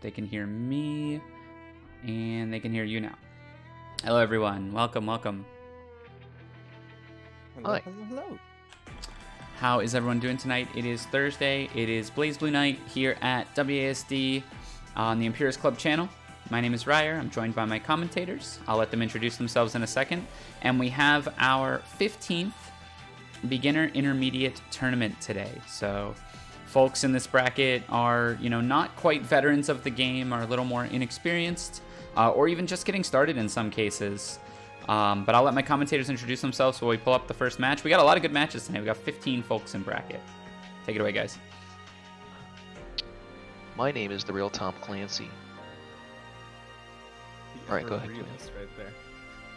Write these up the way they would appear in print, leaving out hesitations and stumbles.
They can hear me, and they can hear you now. Hello, everyone. Welcome, welcome. Hello, Hi. hello. How is everyone doing tonight? It is Thursday. It is BlazBlue night here at WASD on the ImpurestClub channel. My name is Ryer. I'm joined by my commentators. I'll let them introduce themselves in a second. And we have our 15th beginner intermediate tournament today. So folks in this bracket are, not quite veterans of the game, are a little more inexperienced, or even just getting started in some cases. But I'll let my commentators introduce themselves while we pull up the first match. We got a lot of good matches tonight. We got 15 folks in bracket. Take it away, guys. My name is TheRealTomClancy. All right, go ahead. Realist right there.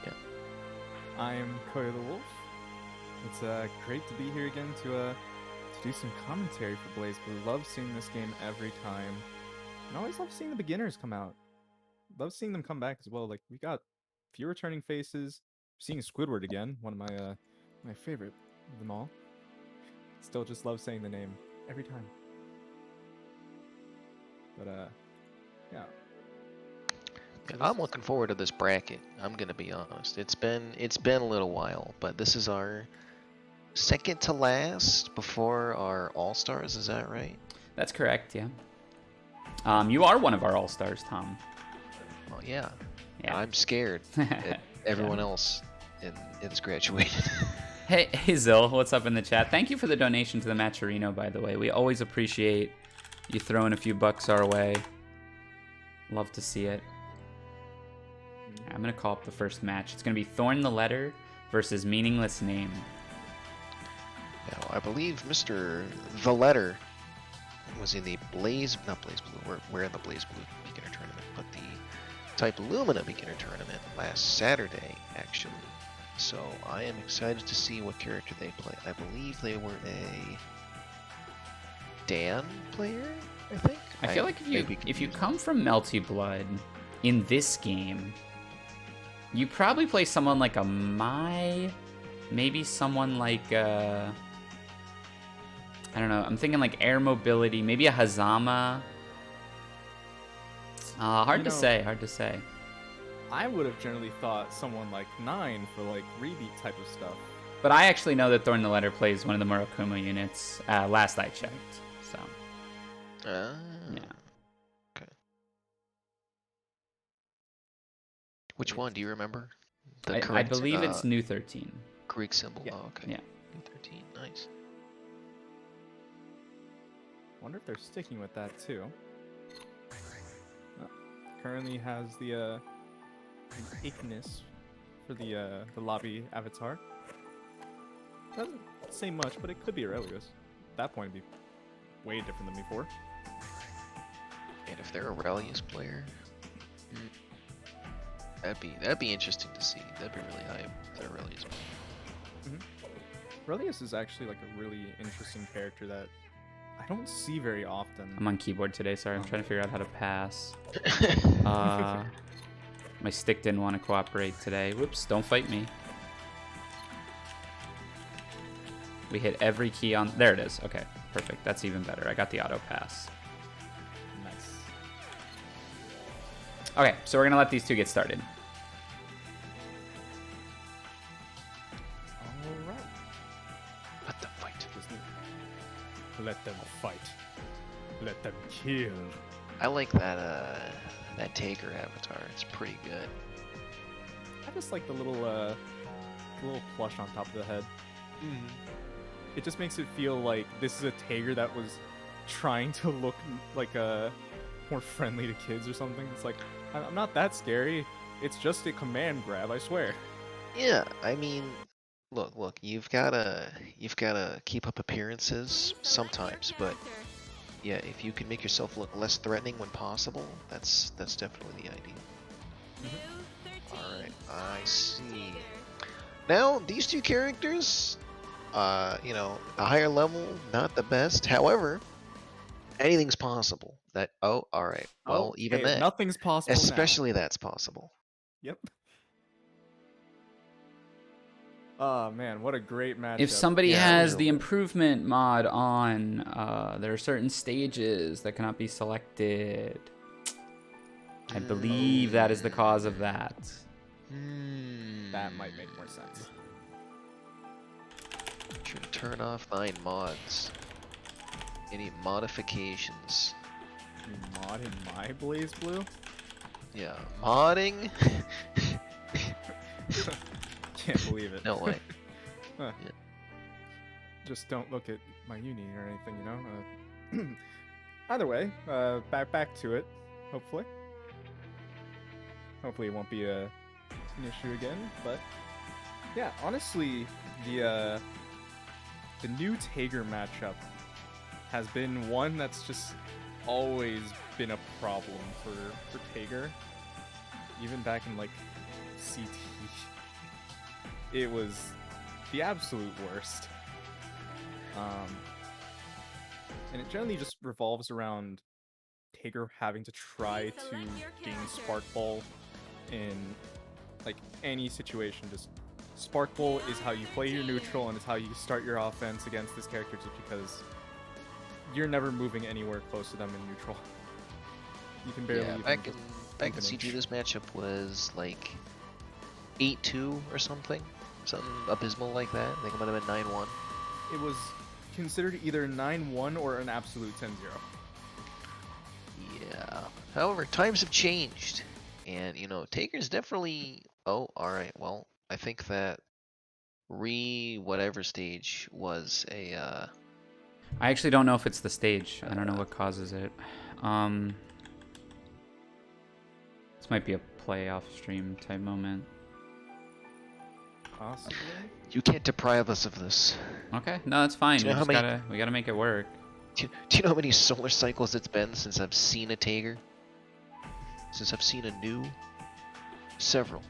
Yeah. I'm Koyo the Wolf. It's great to be here again to do some commentary for BlazBlue. Love seeing this game every time. And I always love seeing the beginners come out. Love seeing them come back as well. Like, we got few returning faces. Seeing Squidward again, one of my favorite of them all. Still just love saying the name every time. But yeah. So I'm looking forward to this bracket. I'm gonna be honest. It's been a little while, but this is our second to last before our All-Stars. Is that right? That's correct, yeah. You are one of our all-stars, Tom. Well, yeah. Yeah. I'm scared that everyone else is graduated. Hey, Zil, what's up in the chat? Thank you for the donation to the Matcherino, by the way. We always appreciate you throwing a few bucks our way. Love to see it. I'm going to call up the first match. It's going to be thorntheletter versus mmeaninglessname. Now, I believe Mr. The Letter was in the not BlazBlue. We're in the BlazBlue beginner tournament, but the Type Lumina beginner tournament last Saturday, actually. So I am excited to see what character they play. I believe they were a Dan player, I think. I feel like if you come from Melty Blood in this game, you probably play someone like a Mai, maybe someone like I don't know. I'm thinking like air mobility, maybe a Hazama. Hard to say. I would have generally thought someone like 9 for like rebeat type of stuff. But I actually know that thorntheletter plays one of the Murakumo units. Last I checked, so yeah. Okay. Which one do you remember? The I correct, believe it's New 13. Greek symbol. Yeah. Oh, okay. Yeah. 13. Nice. Wonder if they're sticking with that too. Currently has the Ignis for the lobby avatar. Doesn't say much, but it could be Aurelius. At that point, it'd be way different than before. And if they're a Aurelius player, that'd be interesting to see. That'd be really hype. If they're Aurelius player. Aurelius is actually like a really interesting character that I don't see very often. I'm on keyboard today, sorry. I'm trying to figure out how to pass. My stick didn't want to cooperate today. Whoops, don't fight me. We hit every key on... There it is. Okay, perfect. That's even better. I got the auto pass. Nice. Okay, so we're going to let these two get started. All right. Let them fight. Let them fight. Let them kill. I like that Taker avatar. It's pretty good. I just like the little plush on top of the head. It just makes it feel like this is a Tager that was trying to look like more friendly to kids or something. It's like, I'm not that scary. It's just a command grab, I swear. Yeah, I mean, look. You've gotta keep up appearances sometimes, but yeah, if you can make yourself look less threatening when possible, that's definitely the idea. All right, I see. Now these two characters, a higher level, not the best. However, anything's possible. All right. Well, even hey, that, nothing's possible. especially that's possible. Yep. Oh man, what a great matchup. If somebody Yeah, has real the good. improvement mod on, there are certain stages that cannot be selected. I believe that is the cause of that. That might make more sense. Should turn off 9 mods. Any modifications? You modded my BlazBlue? Yeah, modding? Can't believe it. No way. Huh. Yeah. Just don't look at my uni or anything, you know? Either way, back to it, hopefully. Hopefully it won't be an issue again, but yeah, honestly, the new Tager matchup has been one that's just always been a problem for Tager. Even back in like CT, it was the absolute worst. And it generally just revolves around Tager having to try to gain Spark Ball in like any situation. Just Spark Ball is how you play your neutral and it's how you start your offense against this character, just because you're never moving anywhere close to them in neutral. You can barely even back in an CG, inch. this matchup was like 8-2 or something abysmal like that. I think it might have been 9-1. It was considered either 9-1 or an absolute 10-0. Yeah. However, times have changed, and you know, Taker's definitely. Oh, all right. Well, I think that whatever stage was a. I actually don't know if it's the stage. I don't know what causes it. This might be a playoff stream type moment. Possibly. You can't deprive us of this. Okay, no, that's fine. Do We you know just how we gotta make it work. Do you know how many solar cycles it's been since I've seen a Tager? Since I've seen a new? Several.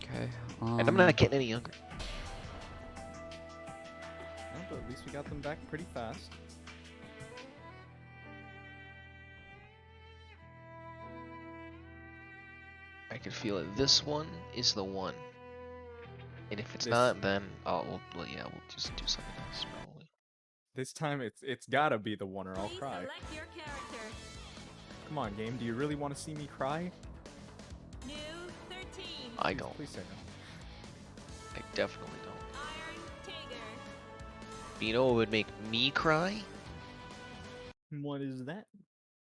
Okay. And I'm not getting any younger. No, but at least we got them back pretty fast. I can feel it. This one is the one. And if it's This- not, then we'll just do something else probably. This time it's gotta be the one or I'll cry. Come on, game. Do you really want to see me cry? I Please- don't. Please say no. I definitely don't. But you know what would make me cry? What is that?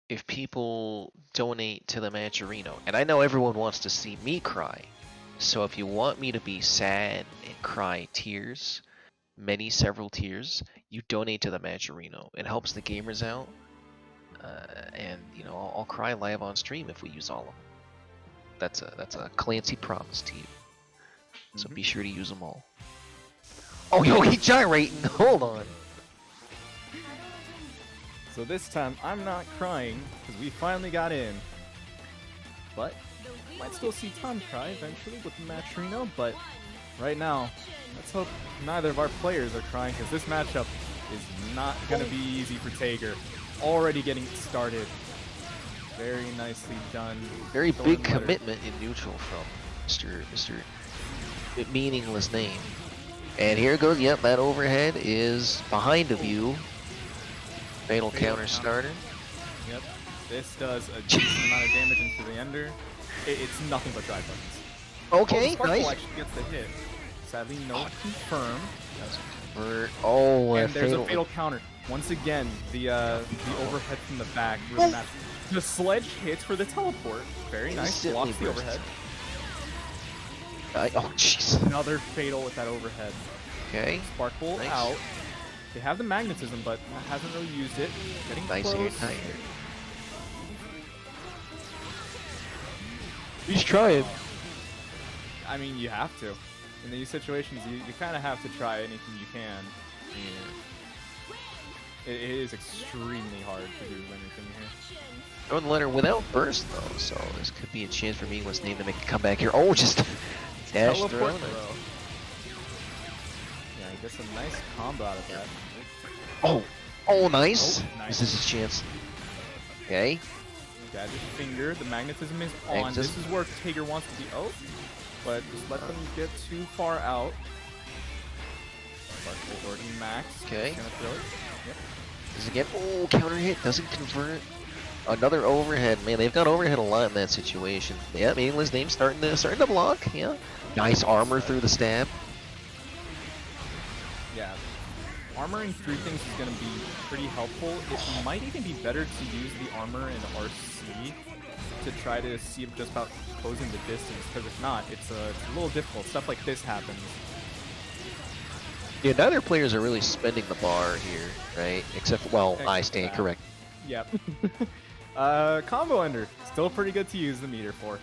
If people donate to the Matcherino. And I know everyone wants to see me cry. So if you want me to be sad and cry tears, several tears, you donate to the Matcherino. It helps the gamers out. And you know, I'll cry live on stream if we use all of them. That's a Clancy promise to you. So be sure to use them all. Oh, yo, he's gyrating. Hold on. So this time I'm not crying because we finally got in. But might still see Tom cry eventually with the Matcherino. But right now, let's hope neither of our players are crying because this matchup is not gonna be easy for Tager. Already getting started. Very nicely done. Very Thorntheletter. big commitment in neutral from Mr. Meaningless Name. And here goes, yep, that overhead is behind of you. Fatal counter starter. Yep. This does a decent amount of damage into the ender. It's nothing but drive buttons. Okay, Sparkle nice. actually gets the hit. Sadly, no confirm. Oh, And there's fatal. a fatal counter. Once again, the overhead from the back really matters. The sledge hits for the teleport. Very nice. Instantly Blocks the bursts. overhead. Oh, jeez. Another fatal with that overhead. Okay. Sparkle Nice. out. They have the magnetism, but hasn't really used it. Getting Nice here, close. nice. He's trying. I mean, you have to. In these situations, you kind of have to try anything you can. It is extremely hard to do anything here. Thorntheletter without burst though, so this could be a chance for Meaningless Name to make a comeback here. Oh, just dash Teleport throw. throw. Yeah, he gets a nice combo out of that. Oh, nice. Oh, nice. This is his chance. Okay. Gadget finger, the magnetism is on. Magnetism. This is where Tager wants to be. Oh, but just let them get too far out. Sparkle already max. Okay. Gonna throw it. Yep. This again. Oh, counter hit doesn't convert. Another overhead. Man, they've got overhead a lot in that situation. Yeah, mmeaninglessname starting to block. Yeah. Nice armor through the stab. Yeah. Armoring through things is going to be pretty helpful. It might even be better to use the armor in RC to try to see just about closing the distance, because if not, it's a little difficult. Stuff like this happens. Yeah, neither players are really spending the bar here, right? Except, well, Except I for stand that. correct. Yep. Combo ender. Still pretty good to use the meter for.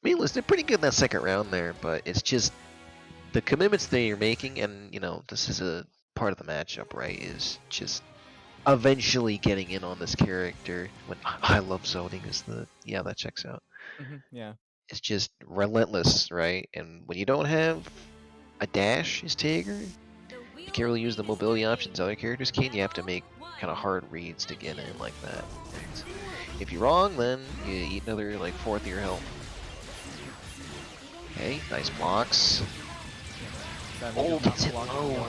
Meaningless, they're pretty good in that second round there, but it's just the commitments that you're making, and, you know, this is a part of the matchup, right? Is just eventually getting in on this character. When I love zoning is the, yeah, that checks out. Yeah. It's just relentless, right? And when you don't have a dash as Tiger, you can't really use the mobility options other characters can. You have to make kind of hard reads to get in like that. And if you're wrong, then you eat another like fourth of your health. Okay, nice blocks. Oh, gets it low.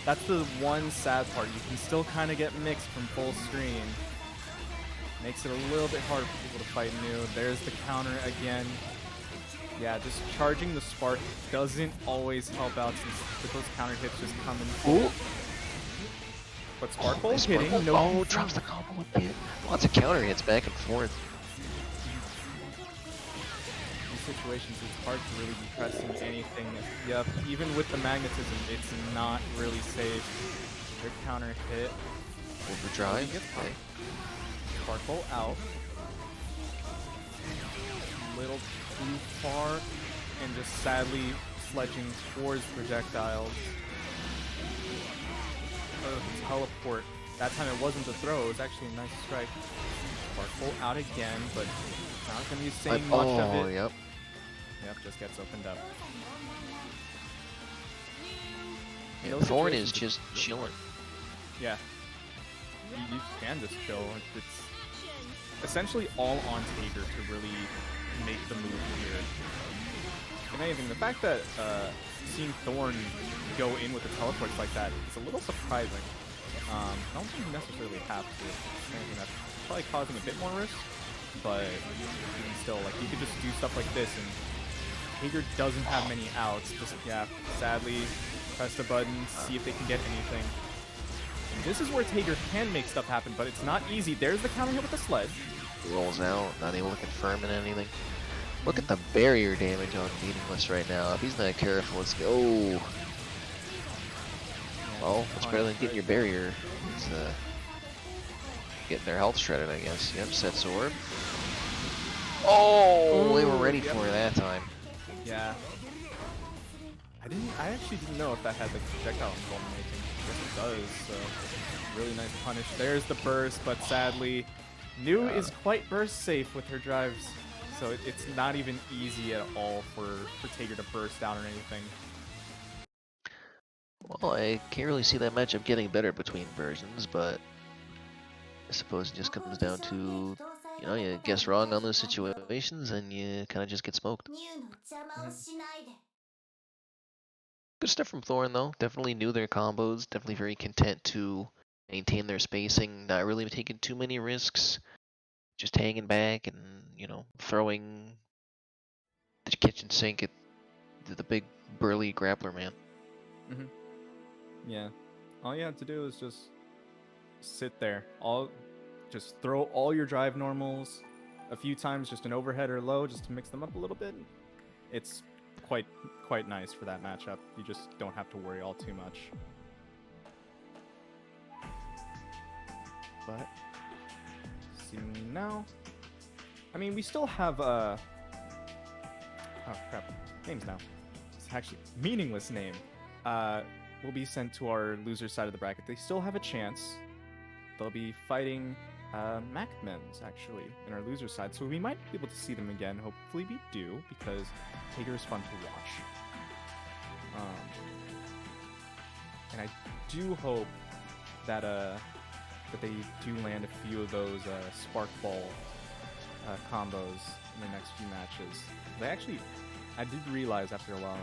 That's the one sad part. You can still kind of get mixed from full screen. Makes it a little bit harder for people to fight new. There's the counter again. Yeah, just charging the spark doesn't always help out since those counter hits just come in. Ooh. But Spark Ball Nice hitting. Spark Ball. No, Oh, drops the combo again. Lots of counter hits back and forth. These situations, it's hard to really be pressing anything. Yep, even with the magnetism, it's not really safe. Good counter hit. Overdrive. Okay. Spark Ball out. Little too far, and just sadly sledging towards projectiles. Teleport. That time it wasn't the throw, it was actually a nice strike. Sparkle out again, but not going to be saying much of it. Yep. Yep, just gets opened up. Yeah, Thorn is just chilling. Yeah. You can just chill. It's essentially all on Tager to really make the move here. If anything, the fact that seeing Thorn go in with the teleports like that is a little surprising. I don't think you necessarily have to. Anything that's probably causing a bit more risk, but even still, like you could just do stuff like this, and Tager doesn't have many outs. Just yeah, sadly, press the button, see if they can get anything. And this is where Tager can make stuff happen, but it's not easy. There's the counter hit with the sledge. Rolls out, not able to confirm in anything. Look at the barrier damage on Meaningless right now. If he's not careful, let's go. Well, it's better than getting your barrier. It's getting their health shredded, I guess. Yep, sets orb. Oh, they were ready for it that time. Yeah. I actually didn't know if that had the projectile culminating. I guess it does, so really nice punish. There's the burst, but sadly, New is quite burst safe with her drives. So it's not even easy at all for Tager to burst down or anything. Well, I can't really see that matchup getting better between versions, but I suppose it just comes down to, you know, you guess wrong on those situations and you kind of just get smoked. Good stuff from Thorn, though. Definitely knew their combos, definitely very content to maintain their spacing, not really taking too many risks, just hanging back and, you know, throwing the kitchen sink at the big burly grappler man. Yeah. All you have to do is just sit there. Just throw all your drive normals a few times, just an overhead or low, just to mix them up a little bit. It's quite nice for that matchup. You just don't have to worry all too much. But seeing now, I mean, we still have oh crap, names now. It's actually mmeaninglessname. Will be sent to our loser side of the bracket. They still have a chance. They'll be fighting Macmens, actually, in our loser side. So we might be able to see them again. Hopefully we do, because Tager is fun to watch. And I do hope that that they do land a few of those Spark Ball combos in the next few matches. I did realize after a while,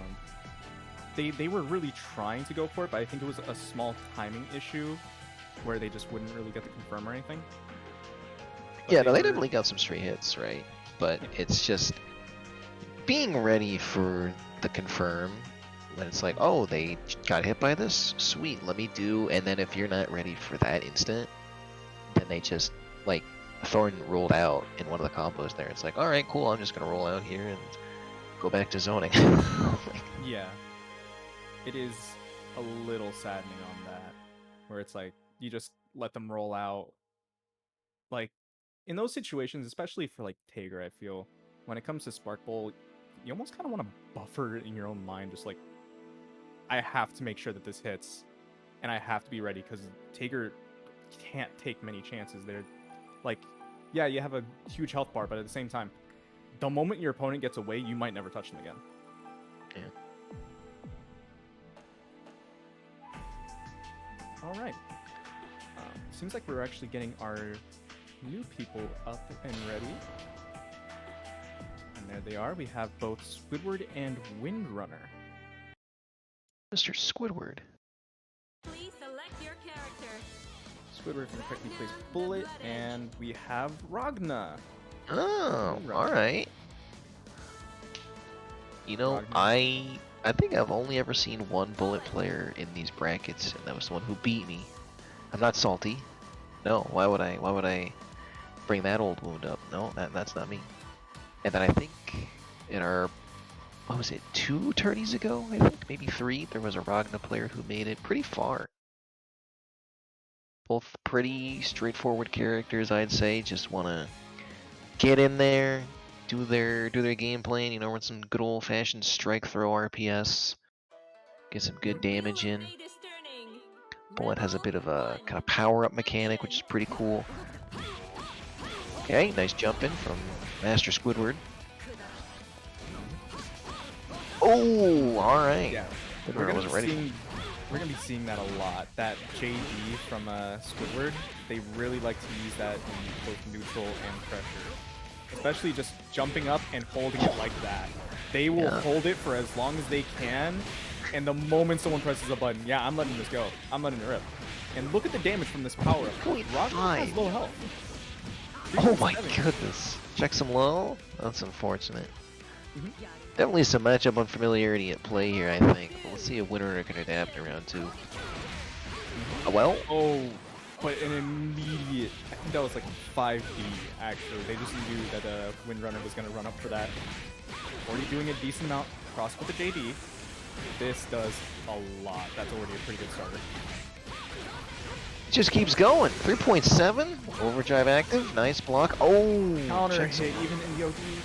they were really trying to go for it, but I think it was a small timing issue where they just wouldn't really get the confirm or anything. But Yeah, no, they were- definitely got some straight hits, right? But Yeah. it's just being ready for the confirm when it's like, oh, they got hit by this? Sweet, let me do. And then if you're not ready for that instant, then they just, like, Thorn rolled out in one of the combos there. It's like, alright, cool, I'm just gonna roll out here and go back to zoning. Yeah. It is a little saddening on that, where it's like, you just let them roll out. Like, in those situations, especially for, like, Tager, I feel, when it comes to Spark Bolt, you almost kind of want to buffer it in your own mind, just like, I have to make sure that this hits, and I have to be ready, because Tager can't take many chances there. Like, yeah, you have a huge health bar, but at the same time, the moment your opponent gets away, you might never touch them again. Yeah. All right. Seems like we're actually getting our new people up and ready. And there they are. We have both Squidward and Windrunner. Mr. Squidward. Please select your character. Squidward from Technique plays Bullet, and we have Ragna. Oh, Ragna. alright. You know, Ragna. I think I've only ever seen one Bullet player in these brackets, and that was the one who beat me. I'm not salty. No, why would I bring that old wound up? No, that's not me. And then I think in our, what was it, 2 tourneys ago, I think, maybe 3, there was a Ragna player who made it pretty far. Both pretty straightforward characters, I'd say, just wanna get in there, do their game plan, you know, run some good old fashioned strike throw RPS, get some good damage in. Fate is turning. Bullet has a bit of a Rebel kind of one. power up mechanic, which is pretty cool. Okay, nice jump in from Master Squidward. Oh, alright. Yeah. I wasn't ready. We're gonna be seeing that a lot. That JD from Squidward, they really like to use that in both neutral and pressure. Especially just jumping up and holding it like that. They will Yeah. hold it for as long as they can, and the moment someone presses a button, yeah, I'm letting this go. I'm letting it rip. And look at the damage from this power up. Ragna has 0.5. low health. Oh my 3.7. goodness. Check some low? That's unfortunate. Mhm. Definitely some matchup unfamiliarity at play here, I think. But let's see if Windrunner can adapt in round 2. Well, Oh, but an immediate, I think that was like 5D actually. They just knew that Windrunner was going to run up for that. Already doing a decent amount, cross with the JD. This does a lot. That's already a pretty good starter. it just keeps going. 3.7. Overdrive active. Nice block. Oh, Counter check some hit even in Yogi.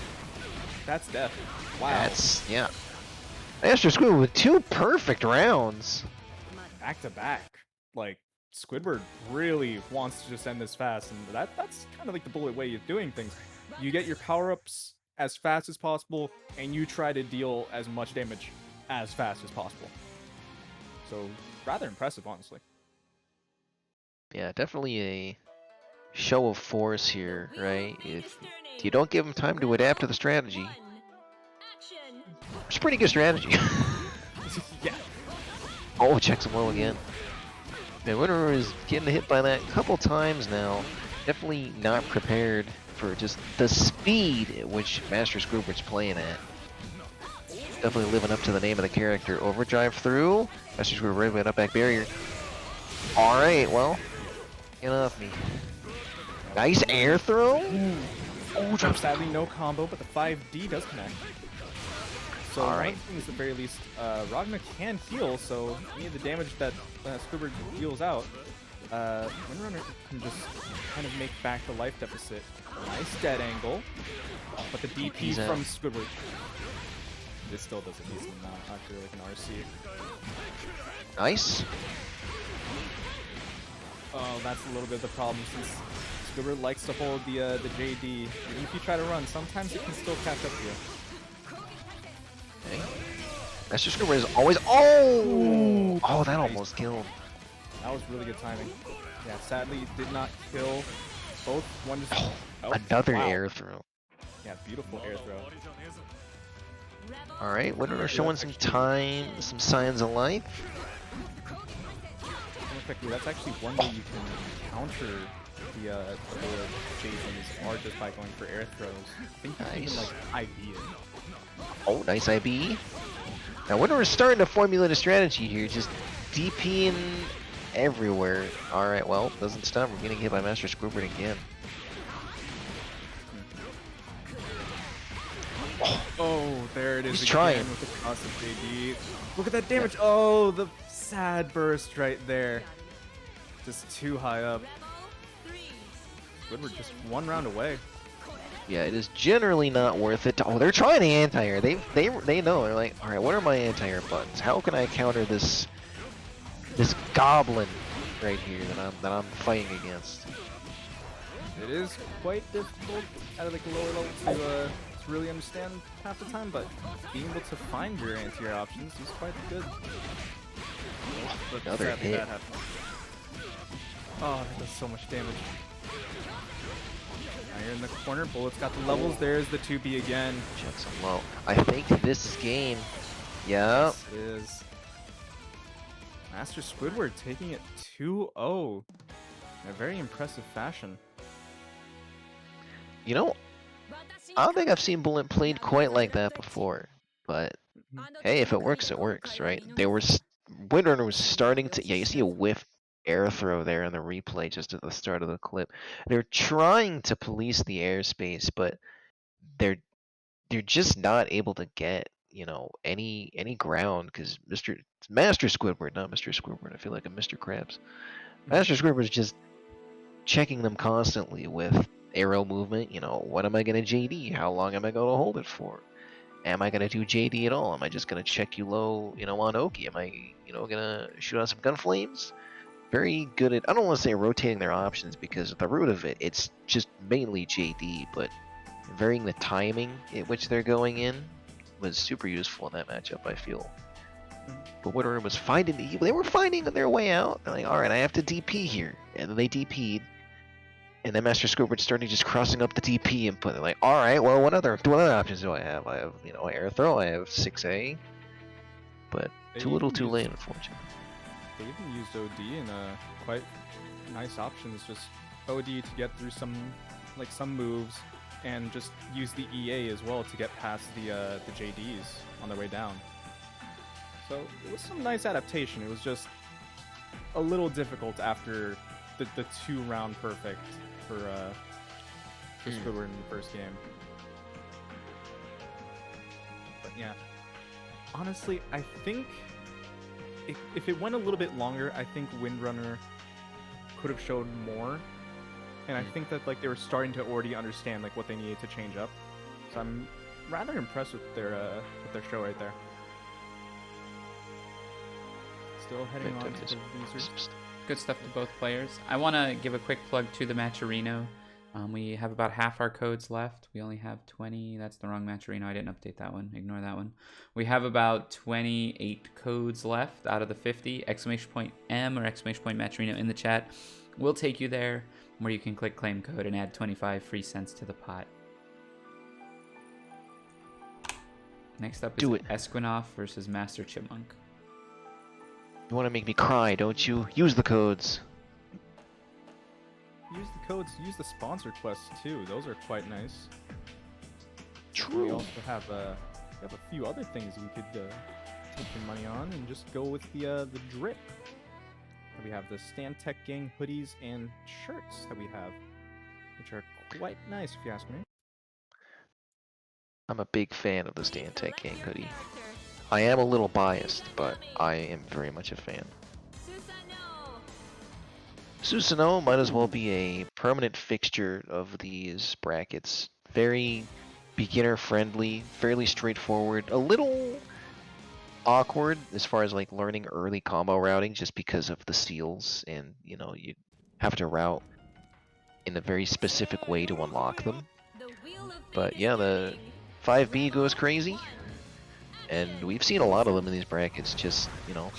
That's death. Wow. That's, yeah. Master Squidward with 2 perfect rounds. Back to back. Like, Squidward really wants to just end this fast, and that's kind of like the Bullet way of doing things. You get your power-ups as fast as possible, and you try to deal as much damage as fast as possible. So, rather impressive, honestly. Yeah, definitely a show of force here, Wheel right? of Fate is If turning. you don't give them time to adapt to the Rebel strategy, one. Action. it's a pretty good strategy. Yeah. Oh, checks him low again. Man, Windrunner is getting hit by that a couple times now. Definitely not prepared for just the speed at which Master Squidward's playing at. Definitely living up to the name of the character. Overdrive through. Master Squidward right with an up back barrier. Alright, well, get off me. Nice air throw. Oh, sadly no combo, but the 5D does connect. So one Alright. of the things at the very least, Ragna can heal, so any of the damage that Squidward deals out, Windrunner can just kind of make back the life deficit. Nice dead angle, but the DP He's out. from Squidward. This still does a decent amount after like an RC. Nice. Oh, that's a little bit of the problem since Squidward likes to hold the JD. Even if you try to run, sometimes it can still catch up to you. Okay. Master Squidward is always. Oh! Ooh, Oh, that nice. almost killed. That was really good timing. Yeah, sadly did not kill both. One just oh, Another wow. air throw. Yeah, beautiful air throw. Rebel Alright, Windrunner showing some time, some signs of life. And with retrospectively, that's actually one way you can counter the JDs, or just by going for air throws. I think you can even Nice. like IB it. Oh, nice IB. Now Windrunner's starting to formulate a strategy here, just DPing everywhere. Alright, well, doesn't stop. We're getting hit by Master Squidward again. Oh, there it is. He's again trying. with the cross of JD. Look at that damage. Oh, the sad burst right there. Just too high up. Squidward just one round away. Yeah, it is generally not worth it. Oh, they're trying to anti-air. They know. They're like, all right, what are my anti-air buttons? How can I counter this goblin right here that I'm fighting against? It is quite difficult at like a lower level to really understand half the time, but being able to find your anti-air options is quite good. But Another sadly, hit. that happened. Oh, that does so much damage. Now you're in the corner. Bullet's got the levels. There's the 2B again. Checks him low. I think this game, yeah. This is Master Squidward taking it 2-0 in a very impressive fashion. You know, I don't think I've seen Bullet played quite like that before, but hey, if it works, it works, right? Windrunner was starting to, yeah, you see a whiff air throw there in the replay just at the start of the clip. They're trying to police the airspace, but they're just not able to get, you know, any ground because Master Squidward, not Mr. Squidward. I feel like I'm Mr. Krabs. Master Squidward's just checking them constantly with arrow movement. You know, what am I gonna JD? How long am I gonna hold it for? Am I gonna do JD at all? Am I just gonna check you low, you know, on Oki? Am I, you know, gonna shoot out some gun flames? Very good at, I don't want to say rotating their options because at the root of it, it's just mainly JD, but varying the timing at which they're going in was super useful in that matchup, I feel. But Windrunner was they were finding their way out. They're like, alright, I have to DP here. And then they DP'd. And then Master Squidward started just crossing up the DP input. They're like, alright, well, what other options do I have? I have, you know, air throw, I have 6A. But too little too late, unfortunately. They even used OD in quite nice options. Just OD to get through some moves, and just use the EA as well to get past the JDs on their way down. So it was some nice adaptation. It was just a little difficult after the 2-round perfect for Squidward in the first game. But yeah, honestly, I think if it went a little bit longer, I think Windrunner could have showed more. And I think that like they were starting to already understand like what they needed to change up. So I'm rather impressed with their show right there. Still heading on to the losers. Good stuff to both players. I want to give a quick plug to the Matcherino. We have about half our codes left. We only have 20. That's the wrong Matcherino. I didn't update that one. Ignore that one. We have about 28 codes left out of the 50. Exclamation point M or exclamation point Matcherino in the chat. We'll take you there, where you can click claim code and add 25 free cents to the pot. Next up is Escuenof versus MasterChipmonk. You want to make me cry, don't you? Use the codes. Use the codes, use the sponsor quests too. Those are quite nice. True. We also have a few other things we could take your money on and just go with the drip. We have the Stantec Gang hoodies and shirts that we have, which are quite nice if you ask me. I'm a big fan of the Stantec Gang hoodie. I am a little biased, but I am very much a fan. Susanoo might as well be a permanent fixture of these brackets. Very beginner friendly, fairly straightforward, a little awkward as far as like learning early combo routing just because of the seals, and you know, you have to route in a very specific way to unlock them. But yeah, the 5B goes crazy, and we've seen a lot of them in these brackets, just, you know,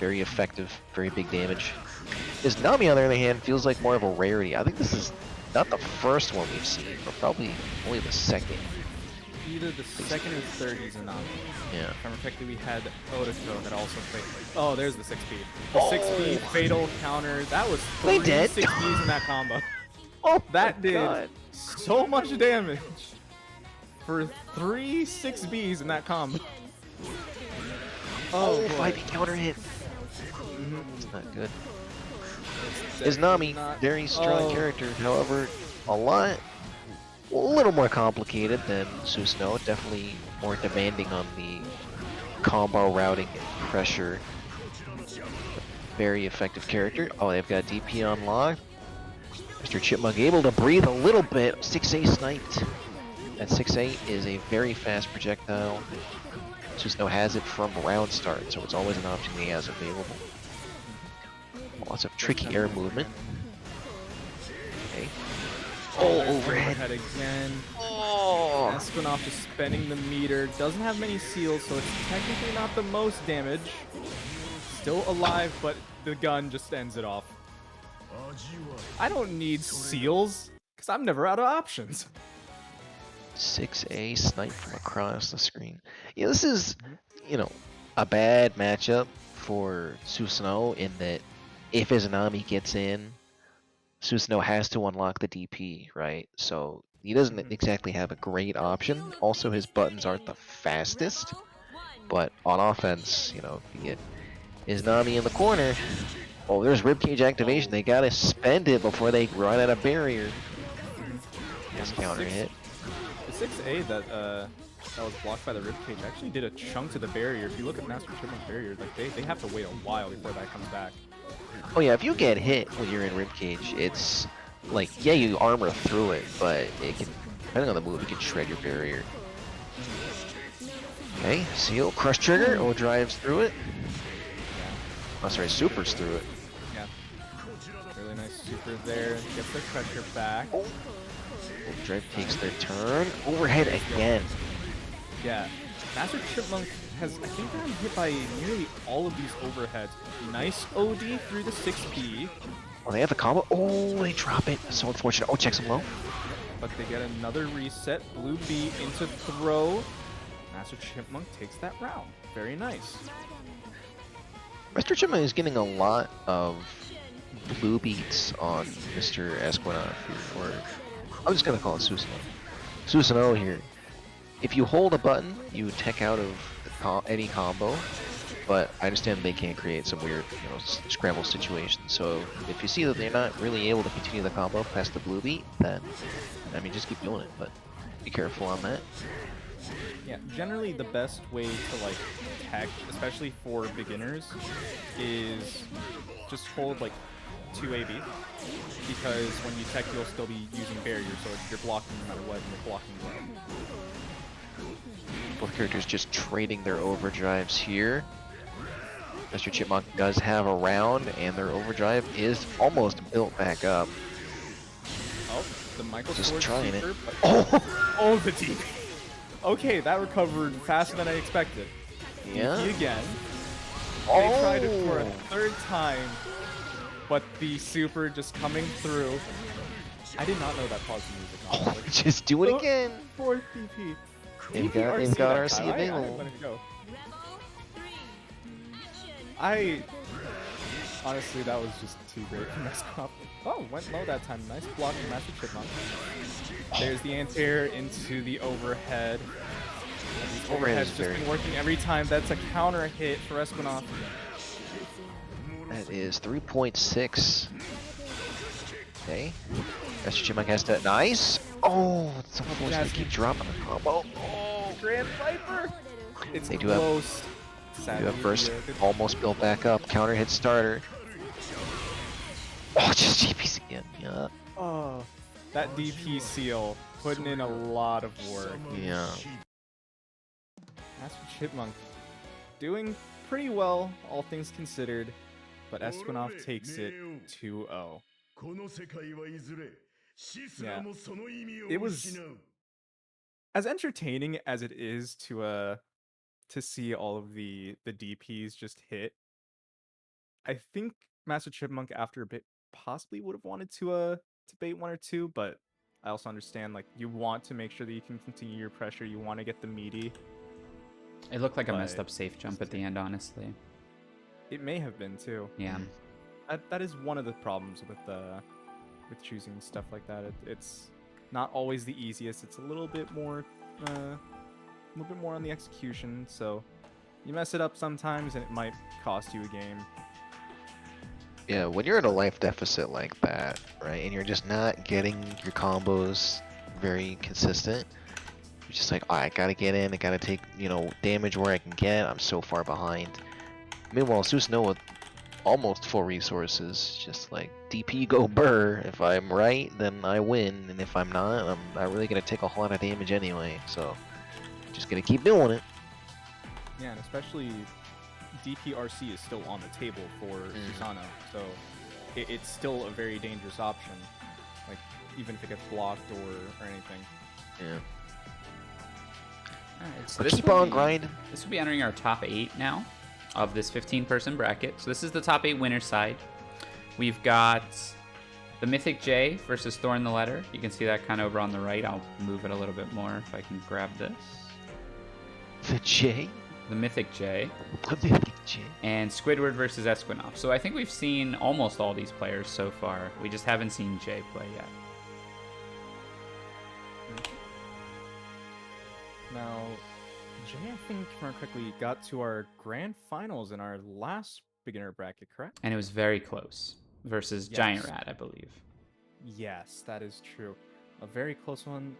very effective, very big damage. Izanami, on the other hand, feels like more of a rarity. I think this is not the first one we've seen, but probably only the second. either the second or third Izanami. Yeah. If I remember correctly, we had Otoko that also played. Oh, there's the 6B. The 6B fatal counter. That was They 3 did. 6Bs in that combo. Oh, That my did God. so much damage for 3 6Bs in that combo. Oh, boy. 5 counter hit. It's not good. It's Izanami, not- very strong oh, character. However, a little more complicated than Susanoo. Definitely more demanding on the combo routing and pressure. Very effective character. Oh, they've got DP unlocked. Mr. Chipmunk able to breathe a little bit. 6A sniped. That 6A is a very fast projectile. Susanoo has it from round start, so it's always an option he has available. Lots of tricky air movement. Okay. Oh, overhead. again. Oh! Escuenof just spending the meter. Doesn't have many seals, so it's technically not the most damage. Still alive, but the gun just ends it off. I don't need seals, because I'm never out of options. 6A snipe from across the screen. Yeah, this is, a bad matchup for Susanoo in that if Izanami gets in, Susanoo has to unlock the DP, right? So he doesn't exactly have a great option. Also, his buttons aren't the fastest, but on offense, you get Izanami in the corner. Oh, there's ribcage activation. They gotta spend it before they run out of barrier. Nice counter hit. The 6A that was blocked by the ribcage actually did a chunk to the barrier. If you look at MasterChipmonk's barrier, like they have to wait a while before that comes back. Oh yeah, if you get hit when you're in ribcage, it's like, yeah, you armor through it, but it can, depending on the move, it can shred your barrier. Okay, seal, crush trigger, drives through it. Oh, sorry, supers through it. Yeah. Really nice super there. Gets the pressure back. Drive takes their turn. Overhead again. Yeah. MasterChipmonk has, I think, gotten hit by nearly all of these overheads. Nice OD through the 6P. Oh, they have the combo. Oh, they drop it. So unfortunate. Oh, checks him low. But they get another reset. Blue B into throw. MasterChipmonk takes that round. Very nice. Mr. Chipmunk is getting a lot of blue beats on Mr. Escuenof here, or I'm just gonna call it Susanoo. Susanoo here. If you hold a button, you tech out of any combo, but I understand they can create some weird, scramble situations. So if you see that they're not really able to continue the combo past the blue beat, then just keep doing it. But be careful on that. Yeah, generally the best way to tech, especially for beginners, is just hold 2AB, because when you tech you'll still be using barriers, so you're blocking no matter what, and you're blocking well. Both characters just trading their overdrives here. Mr. Chipmunk does have a round, and their overdrive is almost built back up. Oh, the Michael Just Sword trying it. super, but- Oh! the DP. Okay, that recovered faster than I expected. Yeah. DP again. Oh! They tried it for a third time, but the super just coming through. I did not know that paused the music on. Oh, just do it again. Fourth DP. They've got RC I available. let it go. Rebel 3. Action. I honestly, that was just too great for Escuenof. Oh, went low that time. Nice block from MasterChipmonk. There's the anti-air into the overhead. These Overhead is overheads just very been working every time. That's a counter hit for Escuenof. That is 3.6. Okay. Mr. Chipmunk has to. Nice! Oh, it's unfortunate to keep dropping the combo. Oh, Grand Viper! It's They do have- close. You have burst almost built back up. Counter hit starter. Oh, just GPs again. Yeah. Oh, that DP seal putting in a lot of work. Yeah. MasterChipmonk doing pretty well, all things considered, but Escuenof takes it 2-0. Yeah. It was as entertaining as it is to see all of the DPs just hit. I think MasterChipmonk after a bit possibly would have wanted to bait one or two, but I also understand like you want to make sure that you can continue your pressure. You want to get the meaty. It looked like a messed But up safe jump at the end, honestly. It may have been too. Yeah. That is one of the problems with choosing stuff like that. It's not always the easiest. It's a little bit more on the execution. So you mess it up sometimes, and it might cost you a game. Yeah, when you're in a life deficit like that, right, and you're just not getting your combos very consistent, you're just like, oh, I gotta get in, I gotta take, damage where I can get, I'm so far behind. Meanwhile, Susanoo with almost full resources, just like, DP go burr, if I'm right, then I win, and if I'm not, I'm not really gonna take a whole lot of damage anyway, so just gonna keep doing it. Yeah, and especially DPRC is still on the table for Susanoo, so it's still a very dangerous option. Like even if it gets blocked or anything. Yeah. Alright, so But keep on grinding. This will be entering our top 8 now of this 15-person bracket. So this is the top 8 winner side. We've got the Mythic J versus thorntheletter. You can see that kind of over on the right. I'll move it a little bit more if I can grab this. The J? The Mythic J. The Mythic J. And Squidward versus Escuenof. So I think we've seen almost all these players so far. We just haven't seen J play yet. Now, Jay, I think, if I remember correctly, got to our grand finals in our last beginner bracket, correct? And it was very close versus Yes. Giant Rat, I believe. Yes, that is true. A very close one.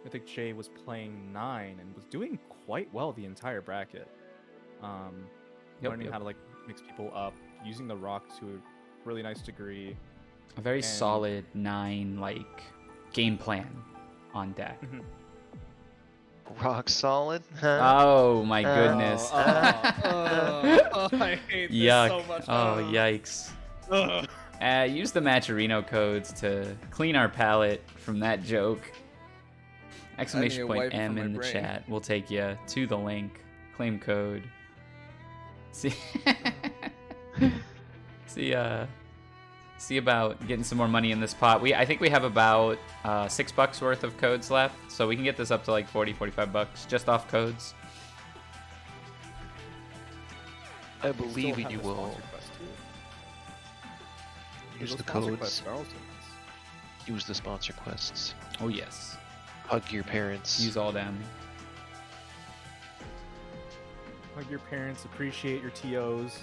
Mythic J was playing 9 and was doing quite well the entire bracket. Learning how to like mix people up, using the rock to a really nice degree. A very solid 9 like game plan on deck. Rock solid? Oh my goodness. I hate this Yuck. so much. Oh, yikes. Use the Matcherino codes to clean our palate from that joke. Exclamation point wipe it M from in my the brain. chat. We'll take you to the link. Claim code. See, see about getting some more money in this pot. I think we have about $6 worth of codes left, so we can get this up to like 40, 45 bucks just off codes. I believe in you will. Use the codes. Use the sponsor quests. Oh yes. Hug your parents. Use all them. Hug your parents, appreciate your TOs.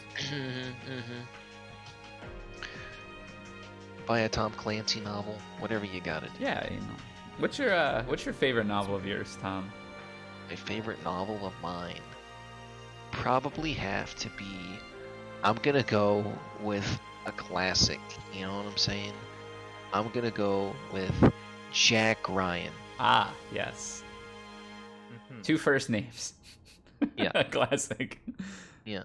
Buy a Tom Clancy novel, whatever you gotta do. Yeah, you know. What's your favorite novel of yours, Tom? My favorite novel of mine probably have to be. I'm gonna go with a classic. You know what I'm saying? I'm gonna go with Jack Ryan. Ah, yes. 2 first names. Yeah. Classic. Yeah.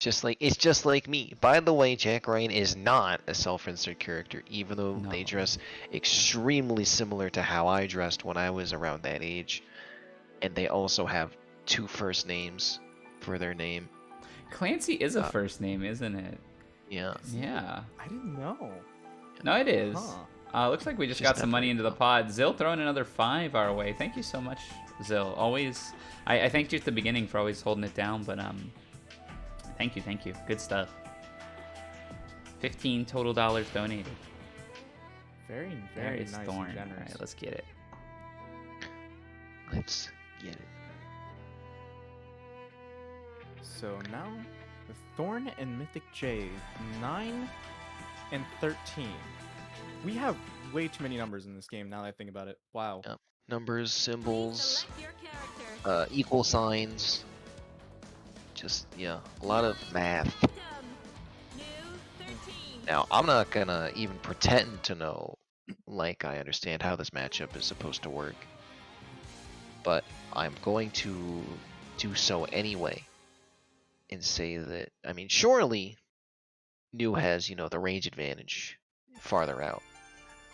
It's just like me. By the way, Jack Ryan is not a self-insert character, even though they dress extremely similar to how I dressed when I was around that age. And they also have 2 first names for their name. Clancy is a first name, isn't it? Yeah. Yeah. I didn't know. No, it is. Looks like we just got Just some money definitely into the pod. Zill throwing another 5 our way. Thank you so much, Zill. Always, I thanked you at the beginning for always holding it down, but thank you. Good stuff. 15 total dollars donated. Very, There very is nice Thorn. and generous. All right, let's get it. Let's get it. So now, with Thorn and Mythic J, 9 and 13. We have way too many numbers in this game now that I think about it. Wow. Yep. Numbers, symbols, Select your character. equal signs. Just, yeah, a lot of math. New 13. Now, I'm not gonna even pretend to know, like I understand how this matchup is supposed to work. But I'm going to do so anyway. And say that, I mean, surely New has, the range advantage farther out.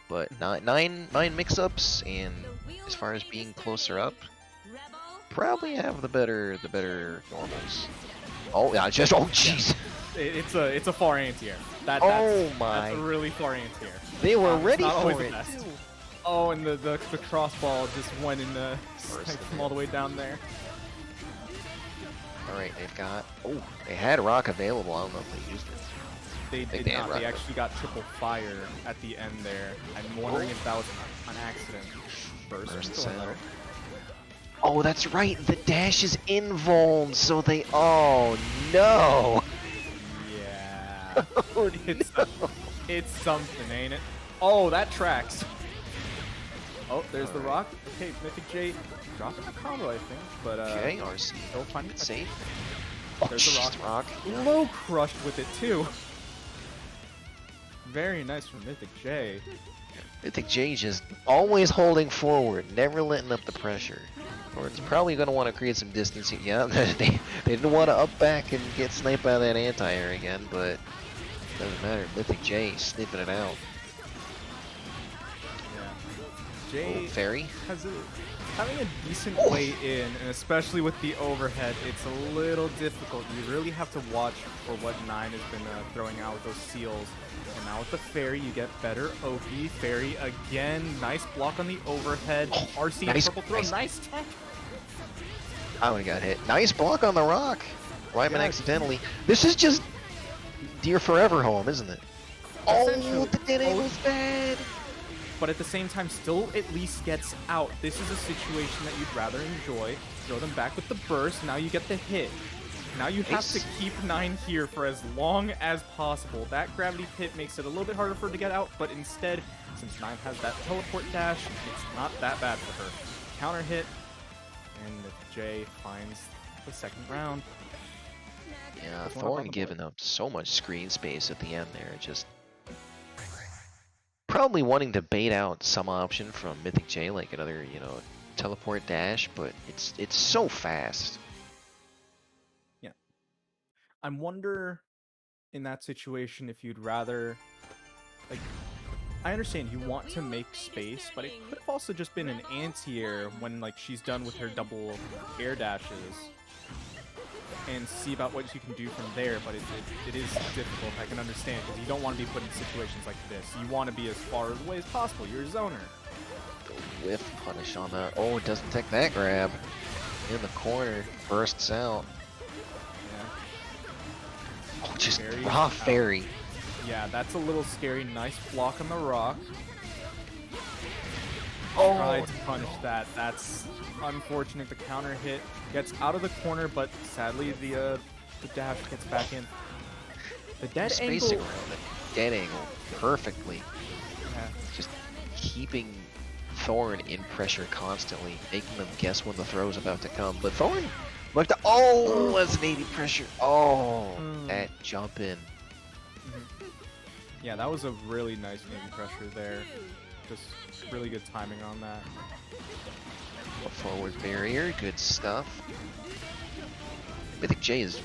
But nine mix-ups, and as far as being closer up, probably have the better normals. Oh yeah, oh jeez. it's a far anti-air. That's a really far anti-air. They were ready not always for the it. best. Oh, and the crossball just went in the from all the way down there. All right, they've got. Oh, they had rock available. I don't know if they used it. They did not. They actually got triple fire at the end there. I'm wondering if that was an accident. Burst center. Oh, that's right. The dash is invuln, so they. Oh no. Yeah. Oh, It's something, ain't it? Oh, that tracks. Oh, there's the rock. Okay, Mythic J dropping a combo, I think. But okay, RC. still finding It's safe. There's the rock. Low crushed with it too. Very nice from Mythic J. Mythic J just always holding forward, never letting up the pressure. Or it's probably going to want to create some distance here. Yeah, they didn't want to up back and get sniped by that anti-air again, but doesn't matter. Mythic J sniffing it out. Yeah. J Fairy has having a decent way in, and especially with the overhead, it's a little difficult. You really have to watch for what Nine has been throwing out with those seals. And now with the Fairy, you get better OP. Fairy again, nice block on the overhead. RC nice, purple throw, nice tech. I would have got hit. Nice block on the rock. Ryman accidentally. This is just Dear Forever Home, isn't it? Oh, the dead angle's bad. But at the same time, still at least gets out. This is a situation that you'd rather enjoy. Throw them back with the burst. Now you get the hit. Now you have to keep Nine here for as long as possible. That gravity pit makes it a little bit harder for her to get out, but instead, since Nine has that teleport dash, it's not that bad for her. Counter hit, and Jay finds the second round. Yeah, Thorn giving up so much screen space at the end there. Just probably wanting to bait out some option from Mythic J, like another, teleport dash, but it's so fast. Yeah. I wonder in that situation if you'd rather, like, I understand you want to make space, but it could have also just been an anti-air when, like, she's done with her double air dashes and see about what you can do from there, but it is difficult, I can understand, because you don't want to be put in situations like this. You want to be as far away as possible. You're a zoner. The whiff punish on that. Oh, it doesn't take that grab. In the corner, bursts out. Yeah. Oh, just raw Fairy. Yeah, that's a little scary. Nice block on the rock. Oh, Tried to punish that. That's unfortunate. The counter hit gets out of the corner, but sadly the dash gets back in. The dead angle. Spacing around it. Dead angle perfectly. Yeah. Just keeping Thorn in pressure constantly, making them guess when the throw is about to come. But Thorn, like the that's an 80 pressure. Oh, that jump in. Yeah, that was a really nice Navy pressure there. Just really good timing on that. A forward barrier, good stuff. Mythic J is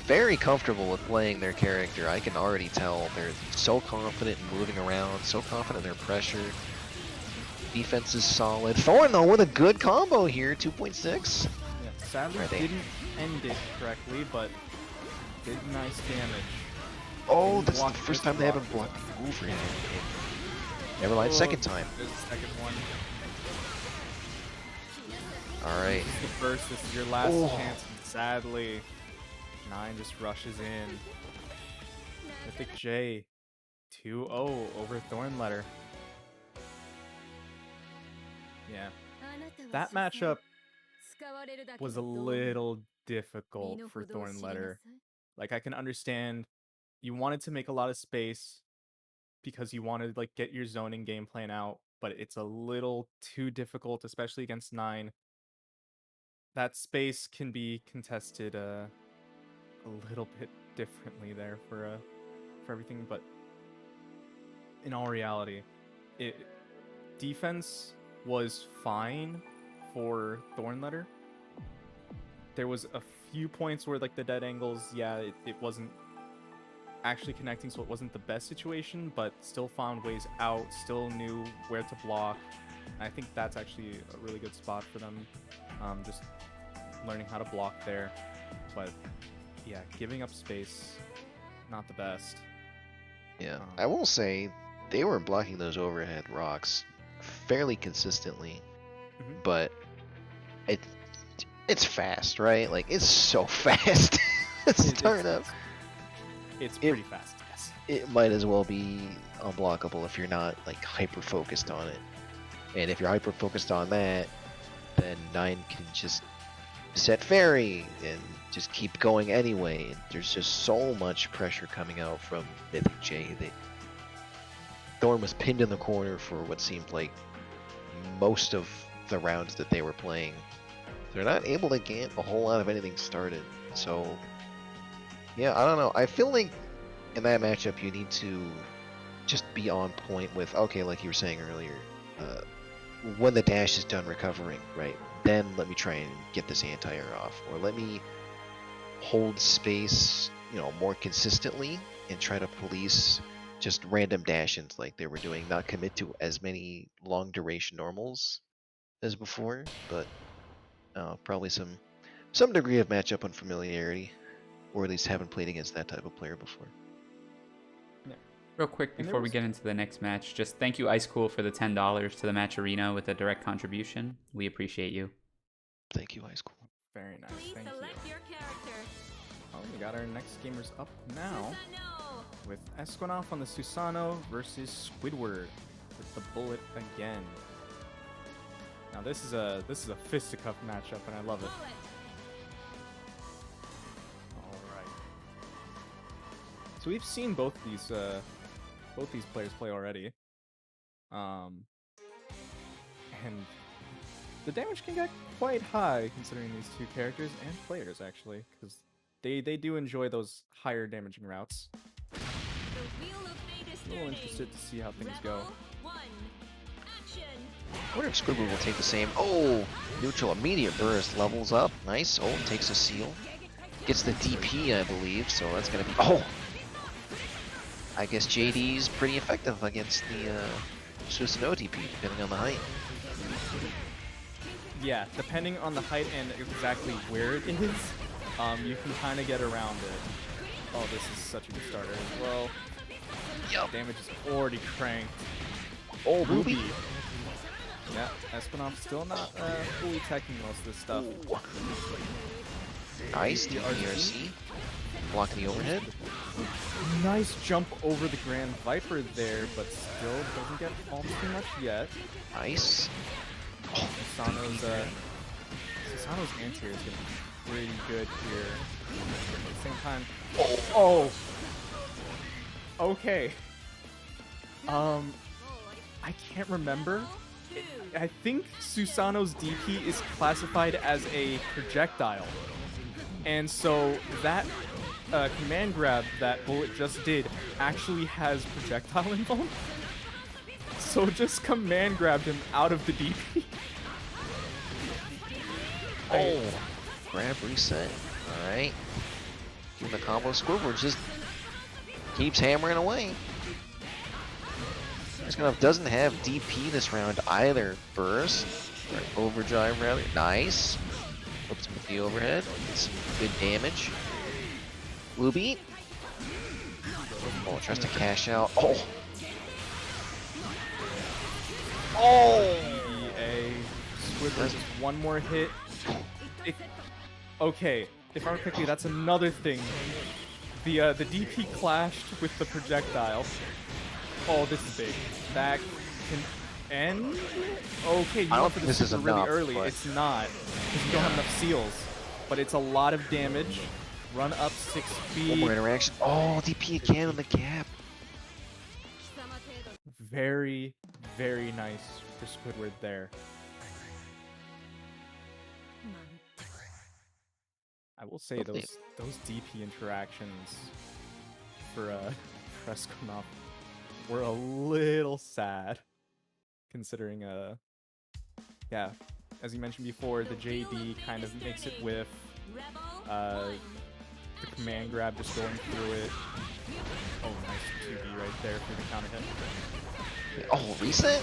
very comfortable with playing their character. I can already tell they're so confident in moving around, so confident in their pressure. Defense is solid. Thorn though with a good combo here, 2.6. Yeah, sadly didn't end it correctly, but did nice damage. Oh, this is the first time they haven't blocked over him. Never mind, second time. There's the second one. Alright. This is the first, this is your last chance, and sadly, Nine just rushes in. Mythic J, 2-0 over Thornletter. Yeah. That matchup was a little difficult for Thornletter. Like, I can understand you wanted to make a lot of space because you wanted to, like, get your zoning game plan out, but it's a little too difficult, especially against Nine. That space can be contested a little bit differently there for everything, but in all reality, defense was fine for Thornletter. There was a few points where, like, the dead angles, yeah, it wasn't actually connecting, so it wasn't the best situation, but still found ways out, still knew where to block. And I think that's actually a really good spot for them, just learning how to block there. But yeah, giving up space, not the best. Yeah, I will say they were blocking those overhead rocks fairly consistently, but it's fast, right? Like it's so fast. Start up. It's pretty fast. Yes. It might as well be unblockable if you're not like hyper focused on it. And if you're hyper focused on that, then 9 can just set fairy and just keep going anyway. There's just so much pressure coming out from Mythic J that Thorn was pinned in the corner for what seemed like most of the rounds that they were playing. They're not able to get a whole lot of anything started. So, yeah, I don't know. I feel like in that matchup you need to just be on point with, okay, like you were saying earlier, when the dash is done recovering, right, then let me try and get this anti-air off, or let me hold space, you know, more consistently and try to police just random dash-ins like they were doing, not commit to as many long duration normals as before, but probably some degree of matchup unfamiliarity, or at least haven't played against that type of player before. Real quick before we get into the next match, just thank you Ice Cool for the $10 to the match arena with a direct contribution. We appreciate you. Thank you, Ice Cool. Very nice. Please Thank select you. your character. Oh, we got our next gamers up now Susanoo. with Escuenof on the Susanoo versus Squidward with the bullet again. Now this is a fisticuff matchup, and I love it. Bullet. All right. So we've seen both these players play already, and the damage can get quite high considering these two characters and players actually, because they do enjoy those higher damaging routes. The wheel of fate is A little turning. interested to see how things go. Rebel 1. Action. I wonder if Squidward will take the same. Oh, neutral immediate burst levels up. Nice. Oh, takes a seal. Gets the DP, I believe. So that's gonna be. Oh, I guess JD's pretty effective against the Susanoo DP, depending on the height. Yeah, depending on the height and exactly where it is, you can kind of get around it. Oh, this is such a good starter as well. Yup. Damage is already cranked. Oh, Ruby. Yeah, Escuenof still not fully teching most of this stuff. Nice. DRC. Blocking the overhead. Nice jump over the Grand Viper there, but still doesn't get all too much yet. Nice. Oh, Susanoo's anti-air is going to be pretty good here. At the same time... Oh! Okay. I can't remember. I think Susanoo's DP is classified as a projectile. And so that command grab that Bullet just did actually has projectile involved. So just command grabbed him out of the DP. Oh, grab reset. Alright. Doing the combo. Squidward just keeps hammering away. Escuenof doesn't have DP this round either. Burst. Or overdrive rather. Nice. Flips him with the overhead. Gets some good damage. Luby. Oh, tries to cash out. Oh. Oh! EA. Squidward just one more hit. Okay, if I remember correctly, that's another thing. The DP clashed with the projectile. Oh, this is big. That can end? Okay, you I don't went for think this this is really enough, early. but- It's not, because you don't have enough seals. But it's a lot of damage. Run up 6 One feet. more interaction. Oh, DP again on the gap. Very, very nice for Squidward there. I will say Hopefully- those DP interactions for Escuenof were a little sad, considering yeah, as you mentioned before, the JD kind of makes it with the command grab just going through it. Oh, nice 2D right there for the counter hit. Oh, reset?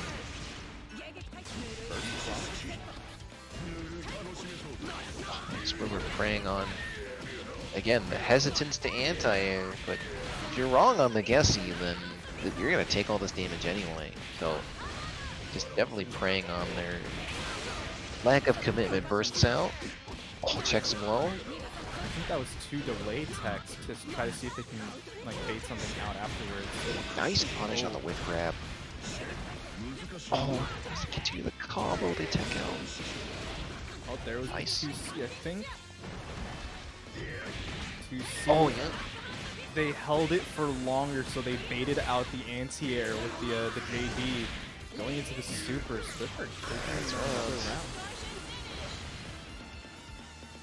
Squidward preying on, again, the hesitance to anti-air, but you're wrong on the Gessie, then you're gonna take all this damage anyway. So just definitely preying on their lack of commitment. Bursts out. Oh, checks him low. I think that was 2 delay techs to try to see if they can like bait something out afterwards. Nice punish on the whip grab. Oh, does it continue the combo they tech out? Oh, there was Nice. the 2C, I think. 2C. Oh yeah. They held it for longer, so they baited out the anti-air with the JD going into the super Squidward.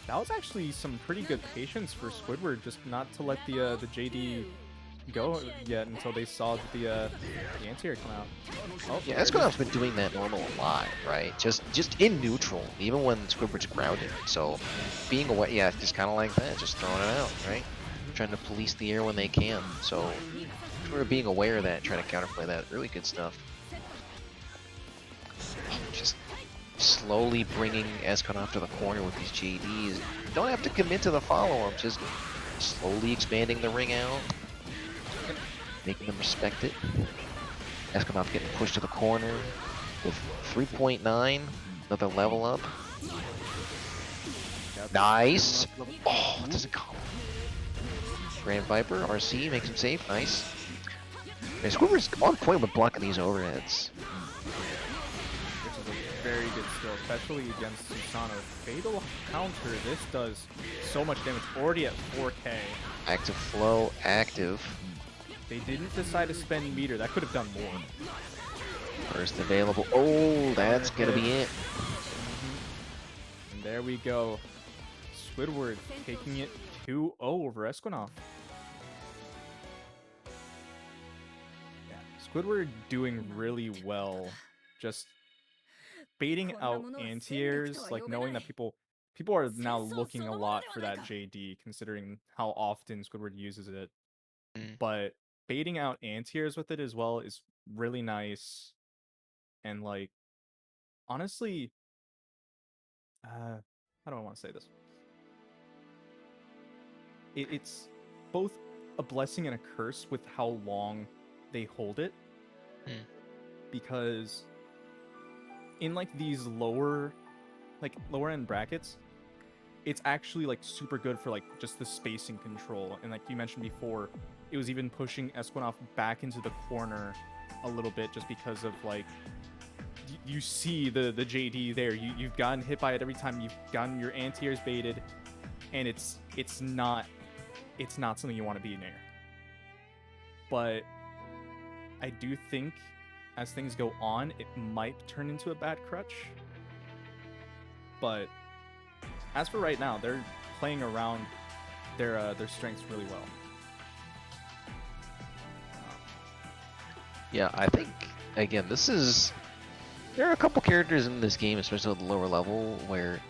That was actually some pretty good patience for Squidward, just not to let the JD go yet until they saw the anti-air come out. Oh, Yeah, Escuenof's been doing that normal a lot, right? Just in neutral, even when Squidward's grounded. So being away, yeah, just kind of like that, just throwing it out, right? Trying to police the air when they can. So we're being aware of that, trying to counterplay that. Really good stuff. Just slowly bringing Escuenof to the corner with these JDs. You don't have to commit to the follow-up, just slowly expanding the ring out, making them respect it. Escuenof getting pushed to the corner with 3.9, another level up. Nice. Oh, it doesn't come. Grand Viper, RC makes him safe. Nice. And Squidward's on point with blocking these overheads. Which is a very good skill, especially against Susanoo. Fatal counter, this does so much damage, already at 4k. Active flow, active. They didn't decide to spend meter, that could have done more. First available. Oh, that's gonna be it. And there we go. Squidward taking it 2-0 over Escuenof. Yeah, Squidward doing really well, just baiting out anti-airs, like knowing that people are now looking a lot for that JD, considering how often Squidward uses it. But baiting out anti-airs with it as well is really nice. And like, honestly, how do I want to say this? It's both a blessing and a curse with how long they hold it. Because in like these lower end brackets, it's actually like super good for like just the spacing control. And like you mentioned before, it was even pushing Escuenof back into the corner a little bit just because of like you see the JD there. You've gotten hit by it every time you've gotten your anti-airs baited, and it's not something you want to be in air. But I do think as things go on, it might turn into a bad crutch. But as for right now, they're playing around their strengths really well. Yeah, I think again, there are a couple characters in this game, especially at the lower level, where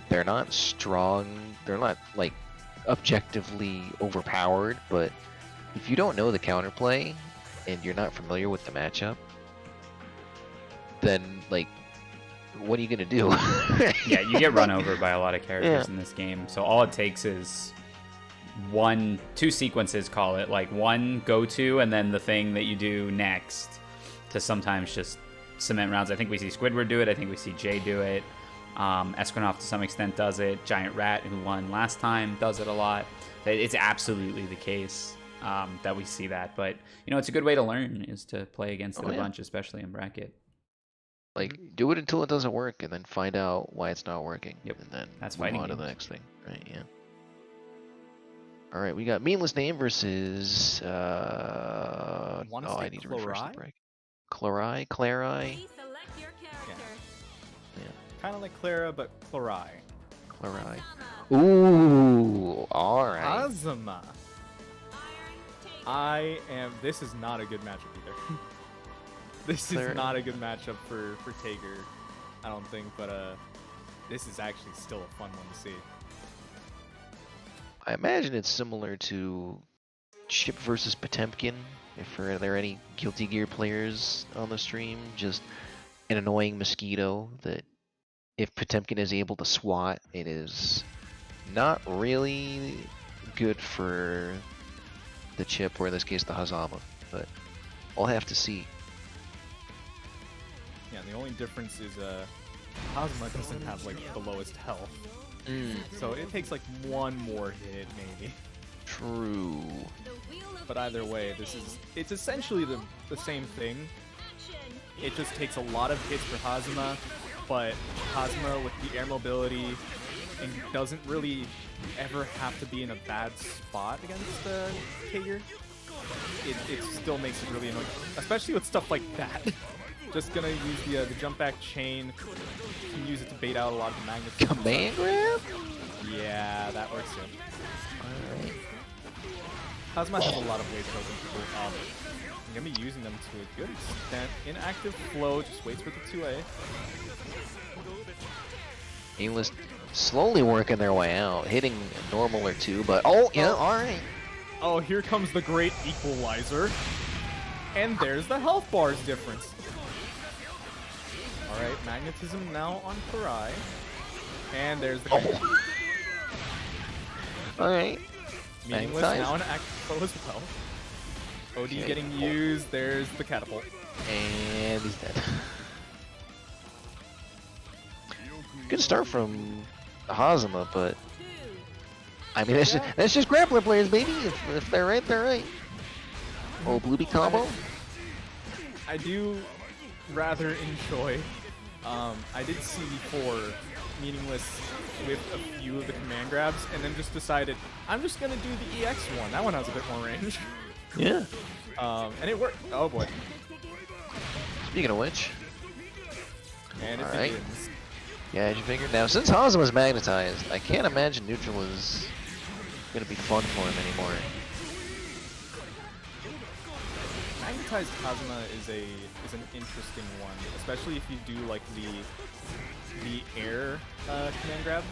they're not strong, they're not like objectively overpowered, but if you don't know the counterplay and you're not familiar with the matchup, then like, what are you gonna do? Yeah, you get run over by a lot of characters in this game. So all it takes is two sequences, call it, like one go-to and then the thing that you do next to sometimes just cement rounds. I think we see Squidward do it. I think we see Jay do it. Escuenof to some extent does it. Giant Rat, who won last time, does it a lot. It's absolutely the case that we see that. But, you know, it's a good way to learn is to play against it a bunch, especially in bracket. Like, do it until it doesn't work and then find out why it's not working. Yep. And then That's move fighting on to games. the next thing. Right, yeah. Alright, we got Meaningless Name versus I I need to refresh the Clarai? break. Clarai? Please select your character. Kind of like Clara, but Clarai. Clarai. Hazama. Ooh, alright. Hazama. Iron Taker. This is not a good matchup either. This Clara. is not a good matchup for Taker, I don't think, but this is actually still a fun one to see. I imagine it's similar to Chip versus Potemkin, if there are any Guilty Gear players on the stream. Just an annoying mosquito that if Potemkin is able to swat, it is not really good for the chip, or in this case the Hazama. But we'll have to see. Yeah, the only difference is Hazama doesn't have like the lowest health. So it takes like one more hit maybe. True. But either way, it's essentially the same thing. It just takes a lot of hits for Hazama, but Hazama with the air mobility and doesn't really ever have to be in a bad spot against the Tager. It still makes it really annoying, especially with stuff like that. Just gonna use the jump back chain. You can use it to bait out a lot of the magnets. Command grab? Yeah, that works too. Alright. Hazama has a lot of ways to open people up. I'm gonna be using them to a good extent. Inactive flow just waits for the 2A. English slowly working their way out, hitting normal or two, but oh yeah, alright. Oh, here comes the great equalizer. And there's the health bars difference. Alright, magnetism now on Clarai. And there's the Alright. Meaningless now an active flow as well. OD getting used, there's the catapult. And he's dead. Good start from Hazama, but I mean that's just grappler players, baby. If they're right, they're right. Oh, Blueby combo. I do rather enjoy. I did see before Meaningless with a few of the command grabs, and then just decided I'm just gonna do the EX one. That one has a bit more range. Yeah. And it worked. Oh boy. Speaking of which. And it Alright. begins. Yeah, did you figure? Now, since Hazama's magnetized, I can't imagine neutral is gonna be fun for him anymore. Magnetized Hazama is an interesting one, especially if you do like the air command grab.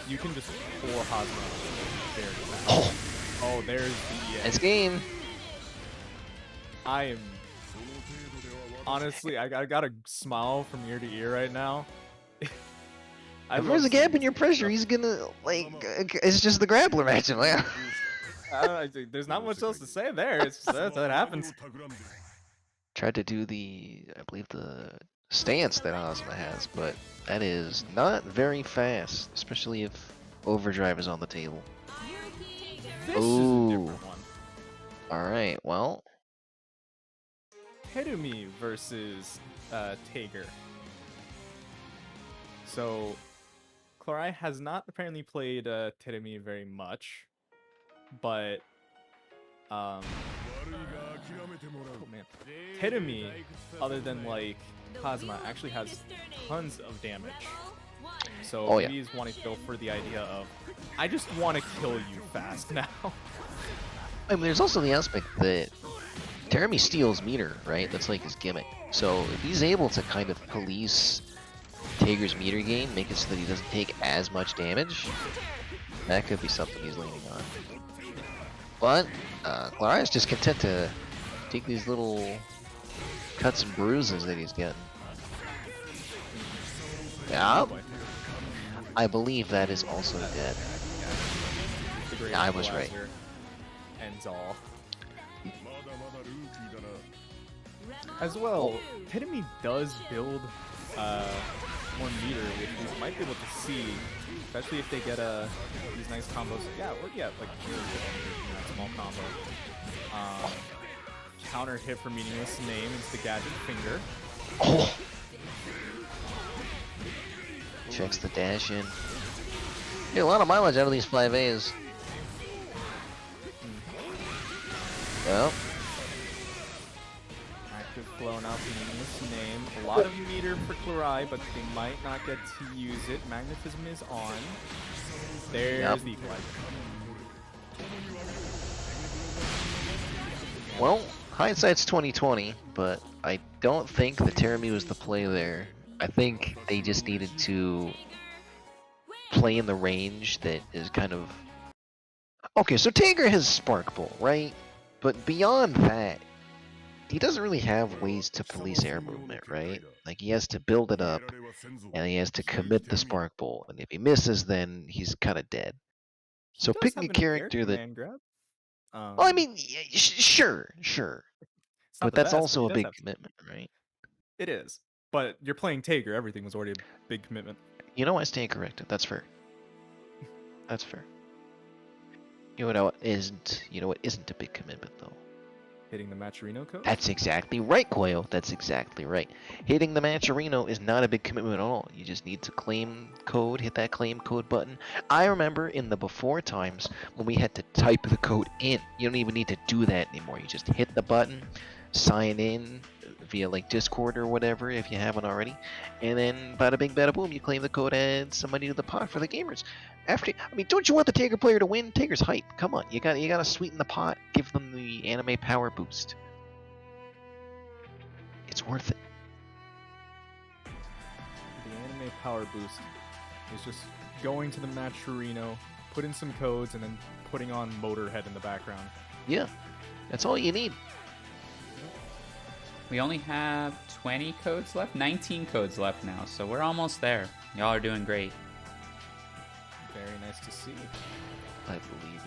You can just pour Hazama very fast. Oh, there's the It's game. I am honestly, I got a smile from ear to ear right now. If there's a gap in your pressure, he's gonna like. It's just the grappler match. Like, there's not much else to say there. It's that's what happens. tried to do I believe the stance that Hazama has, but that is not very fast, especially if overdrive is on the table. This is a different one. Alright, well. Terumi versus Tager. So, Clarai has not apparently played Terumi very much, but oh man, Terumi, other than like Hazama, actually has tons of damage. So he's wanting to go for the idea of, I just want to kill you fast now. I mean, there's also the aspect that Terumi steals meter, right? That's like his gimmick. So if he's able to kind of police Tager's meter gain, make it so that he doesn't take as much damage, that could be something he's leaning on. But Clarai is just content to take these little cuts and bruises that he's getting. Yeah, I believe that is also dead. I was right. Ends all. As well, Terumi does build more meter, which we might be able to see, especially if they get these nice combos. Yeah, or yeah, like a small combo. Counter hit for Meaningless Name into the gadget finger. Oh. Checks the dash in. Get a lot of mileage out of these 5As. Well. Active flow now for Meaningless Name. A lot of meter for Clarai, but they might not get to use it. Magnetism is on. There's the equalizer. Well, hindsight's 20/20, but I don't think the Terumi was the play there. I think they just needed to play in the range that is kind of... Okay, so Tager has Spark Bolt, right? But beyond that, he doesn't really have ways to police air movement, right? Like, he has to build it up, and he has to commit the Spark Bolt, and if he misses, then he's kind of dead. So picking a character that... Well, I mean, sure. it's not But the that's best, also he a does big have- commitment, right? It is. But you're playing Tager. Everything was already a big commitment. You know, I stand corrected. That's fair. That's fair. You know what isn't? You know what isn't a big commitment though? Hitting the Maturino code? That's exactly right, Koyo. That's exactly right. Hitting the Maturino is not a big commitment at all. You just need to claim code, hit that claim code button. I remember in the before times when we had to type the code in. You don't even need to do that anymore. You just hit the button, sign in via like Discord or whatever if you haven't already, and then bada bing bada boom, you claim the code, add some money to the pot for the gamers. After, I mean, don't you want the Tager player to win? Tager's hype. Come on, you gotta sweeten the pot. Give them the anime power boost. It's worth it. The anime power boost is just going to the Maturino, putting some codes, and then putting on Motorhead in the background. Yeah, that's all you need. We only have 20 codes left, 19 codes left now, so we're almost there. Y'all are doing great. Very nice to see. I believe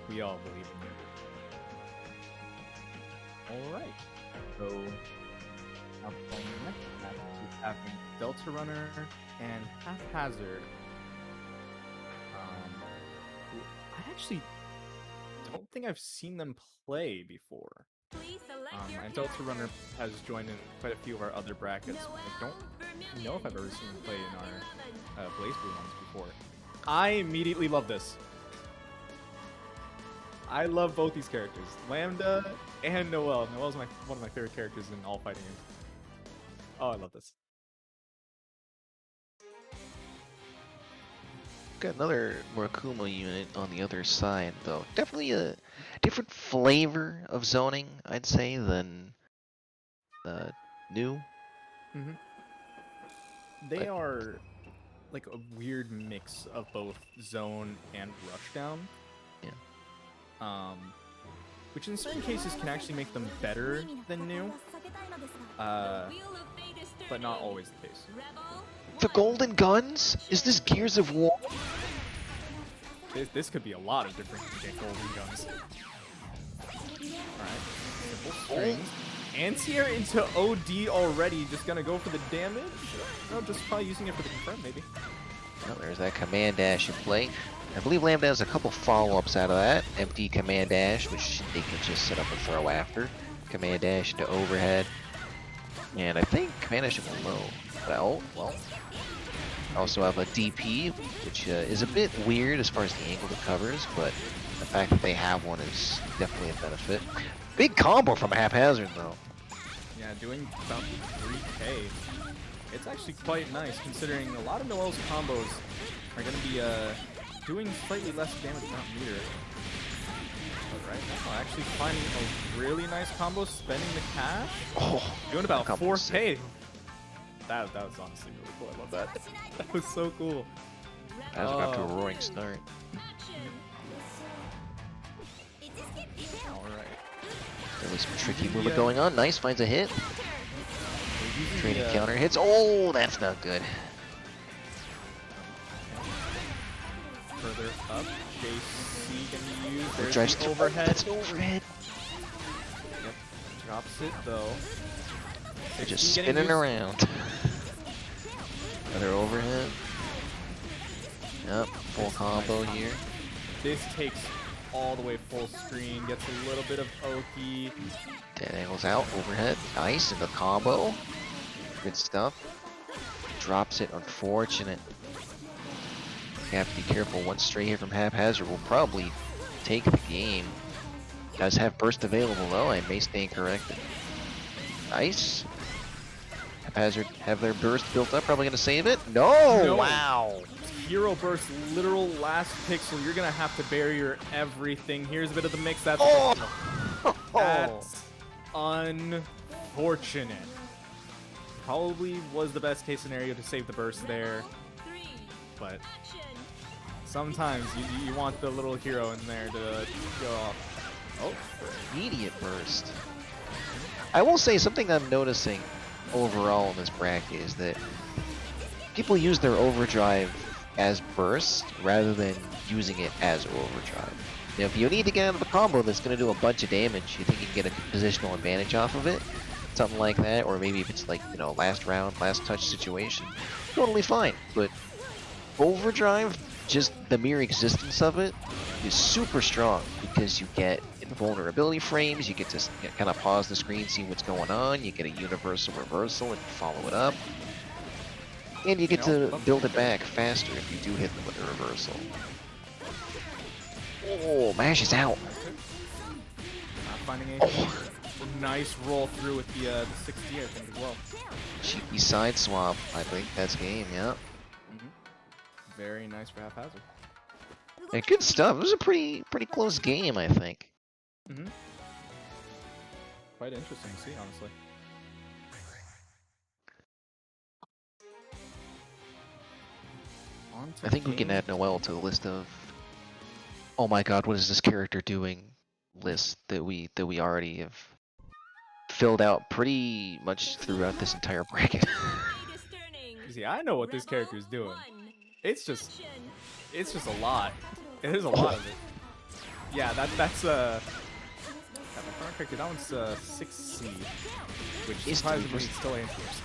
in We all believe in you. Alright. So, now playing the next match, we have Deltarunner and Haphazard. Who I actually don't think I've seen them play before. And Deltarunner has joined in quite a few of our other brackets. I don't know if I've ever seen him play in our BlazBlue ones before. I immediately love this. I love both these characters, Lambda and Noel. Noel's one of my favorite characters in all fighting games. Oh, I love this. Got another Murakumo unit on the other side, though. Definitely a different flavor of zoning, I'd say, than the new. They are like a weird mix of both zone and rushdown. Yeah. Which in certain cases can actually make them better than new. But not always the case. The Golden Guns? Is this Gears of War? This could be a lot of different golden guns. Alright. Simple strings. Anti-air into OD already. Just gonna go for the damage? No, just probably using it for the confirm, maybe. Well, there's that command dash in play. I believe Lambda has a couple follow-ups out of that. Empty command dash, which they can just set up and throw after. Command dash into overhead. And I think command dash into low. Well. Also have a DP, which is a bit weird as far as the angle it covers, but the fact that they have one is definitely a benefit. Big combo from Haphazard, though. Yeah, doing about 3k. It's actually quite nice, considering a lot of Noel's combos are going to be doing slightly less damage per meter. But right now, actually finding a really nice combo, spending the cash, doing about 4k. That was honestly really cool. I love that. That was so cool. Haphazard got to a roaring start. Alright. There was some tricky movement going on. Nice, finds a hit. Trading the, counter hits. Oh, that's not good. Further up, JC can use. Or There's drives the through. overhead. That's overhead. Yep. Drops it though. They're just Getting spinning used- around. Another overhead. Yep, full combo here. This takes all the way full screen, gets a little bit of Oki. Dead angles out, overhead. Nice, and the combo. Good stuff. Drops it, unfortunate. You have to be careful. One stray hit from Haphazard will probably take the game. Does have burst available though, I may stand corrected. Nice. Haphazard have their burst built up, probably gonna save it. No! Wow! Hero Burst, literal last pixel. You're gonna have to barrier everything. Here's a bit of the mix. That's that's unfortunate. Probably was the best case scenario to save the burst there, but sometimes you want the little hero in there to go off. Oh, Immediate burst. I will say something I'm noticing overall in this bracket is that people use their overdrive as burst rather than using it as overdrive. Now, if you need to get out of the combo that's going to do a bunch of damage, you think you can get a positional advantage off of it, something like that, or maybe if it's like, you know, last round, last touch situation, totally fine. But overdrive, just the mere existence of it, is super strong because you get invulnerability frames, you get to kind of pause the screen, see what's going on, you get a universal reversal and follow it up. And you get to build it back faster if you do hit them with a reversal. Oh, Mash is out. Not finding anything. Nice roll through with the 60, I think, as well. Cheeky side swap. I think that's game, yeah. Very nice for Haphazard. Yeah, good stuff. It was a pretty close game, I think. Quite interesting to see, honestly. I think we can add Noel to the list of, oh my god, what is this character doing list that we already have filled out pretty much throughout this entire bracket. See, I know what this character is doing. It's just a lot. There's a lot of it. Yeah, that's my current character. That one's 6C, which surprisingly is still answers.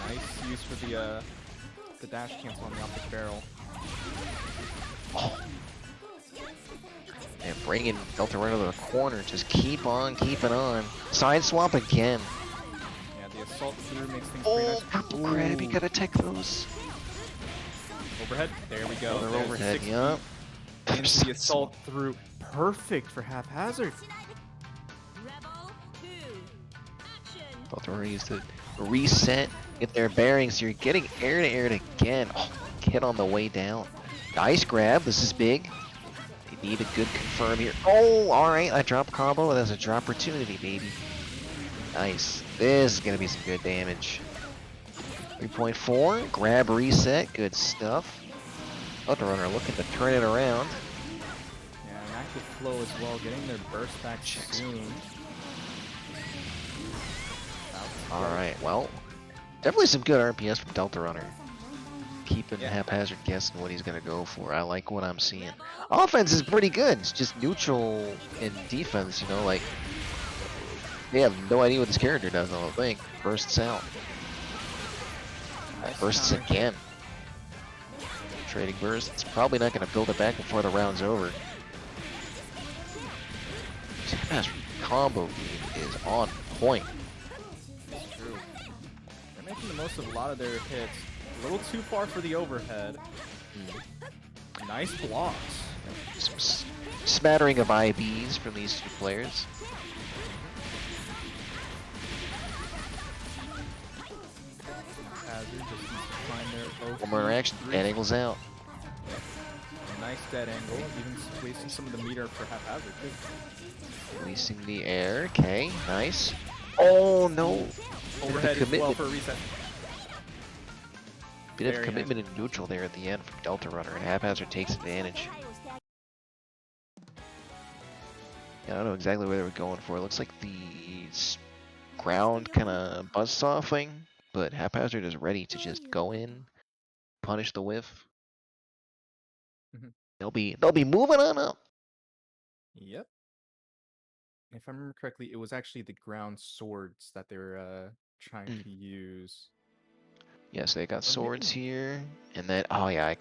Nice use for the dash cancel on the optic barrel. Oh. And bringing Deltarunner to the corner. Just keep on keeping on. Side swap again. Yeah, the assault through makes things pretty nice. Apple crab, you gotta tech those. Overhead. There we go. Another overhead, yeah. Into the assault through. Perfect for Haphazard. Deltarunner needs to reset, get their bearings. You're getting air to air again. Oh, hit on the way down. Nice grab. This is big. They need a good confirm here. Oh, alright. I drop combo. That's a drop opportunity, baby. Nice. This is going to be some good damage. 3.4. Grab reset. Good stuff. Deltarunner looking to turn it around. Yeah, an active flow as well. Getting their burst back soon. Alright, well. Definitely some good RPS from Deltarunner. Keeping Haphazard guessing what he's going to go for. I like what I'm seeing. Offense is pretty good. It's just neutral in defense, you know, like they have no idea what this character does, I don't think. Bursts out. Bursts again. Trading burst. It's probably not going to build it back before the round's over. Haphazard combo game is on point. It's true. They're making the most of a lot of their hits. A little too far for the overhead. Nice blocks. Some smattering of IBs from these two players. Hazard just needs to find their One more action. Dead angle's out. A nice dead angle. Even wasting some of the meter for Haphazard too. Releasing the air. Okay, nice. Oh no. Overhead as well for a reset. Bit of commitment in neutral there at the end from Deltarunner, and Haphazard takes advantage. Yeah, I don't know exactly where they were going for. It looks like the ground kind of buzzsaw thing, but Haphazard is ready to just go in, punish the whiff. They'll be moving on up. Yep. If I remember correctly, it was actually the ground swords that they were trying to use. Yes, they got swords here, and then I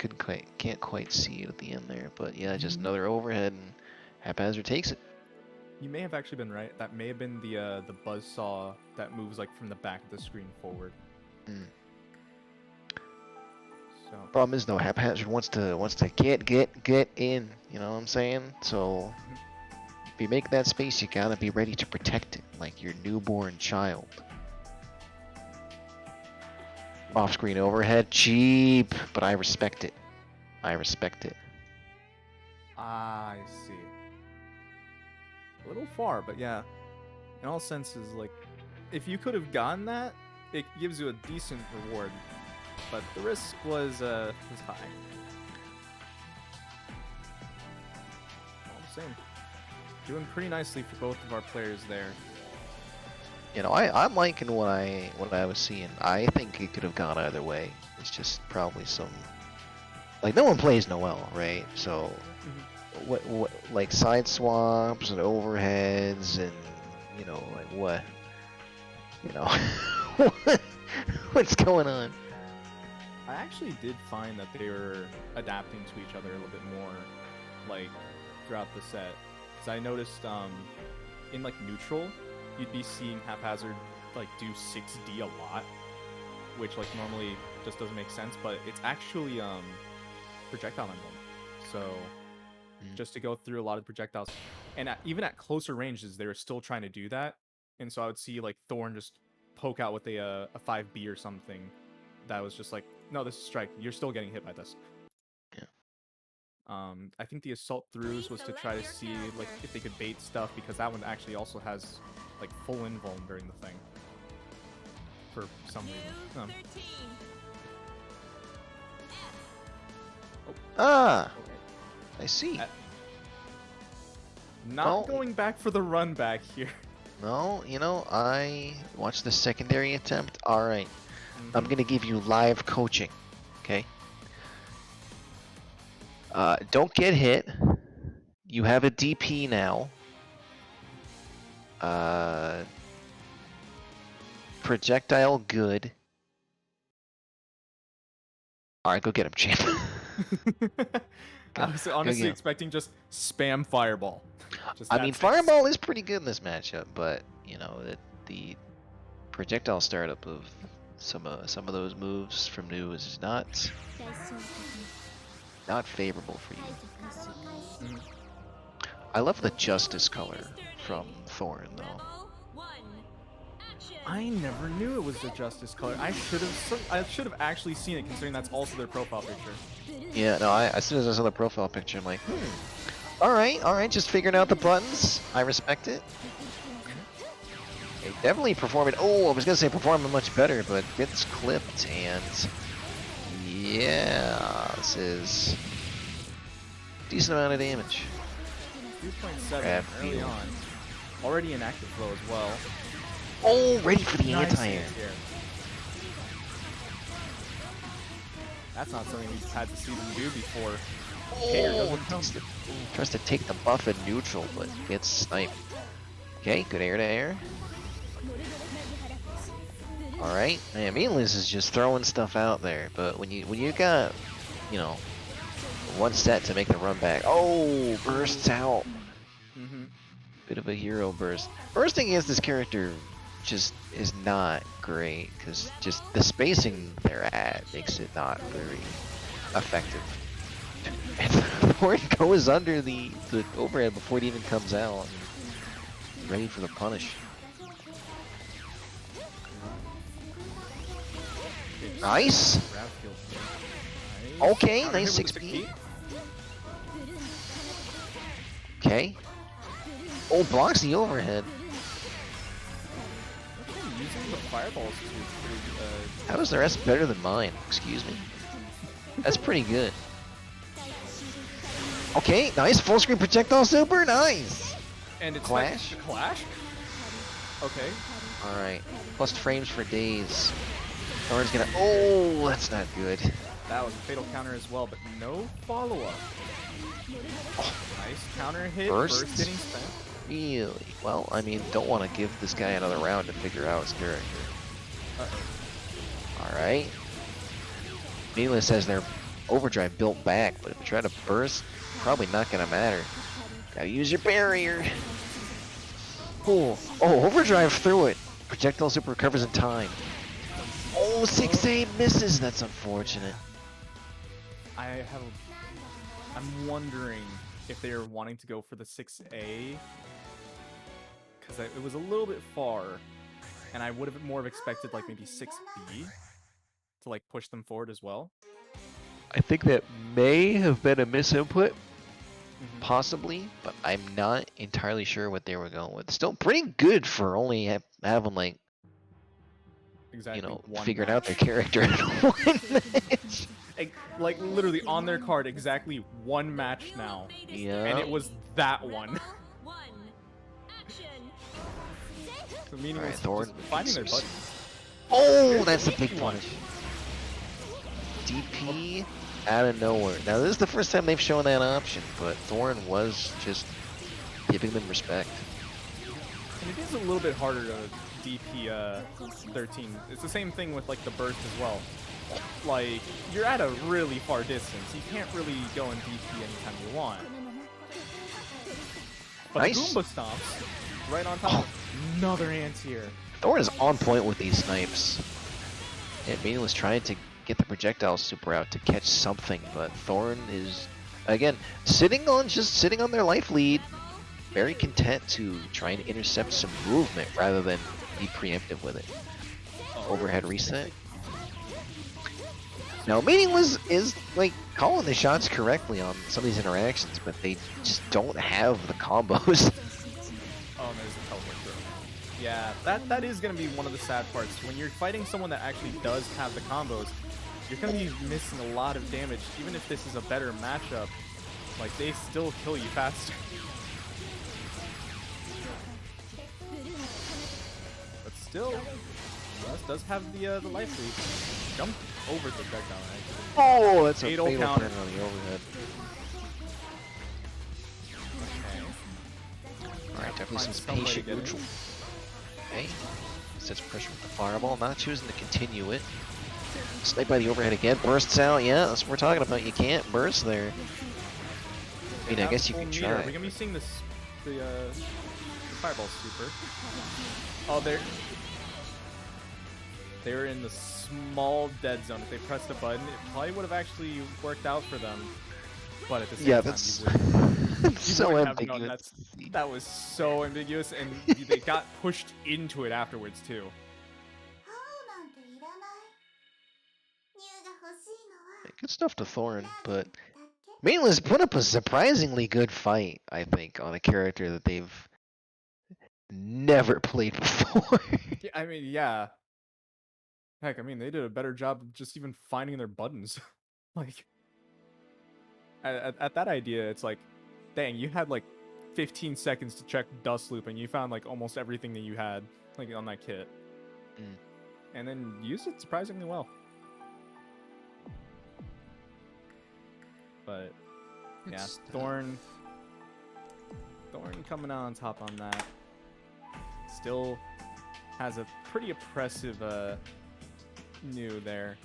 can't quite see it at the end there, but yeah, just another overhead, and Haphazard takes it. You may have actually been right. That may have been the buzzsaw that moves like from the back of the screen forward. So problem is though, Haphazard wants to get in. You know what I'm saying? So if you make that space, you gotta be ready to protect it like your newborn child. Off-screen overhead, cheap, but I respect it. I respect it. I see. A little far, but yeah. In all senses, like, if you could have gotten that, it gives you a decent reward. But the risk was high. All the same. Doing pretty nicely for both of our players there. You know, I'm liking what I was seeing. I think it could have gone either way. It's just probably some like no one plays Noel, right? So what like side swaps and overheads and you know like what you know what's going on? I actually did find that they were adapting to each other a little bit more, like throughout the set. Because I noticed, in like neutral, you'd be seeing Haphazard like do 6D a lot, which like normally just doesn't make sense. But it's actually projectile emblem, so just to go through a lot of projectiles, and even at closer ranges, they were still trying to do that. And so I would see like Thorn just poke out with a 5B or something. That was just like, no, this is strike. You're still getting hit by this. Yeah. I think the assault throughs was to try to see like if they could bait stuff, because that one actually also has like full invuln during the thing. For some reason. Ah, Okay. I see. Not Well, going back for the run back here. No, you know, I watched the secondary attempt. All right. I'm gonna give you live coaching, okay? Don't get hit. You have a DP now. Projectile good. All right, go get him, champ. I was honestly expecting just spam fireball. Just I that mean, sense. fireball is pretty good in this matchup, but you know, the projectile startup of some of those moves from new is not favorable for you. I love the justice color from Thorn though. I never knew it was the justice color. I should have actually seen it, considering that's also their profile picture. Yeah, no, as soon as I saw the profile picture, I'm like, all right, just figuring out the buttons. I respect it. They definitely performing. Oh, I was gonna say performing much better, but gets clipped, and yeah, this is decent amount of damage. 2.7 early on. Already in active flow as well. Oh, ready for the Nice anti-air. That's not something we've had to see them do before. Oh, tries to take the buff in neutral, but gets sniped. Okay, good air to air. All right, man, Meaningless is just throwing stuff out there, but when you got, you know, one set to make the run back. Oh, bursts out. Bit of a hero burst. Bursting against this character just is not great, because just the spacing they're at makes it not very effective. And Thorn goes under the overhead before it even comes out. Ready for the punish. Nice. Okay, nice 6B. Okay. Oh, blocks the overhead. Using the fireballs How is the rest better than mine? Excuse me. That's pretty good. Okay, nice full screen projectile super, nice. And it's Clash. Clash. Okay. All right, plus frames for days. Thorn's gonna. Oh, that's not good. That was a fatal counter as well, but no follow-up. Oh, Nice counter hit. Burst? Burst getting spent. really? Well, I mean, don't want to give this guy another round to figure out his character. All right. Meaningless has their overdrive built back, but if you try to burst, probably not gonna matter. Gotta use your barrier. Oh, overdrive through it. Projectile super recovers in time. Oh, 6A misses. That's unfortunate. I'm wondering if they are wanting to go for the 6A, because it was a little bit far, and I would have more have expected like maybe 6B to like push them forward as well. I think that may have been a misinput, possibly, but I'm not entirely sure what they were going with. Still pretty good for only having like, Exactly. you know, one figuring match. out their character in one match. Like literally on their card, exactly one match now, Yeah. and it was that one. The meaning Alright, was Thorn. just finding their buttons. Oh, that's a big punish. DP out of nowhere. Now, this is the first time they've shown that option, but Thorn was just giving them respect. And it is a little bit harder to DP 13. It's the same thing with like the burst as well. Like, you're at a really far distance. You can't really go and DP anytime you want. But Nice. the Goomba stomps right on top. Another anti-air. Thorn is on point with these snipes. And Meaning was trying to get the projectile super out to catch something, but Thorn is, again, sitting on their life lead, very content to try and intercept some movement rather than be preemptive with it. Overhead reset. Now, Meaning is like calling the shots correctly on some of these interactions, but they just don't have the combos. Oh, there's a teleport through. Yeah, that is going to be one of the sad parts. When you're fighting someone that actually does have the combos, you're going to be missing a lot of damage. Even if this is a better matchup, like, they still kill you faster. But still, Russ does have the life lead. Jump over the projectile, actually. Oh, that's a Fatal fatal counter. counter on the overhead. Alright, definitely Find some some way to patient get in. neutral. Okay. Sets pressure with the fireball, not choosing to continue it. Sniped by the overhead again, bursts out, yeah, that's what we're talking about. You can't burst there. I mean, I guess you Full can meter. try. We're going to be seeing the fireball super. Oh, they're in the small dead zone. If they pressed a button, it probably would have actually worked out for them. But at the same Yeah, time, that's you so wouldn't have known ambiguous. that was so ambiguous, and they got pushed into it afterwards too. Good stuff to Thorn, but Mainland's put up a surprisingly good fight, I think, on a character that they've never played before. Yeah, I mean, yeah. Heck, I mean, they did a better job of just even finding their buttons. Like, at that idea, it's like, dang, you had like 15 seconds to check Dust Loop, and you found like almost everything that you had like on that kit. And then used it surprisingly well. But Good yeah, stuff. Thorn coming out on top on that. Still has a pretty oppressive new there.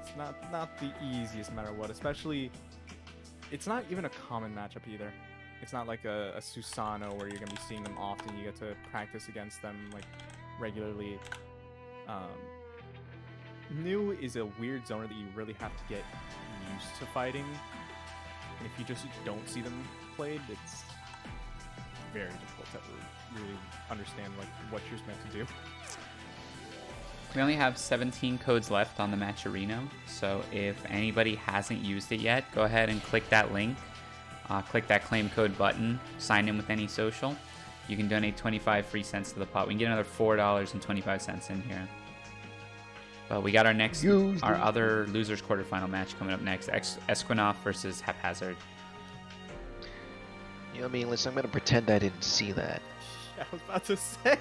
It's not the easiest no matter what, especially it's not even a common matchup either. It's not like a Susanoo where you're gonna be seeing them often. You get to practice against them like regularly. New is a weird zoner that you really have to get used to fighting. And if you just don't see them played, it's very difficult to really understand like what you're meant to do. We only have 17 codes left on the Matcherino, so if anybody hasn't used it yet, go ahead and click that link. Click that claim code button, sign in with any social. You can donate 25 free cents to the pot. We can get another $4.25 in here. But we got our other losers quarterfinal match coming up next. Escuenof versus Haphazard. You know what I mean? Listen, I'm gonna pretend I didn't see that. I was about to say.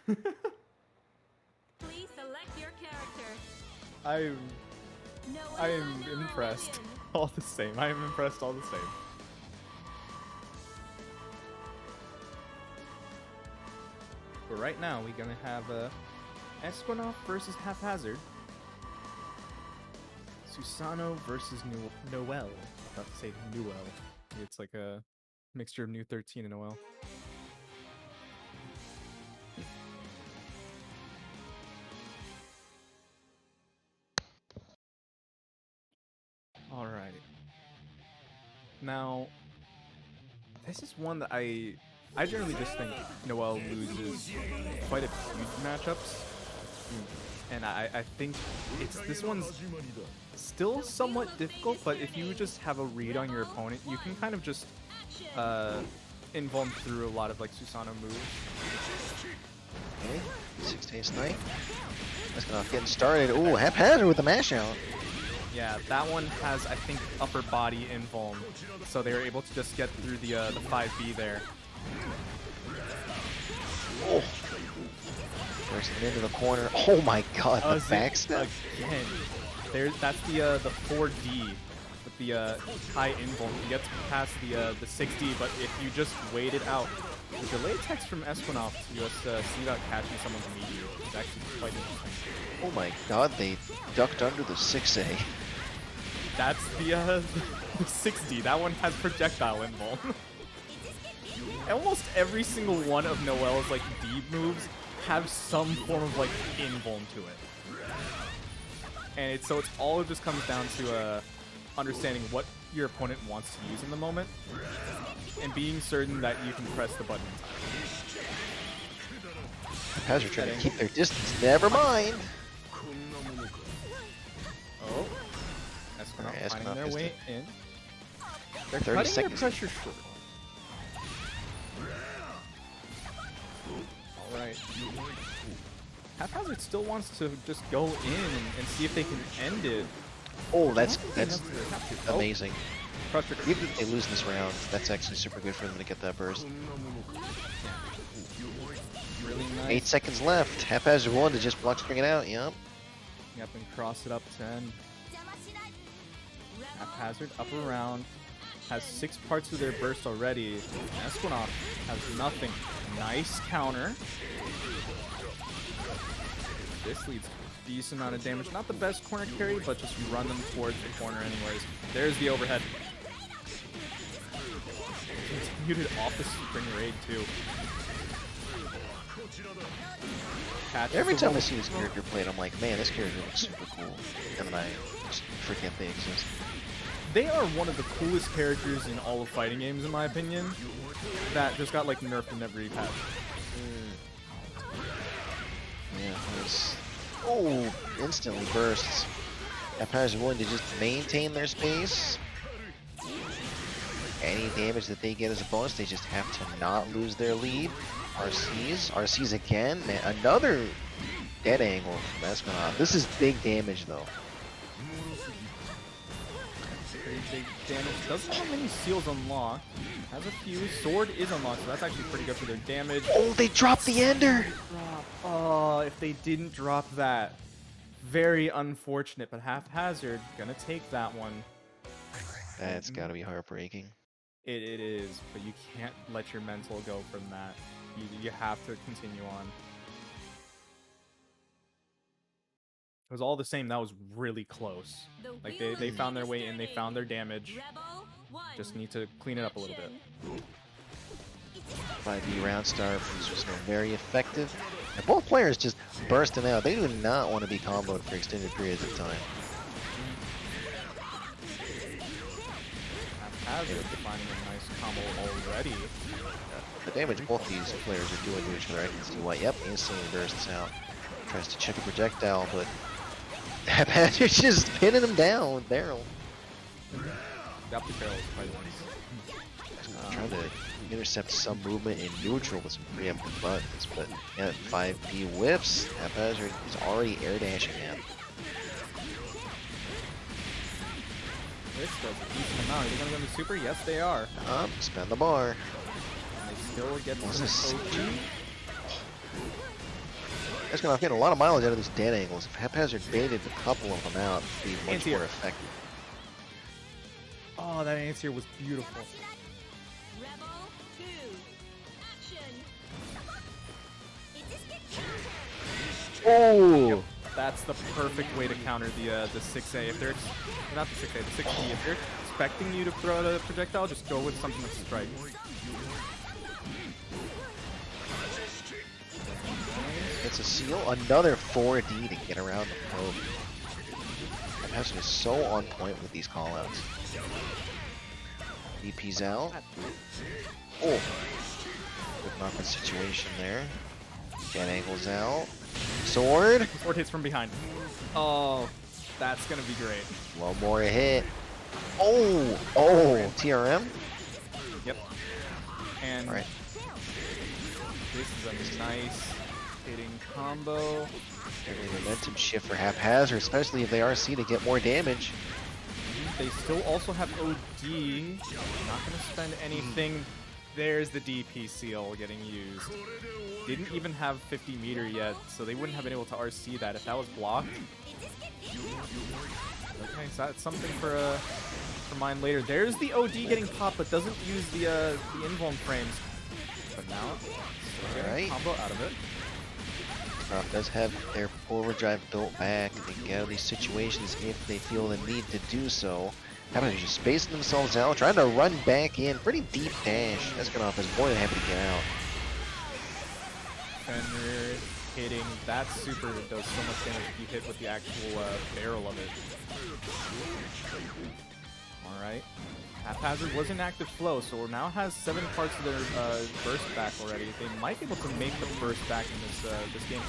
Please select your character. I Noel am impressed. Logan. All the same. I am impressed all the same. But right now, we're gonna have Escuenof versus Haphazard. Susanoo versus Noel. I was about to say Noel. It's like a mixture of New 13 and Noel. Alrighty. Now, this is one that I generally just think Noel loses quite a few matchups. And I think this one's still somewhat difficult, but if you just have a read on your opponent, you can kind of just invuln through a lot of like Susanoo moves. Okay, 6 days night. Escuenof getting started. Ooh, Haphazard with the mash out. Yeah, that one has, I think, upper body invuln, so they were able to just get through the 5B there. Oh! Burst him into the corner. Oh my god, the backstep. Again. That's the 4D with the high invuln. You get past the 60, but if you just wait it out, the delay text from Escuenof to just see without catching someone's meteor is actually quite interesting. Oh my god, they ducked under the 6A. That's the 60. That one has projectile invuln. Almost every single one of Noel's like deep moves have some form of like invuln to it. And so it's all just comes down to understanding what your opponent wants to use in the moment and being certain that you can press the button in time. Haphazard trying to keep their distance. Never mind. Oh, Escuenof finding their way in. They're 30 cutting seconds. their pressure short. Alright. Haphazard still wants to just go in and see if they can end it. Oh, that's amazing. Pressure. Even if they lose this round, that's actually super good for them to get that burst. Really nice. 8 seconds left. Haphazard 1 to just block string it out. Yep. Yep, and cross it up to end. Haphazard up around. Has 6 parts of their burst already. Escuenof has nothing. Nice counter. This leads to a decent amount of damage. Not the best corner carry, but just run them towards the corner anyways. There's the overhead. Continued it off the spring raid too. Every time I see this character played, I'm like, man, this character looks super cool. And then I just forget they exist. They are one of the coolest characters in all of fighting games, in my opinion. That just got like nerfed in every patch. Yeah, nice. Oh, instantly bursts. Haphazard willing to just maintain their space. Any damage that they get as a bonus, they just have to not lose their lead. RCs again. Man, another dead angle from Escuenof. This is big damage though. Pretty big damage. Doesn't have many seals unlocked. Has a few. Sword is unlocked, so that's actually pretty good for their damage. Oh, they dropped the ender! Oh, if they didn't drop that. Very unfortunate, but Haphazard gonna take that one. That's gotta be heartbreaking. It is, but you can't let your mental go from that. You have to continue on. It was all the same. That was really close. Like they found their way in. They found their damage. Just need to clean it up a little bit. 5E round star from Susanoo, very effective. And both players just bursting out. They do not want to be comboed for extended periods of time. Haphazard finding a nice combo already. The damage both these players are doing to each other, I can see why. Yep, instantly bursts out. Tries to check a projectile, but Haphazard's just pinning him down with barrel. Yep, the barrel is quite nice. Trying to intercept some movement in neutral with some preemptive buttons, but yeah, 5P whiffs. Haphazard is already air dashing in. This does a decent amount. Are they gonna go into super? Yes, they are. Spend the bar. And they still get What's this? some OG. That's gonna get a lot of mileage out of these dead angles. If Haphazard baited a couple of them out, it'd be much more effective. Oh, that answer was beautiful. Rebel 2. Action. Oh! That's the perfect way to counter the 6A. If they're not the 6A, the 6B. If they're expecting you to throw the projectile, just go with something that strikes. It's a seal. Another 4D to get around the probe. Haphazard is so on point with these callouts. VP's out. Oh! Good knock-on situation there. Dead angles out. Sword. Sword hits from behind. Oh, that's gonna be great. One more hit. Oh! Oh! TRM? Yep. And Alright. this is a nice hitting combo. Definitely momentum shift for Haphazard, especially if they RC to get more damage. They still also have OD. Not gonna spend anything. There's the DP seal getting used. Didn't even have 50 meter yet, so they wouldn't have been able to RC that if that was blocked. Okay, so that's something for mine later. There's the OD getting popped, but doesn't use the invuln frames. But now, still getting a combo out of it. Does have their forward drive built back. They can get out of these situations if they feel the need to do so. Haphazard just spacing themselves out, trying to run back in. Pretty deep dash. Escuenof is more than happy to get out. Fenrir hitting that super does so much damage if you hit with the actual barrel of it. Alright. Haphazard was in active flow, so now has 7 parts of their burst back already. They might be able to make the burst back in this game.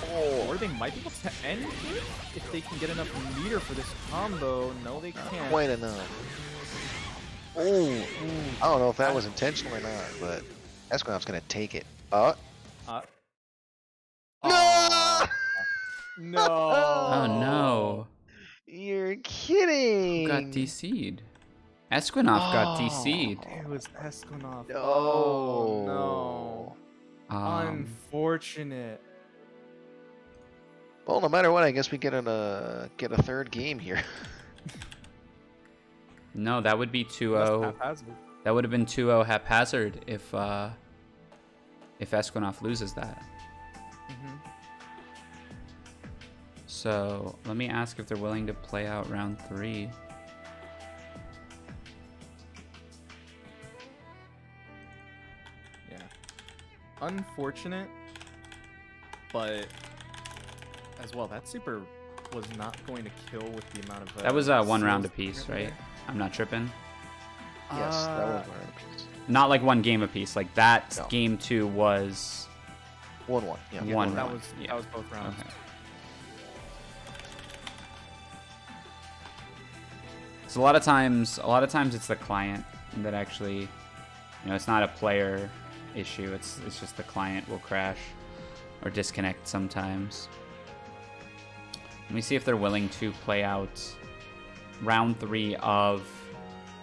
Or they might be able to end it if they can get enough meter for this combo. No, they can't. Quite enough. Oh, I don't know if that was intentional or not, but Escuenof's gonna take it. No! No! Oh no. You're kidding! Who got DC'd? Escuenof got DC'd. It was Escuenof. No. Oh no. Unfortunate. Well, no matter what, I guess we get a third game here. No, that would be 2-0. Haphazard. That would have been 2-0 Haphazard if Escuenof loses that. So let me ask if they're willing to play out round 3. Yeah. Unfortunate, but as well, that super was not going to kill with the amount of. That was 1 round seals apiece, there. right? I'm not tripping. Yes, that was 1 round apiece. Not like 1 game apiece. Like that No. game 2 was 1-1. Yeah. 1 That round. was Yeah. that was both rounds. Okay. So a lot of times it's the client that actually, it's not a player issue. It's just the client will crash or disconnect sometimes. Let me see if they're willing to play out round 3 of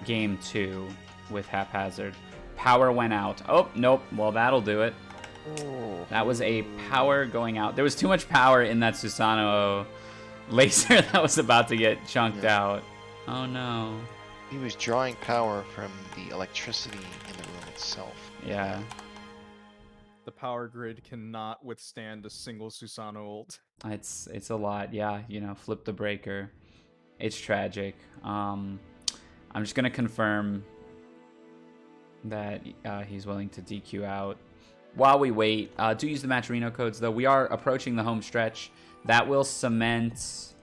game 2 with Haphazard. Power went out. Oh, nope. Well, that'll do it. Oh. That was a power going out. There was too much power in that Susanoo laser that was about to get chunked out. Oh no. He was drawing power from the electricity in the room itself. Yeah. The power grid cannot withstand a single Susanoo ult. It's a lot. Yeah, flip the breaker. It's tragic. I'm just gonna confirm that he's willing to DQ out. While we wait, do use the Matcherino codes though. We are approaching the home stretch. That will cement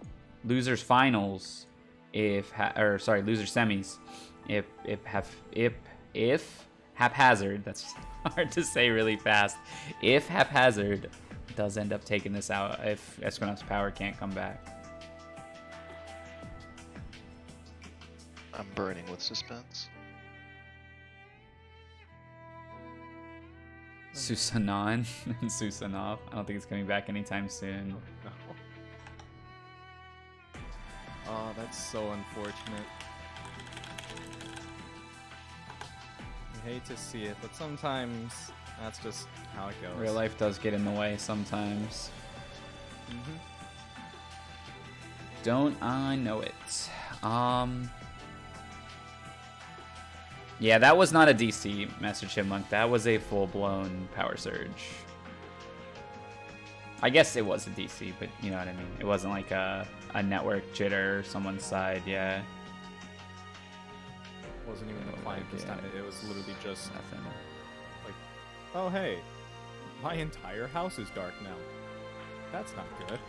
losers finals losers semis if Haphazard, that's hard to say really fast, if Haphazard does end up taking this out, if Escuenof's power can't come back. I'm burning with suspense. Susanoo and Susanoo. I don't think it's coming back anytime soon. No. Oh, that's so unfortunate. I hate to see it, but sometimes that's just how it goes. Real life does get in the way sometimes. Don't I know it? Yeah, that was not a DC, MasterChipmonk. That was a full-blown power surge. I guess it was a DC, but you know what I mean. It wasn't like a network jitter or someone's side, yeah. Wasn't even a client this time. It was literally just Nothing. like, oh hey, my entire house is dark now. That's not good.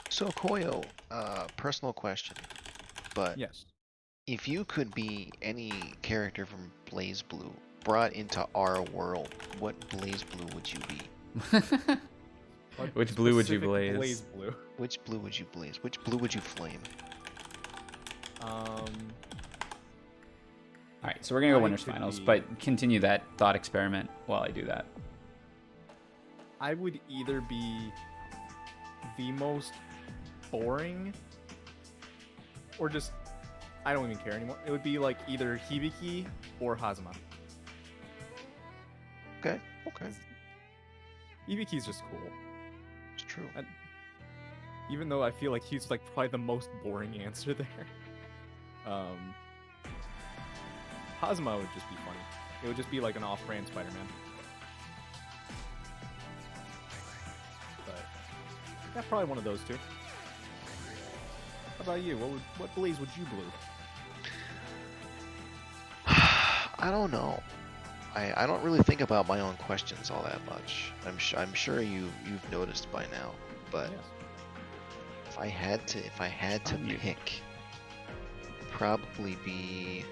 So Koyo, personal question, but Yes. if you could be any character from BlazBlue brought into our world, what BlazBlue would you be? What Which blue would you specific blaze? BlazBlue? Which blue would you blaze? Which blue would you flame? Alright, so we're gonna go I winners could finals, be- but continue that thought experiment while I do that. I would either be the most boring, or just I don't even care anymore. It would be like either Hibiki or Hazama. Okay. Okay. Hibiki's just cool. It's true. Even though I feel like he's like probably the most boring answer there. Hazama would just be funny. It would just be like an off-brand Spider-Man. But yeah, probably one of those two. How about you? What Blaze would you blue? I don't know. I don't really think about my own questions all that much. I'm sure you've noticed by now. But Yes. if I had to on you. pick, it'd probably be.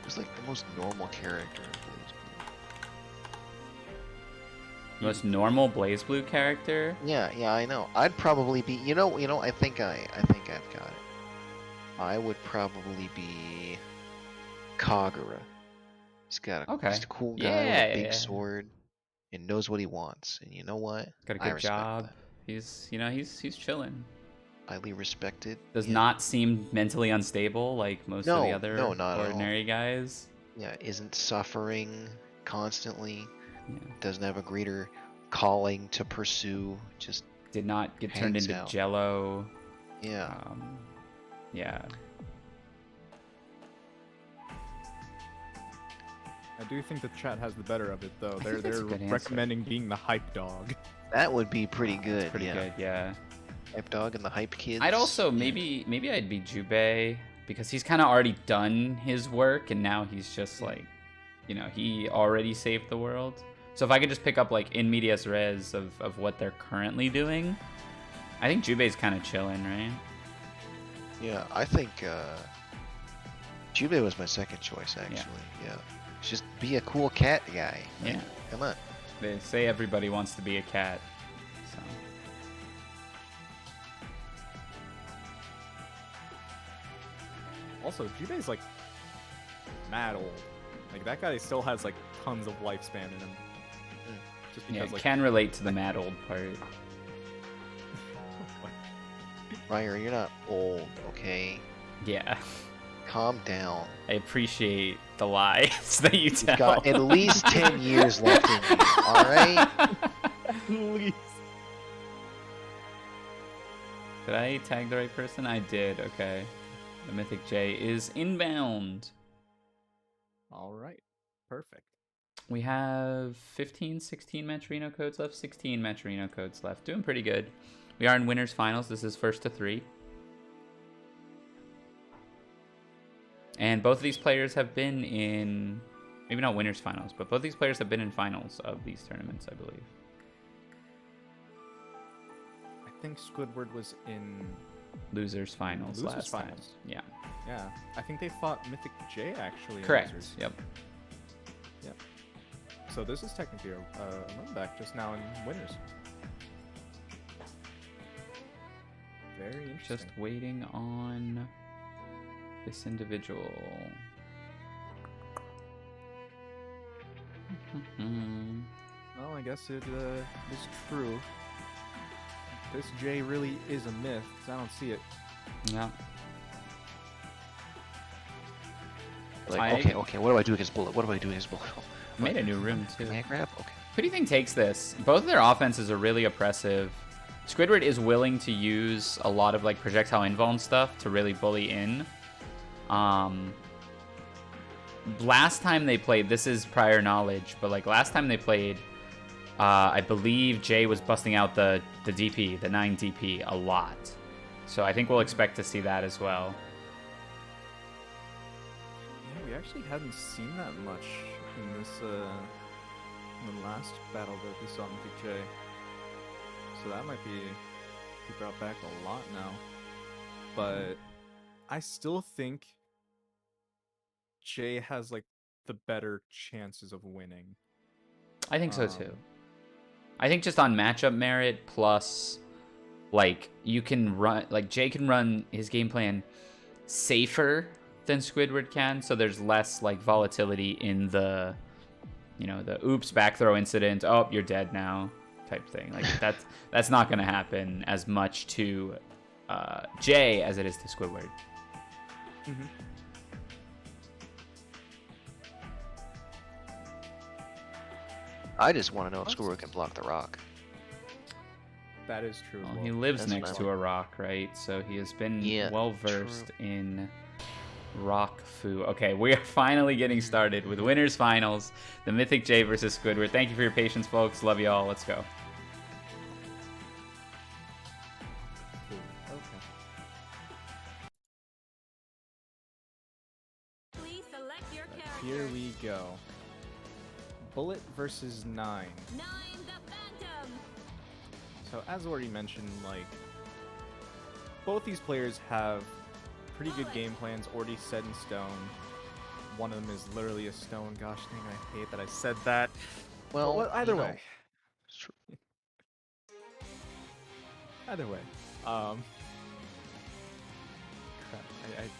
Who's like the most normal character in BlazBlue? Most normal BlazBlue character. Yeah, I know. I'd probably be. You know. I think I've got it. I would probably be Kagura. He's got a, Okay. he's a cool guy Yeah, with a big yeah. sword and knows what he wants. And you know what? Got a I good respect job. that. He's he's chilling. Highly respected. Does yeah. not seem mentally unstable like most of the No, other no, not at all. ordinary guys. Yeah, isn't suffering constantly. Yeah. Doesn't have a greater calling to pursue. Just Did not get turned Hangs into out. Jello. yeah. Yeah. I do think the chat has the better of it though. I They're think that's a good answer. recommending being the hype dog. That would be pretty good. Pretty yeah. good, yeah. Hype dog and the hype kids. I'd also yeah. maybe I'd be Jubei because he's kind of already done his work and now he's just like, he already saved the world. So if I could just pick up like in medias res of what they're currently doing, I think Jubei's kind of chilling, right? Yeah, I think Jubei was my second choice actually. Yeah. Just be a cool cat guy. Like, Yeah. Come on. They say everybody wants to be a cat. So Also, Jubei's like mad old. Like that guy still has like tons of lifespan in him. Just yeah, because like can relate to the mad old part. Ryer, you're not old, okay? Yeah. Calm down. I appreciate the lies that you tell. You've got at least 10 years left in you, alright? Please. Did I tag the right person? I did, okay. The Mythic J is inbound. All right. Perfect. We have 15, 16 match Reno codes left. 16 match Reno codes left. Doing pretty good. We are in winners finals. This is first to 3. And both of these players have been in, maybe not winners finals, but both of these players have been in finals of these tournaments, I believe. I think Squidward was in. Losers finals Losers last finals. time. Yeah. Yeah. I think they fought Mythic J actually. in Correct. Losers. Yep. So this is technically a run back just now in winners. Very interesting. Just waiting on this individual. Well, I guess it is true. This J really is a myth, 'cause I don't see it. Yeah. Like, okay, what do I do against Bullet? What do I do against Bullet? I made a new room too. Can I grab? Okay. Who do you think takes this? Both of their offenses are really oppressive. Squidward is willing to use a lot of like projectile invuln stuff to really bully in. Last time they played, this is prior knowledge, but like last time they played, I believe Jay was busting out the DP, the 9 DP a lot. So I think we'll expect to see that as well. Yeah, we actually hadn't seen that much in this in the last battle that we saw in Mythic J. So that might be brought back a lot now. But I still think Jay has like the better chances of winning. I think so too. I think just on matchup merit plus like you can run, like Jay can run his game plan safer than Squidward can, so there's less like volatility in the you know, the oops back throw incident, oh, you're dead now type thing. Like that's not going to happen as much to J as it is to Squidward. Mm-hmm. I just want to know if Squidward can block the rock. That is true. Well, Wolf. he lives That's next what to a rock, right? So he has been Yeah, well versed in rock fu. Okay, we are finally getting started with winners finals, the Mythic J versus Squidward. Thank you for your patience, folks. Love you all. Let's go. Okay. Please select your character. Here we go. Bullet versus 9. 9 the Phantom. So as already mentioned, like, both these players have pretty good game plans already set in stone. One of them is literally a stone. Gosh dang, I hate that I said that. Well, either you know, way. it's true. Either way. Crap.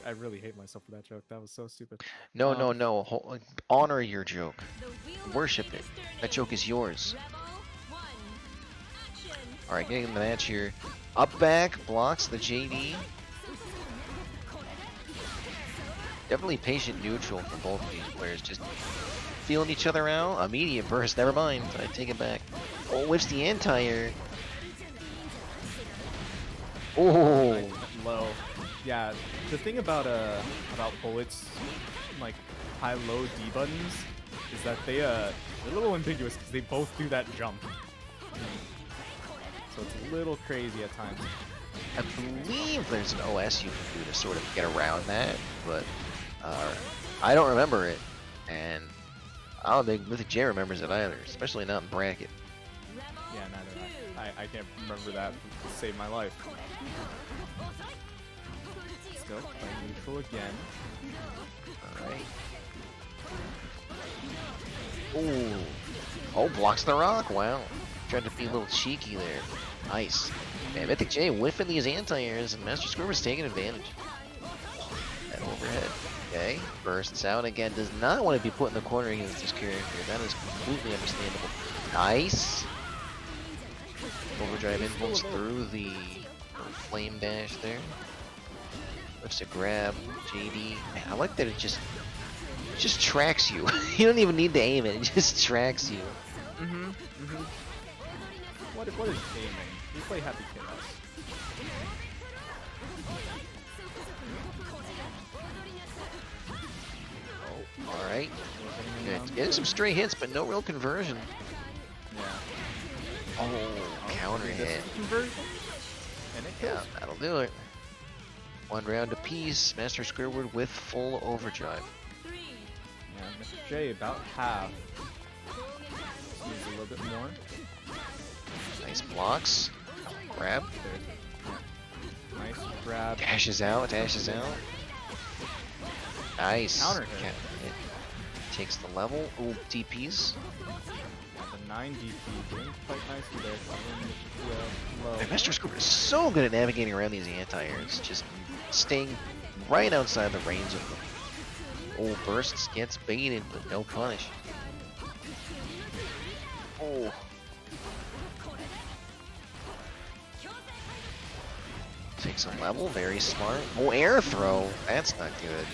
I really hate myself for that joke. That was so stupid. No, Um, no. Honor your joke. The wheel Worship of it. fate is That joke is yours. turning. Rebel 1. Action. Alright, getting in the match here. Up back, blocks the JD. Definitely patient neutral for both of these players. Just feeling each other out. Immediate burst, never mind. I take it back. Oh, whiffs the anti-air. Oh, Low. Yeah, the thing about bullets, like high-low D buttons, is that they're a little ambiguous because they both do that jump. So it's a little crazy at times. I believe there's an OS you can do to sort of get around that, but I don't remember it, and I don't think Mythic J remembers it either, especially not in bracket. Yeah, neither do I. I can't remember that to save my life. Still playing neutral again. Alright. Ooh. Oh, blocks the rock. Wow. Tried to be a little cheeky there. Nice. Man, Mythic J whiffing these anti-airs, and Master Squidward's taking advantage. That overhead. Okay. Bursts out again. Does not want to be put in the corner against this character. That is completely understandable. Nice. Overdrive impulse through the flame dash there. Lifts to grab JD. Man, I like that it just tracks you. You don't even need to aim it. It just tracks you. What is aiming? We play Happy Chaos. Oh, all right. Good. Getting some stray hits, but no real conversion. Yeah. Oh, counter This hit. is the conversion. And it kills. Yeah, that'll do it. One round apiece. Master Squidward with full overdrive. 3. Yeah, Mr. J about half. Needs a little bit more. Nice blocks. Grab. There's it. Nice grab. Dashes out. Dashes out. Nice. Counter hit. Counter hit. Takes the level. Ooh, DPs. The 9 DP doing quite nicely there. Low. Man, Master Squidward is so good at navigating around these anti-airs. Just staying right outside the range of them. Oh, bursts, gets baited, but no punish. Oh. Takes a level, very smart. Oh, air throw. That's not good.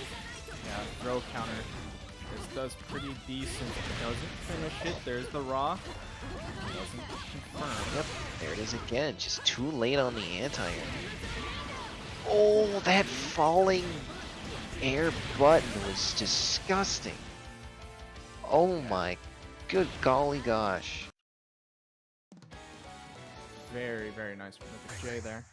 Yeah, throw counter. This does pretty decent. Doesn't finish it. There's the raw. Doesn't confirm. Yep, there it is again. Just too late on the anti-air. Oh, that falling air button was disgusting. Oh my good golly gosh. Very, very nice from Mythic J there.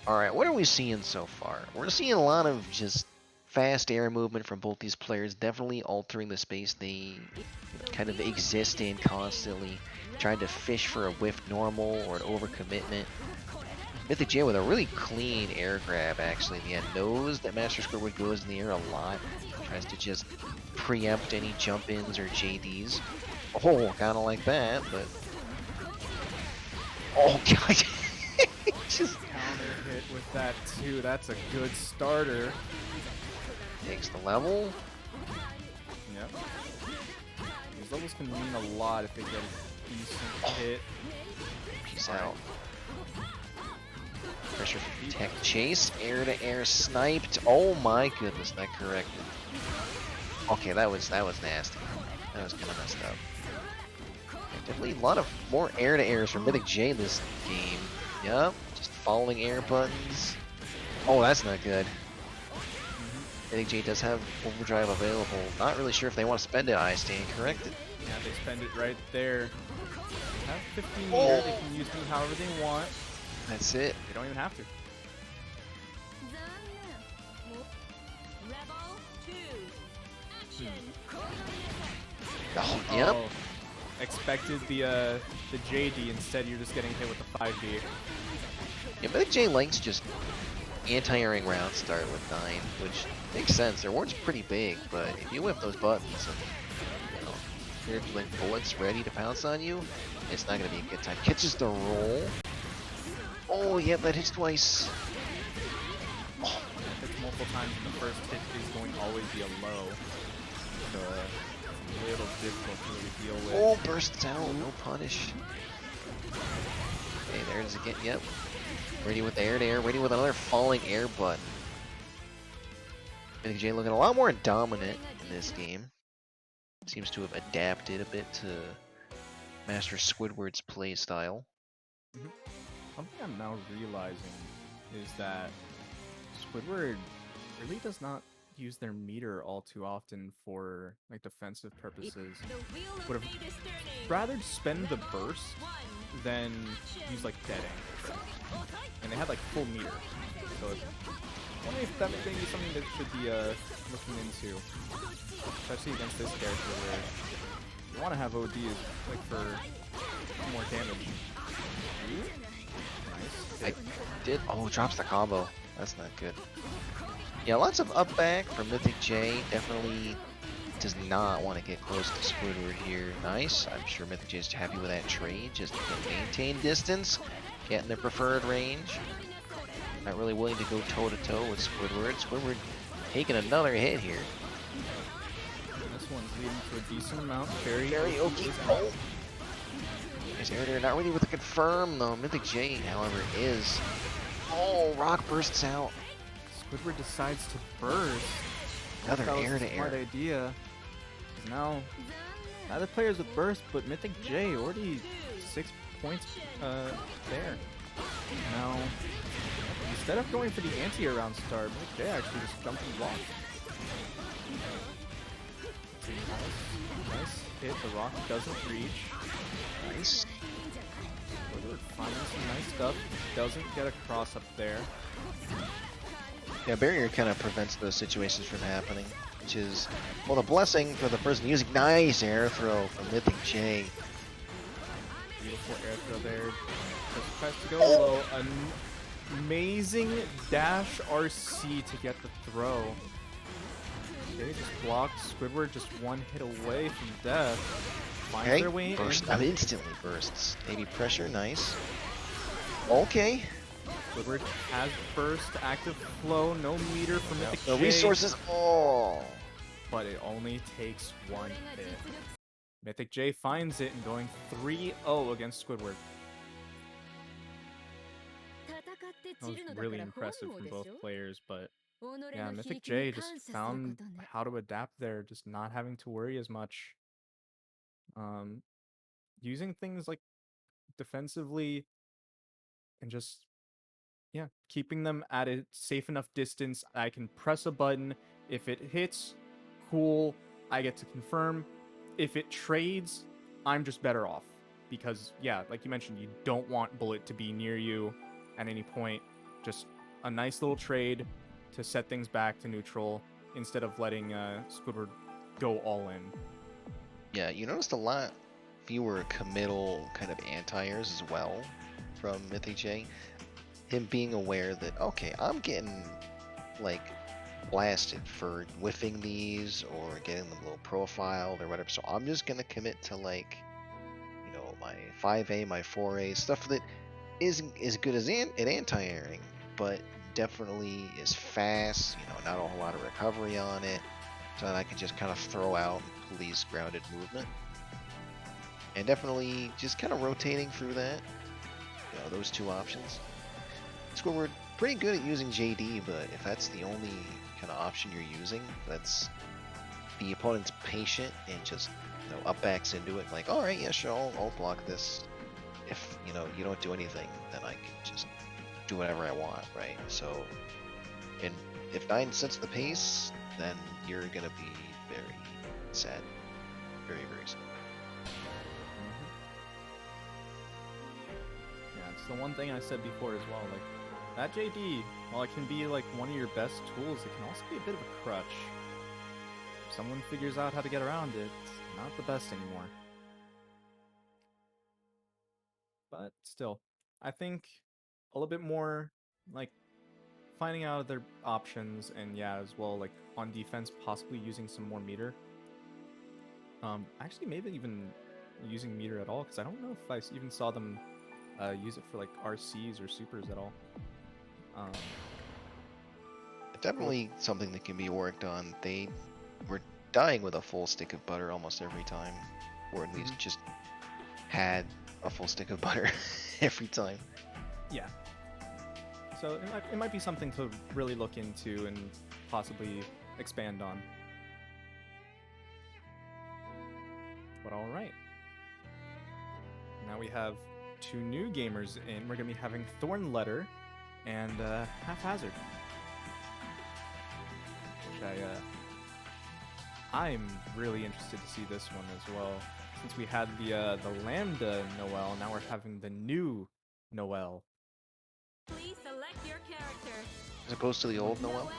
Alright, what are we seeing so far? We're seeing a lot of just fast air movement from both these players, definitely altering the space they kind of exist in constantly, trying to fish for a whiff normal or an overcommitment. Mythic J with a really clean air grab actually in the end. Knows that Master Squidward goes in the air a lot, tries to just preempt any jump-ins or JDs. Oh, kind of like that, but... Oh, God! Just... Counter hit with that too. That's a good starter. Takes the level. Yep. These levels can mean a lot if they get a decent hit. Peace out. Pressure from tech chase. Air to air sniped. Oh my goodness, that corrected. Okay, that was nasty. That was kind of messed up. Yeah, definitely a lot of more air to airs from Mythic J this game. Yup, just following air buttons. Oh, that's not good. Mythic J does have overdrive available. Not really sure if they want to spend it. I stand corrected. Yeah, they spend it right there. They have 15 meter. They can use me however they want. That's it. They don't even have to. Rebel 2. Action. Oh, yep. Oh, expected the JD. Instead, you're just getting hit with the 5D. Yeah, Mythic J likes just anti-airing round start with 9, which makes sense. Their ward's pretty big, but if you whip those buttons and you're like bullets ready to pounce on you, it's not gonna be a good time. Catches the roll. Oh, yeah, that hits twice. Oh. If it's multiple times, and the first hit is going to always be a low. So, a little difficult to really deal with. Oh, bursts out. No punish. Okay, there it is again. Yep. Ready with air to air. Ready with another falling air button. Mythic J looking a lot more dominant in this game. Seems to have adapted a bit to Master Squidward's playstyle. Something I'm now realizing is that Squidward really does not use their meter all too often for like defensive purposes. Would have rather spend the burst than use like dead aim. And they had like full meter. So I wonder if that may be something that should be looking into. Especially against this character where you want to have OD like for more damage. I did. Oh, drops the combo. That's not good. Yeah, lots of up back from Mythic J. Definitely does not want to get close to Squidward here. Nice. I'm sure Mythic J is happy with that trade. Just to maintain distance, get in their preferred range. Not really willing to go toe to toe with Squidward. Squidward taking another hit here. This one's leading to a decent amount. Very okay. Oh. There's air there, not really with a confirm though. Mythic J, however, is. Oh, rock bursts out. Squidward decides to burst. Another That was air a to smart air. idea. Now, neither players with burst, but Mythic J already 6 points there. Now, instead of going for the anti-air round start, Mythic J actually just jumped and blocked. Nice hit. The rock doesn't reach. Nice. Squidward finding some nice stuff. Doesn't get a cross up there. Yeah, barrier kind of prevents those situations from happening, which is, well, the blessing for the person using. Nice air throw from Mythic J. Beautiful air throw there. Just tries to go low. An amazing dash RC to get the throw. Okay, just blocked. Squidward just one hit away from death. Finds Okay, their way burst. in. Instantly bursts. Maybe pressure. Nice. Okay. Squidward has burst, active flow, no meter for Mythic The J, resources. Oh. but it only takes one hit. Mythic J finds it and going 3-0 against Squidward. That was really impressive from both players, but yeah, Mythic J just found how to adapt there, just not having to worry as much. Using things like defensively and just, yeah, keeping them at a safe enough distance. I can press a button. If it hits, cool, I get to confirm. If it trades, I'm just better off. Because, yeah, like you mentioned, you don't want Bullet to be near you at any point. Just a nice little trade to set things back to neutral instead of letting Squidward go all in. Yeah, you noticed a lot fewer committal kind of anti-airs as well from Mythic J. Him being aware that, okay, I'm getting, like, blasted for whiffing these or getting them low profiled or whatever, so I'm just gonna commit to, like, you know, my 5A, my 4A, stuff that isn't as good as anti-airing, but definitely is fast, you know, not a whole lot of recovery on it, so that I can just kind of throw out and police grounded movement. And definitely just kind of rotating through that, you know, those two options. Squidward, pretty good at using JD, but if that's the only kind of option you're using, that's the opponent's patient and just, you know, up backs into it, like, alright, yeah, sure, I'll block this. If, you know, you don't do anything, then I can just do whatever I want, right? So, and if 9 sets the pace, then you're gonna be very sad. Very, very sad. Yeah, it's the one thing I said before as well. Like, that JD, while it can be like one of your best tools, it can also be a bit of a crutch. If someone figures out how to get around it, it's not the best anymore. But still, I think a little bit more like finding out their options, and yeah, as well, like on defense, possibly using some more meter. Actually, maybe even using meter at all, because I don't know if I even saw them use it for like RCs or supers at all. Definitely something that can be worked on. They were dying with a full stick of butter almost every time, or at least just had a full stick of butter every time. Yeah. So it might be something to really look into and possibly expand on. But all right. Now we have 2 new gamers in. We're going to be having thorntheletter and Haphazard. Which I'm really interested to see this one as well. Since we had the Lambda Noel, now we're having the new Noel. Please select your character. As opposed to the old Noel. Noel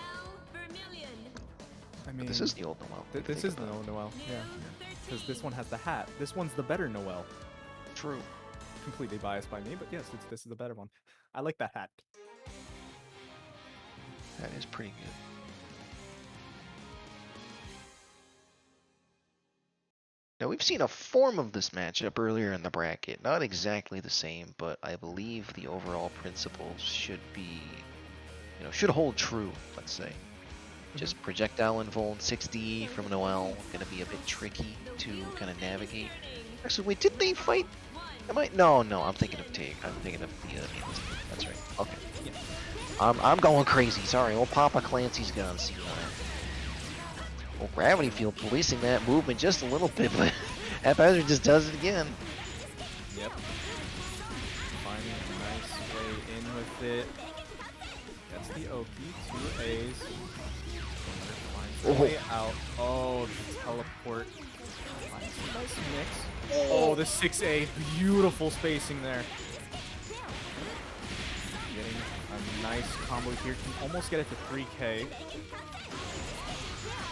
Vermilion. I mean, But this is the old Noel. this is the Noel, yeah. Because this one has the hat. This one's the better Noel. True. Completely biased by me, but yes, this is the better one. I like that hat. That is pretty good. Now we've seen a form of this matchup earlier in the bracket. Not exactly the same, but I believe the overall principles should be, you know, should hold true, let's say. Just projectile invuln 60 from Noel, gonna be a bit tricky to kind of navigate. Actually, wait, did they fight? Am I? No, I'm thinking of Tig. I'm thinking of the that's right. Okay. Yeah. I'm going crazy. Sorry. Old Papa Clancy's gone. See that. Well, Gravity Field policing that movement just a little bit, but Haphazard just does it again. Yep. Finding a nice way in with it. That's the Oki. 2 A's. Finds the way out. Oh, the teleport. Finds a nice mix. Oh, the 6A. Beautiful spacing there. Getting a nice combo here. Can almost get it to 3K.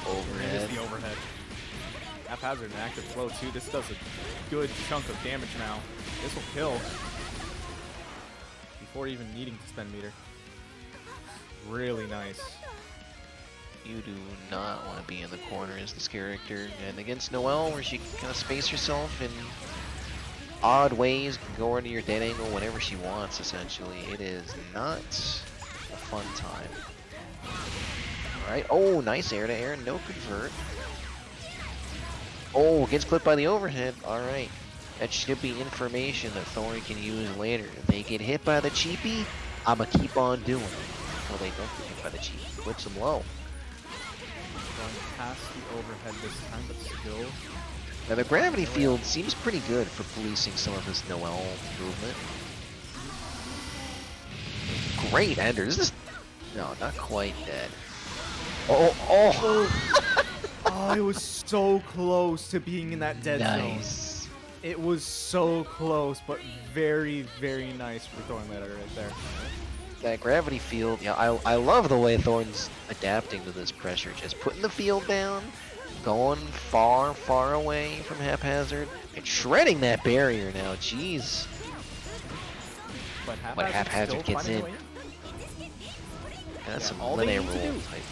Overhead. It is the overhead. Haphazard and active flow too. This does a good chunk of damage now. This will kill before even needing to spend meter. Really nice. You do not want to be in the corner as this character. And against Noel, where she can kind of space herself in odd ways, can go into your dead angle whenever she wants, essentially. It is not a fun time. Alright, oh, nice air to air, no convert. Oh, gets clipped by the overhead. Alright, that should be information that Thorn can use later. If they get hit by the cheapie, I'ma keep on doing it until they don't get hit by the cheapie. Clips them low. Going past the overhead this time, but still. Now the gravity field seems pretty good for policing some of this Noel movement. Great ender. This is no, not quite dead. Oh! Oh, it was so close to being in that dead zone. Nice. It was so close, but very, very nice for Thorntheletter right there. That gravity field, yeah, I love the way Thorn's adapting to this pressure. Just putting the field down, going far, far away from Haphazard, and shredding that barrier now. Jeez. But Haphazard gets in. That's some linear roll type.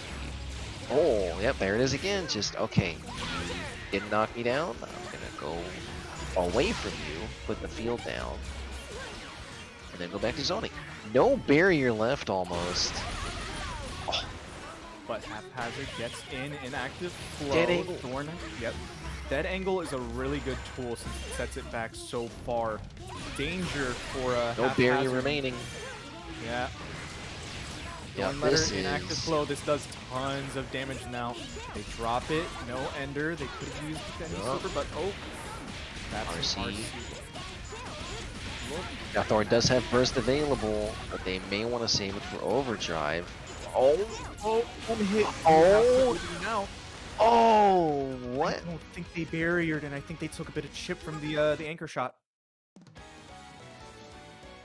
Oh, yep, there it is again. Just, okay, you didn't knock me down. I'm gonna go away from you, put the field down. and then go back to zoning. No barrier left almost. Oh, But Haphazard gets in active flow. Dead angle. Thorn, yep. Dead angle is a really good tool since it sets it back so far. Danger for no barrier Haphazard. remaining. Yeah. Yeah, Thorn this letter in active is... flow. This does tons of damage now. They drop it. No ender. They could have used the Penny Yup. Super, but oh. That's an RC. RC. Look. Now Thorn does have burst available, but they may want to save it for overdrive. Oh, One hit. Oh. Now. oh, what? I don't think they barriered, and I think they took a bit of chip from the anchor shot.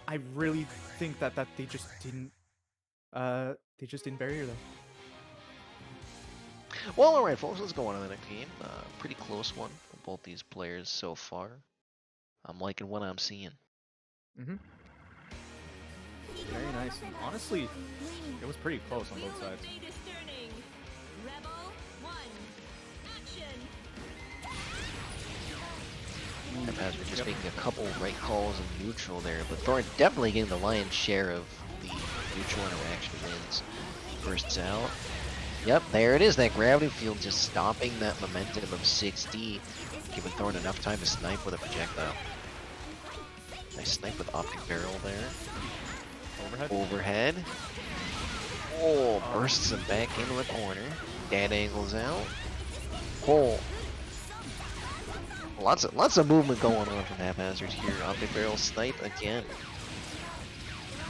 I really think that they just didn't barrier them. Well, alright folks, let's go on to the next game. Pretty close one for both these players so far. I'm liking what I'm seeing. Mm-hmm. Very nice. And honestly, it was pretty close on both sides. Fate is turning. Rebel 1. Action. Haphazard just making a couple right calls in neutral there, but Thorn definitely getting the lion's share of the neutral interaction wins. Bursts out. Yep, there it is, that gravity field just stopping that momentum of 6D, giving Thorn enough time to snipe with a projectile. Nice snipe with optic barrel there. Overhead. Oh, bursts him back into the corner. Dead angles out. Oh. Lots of movement going on from Haphazard here. Optic barrel snipe again.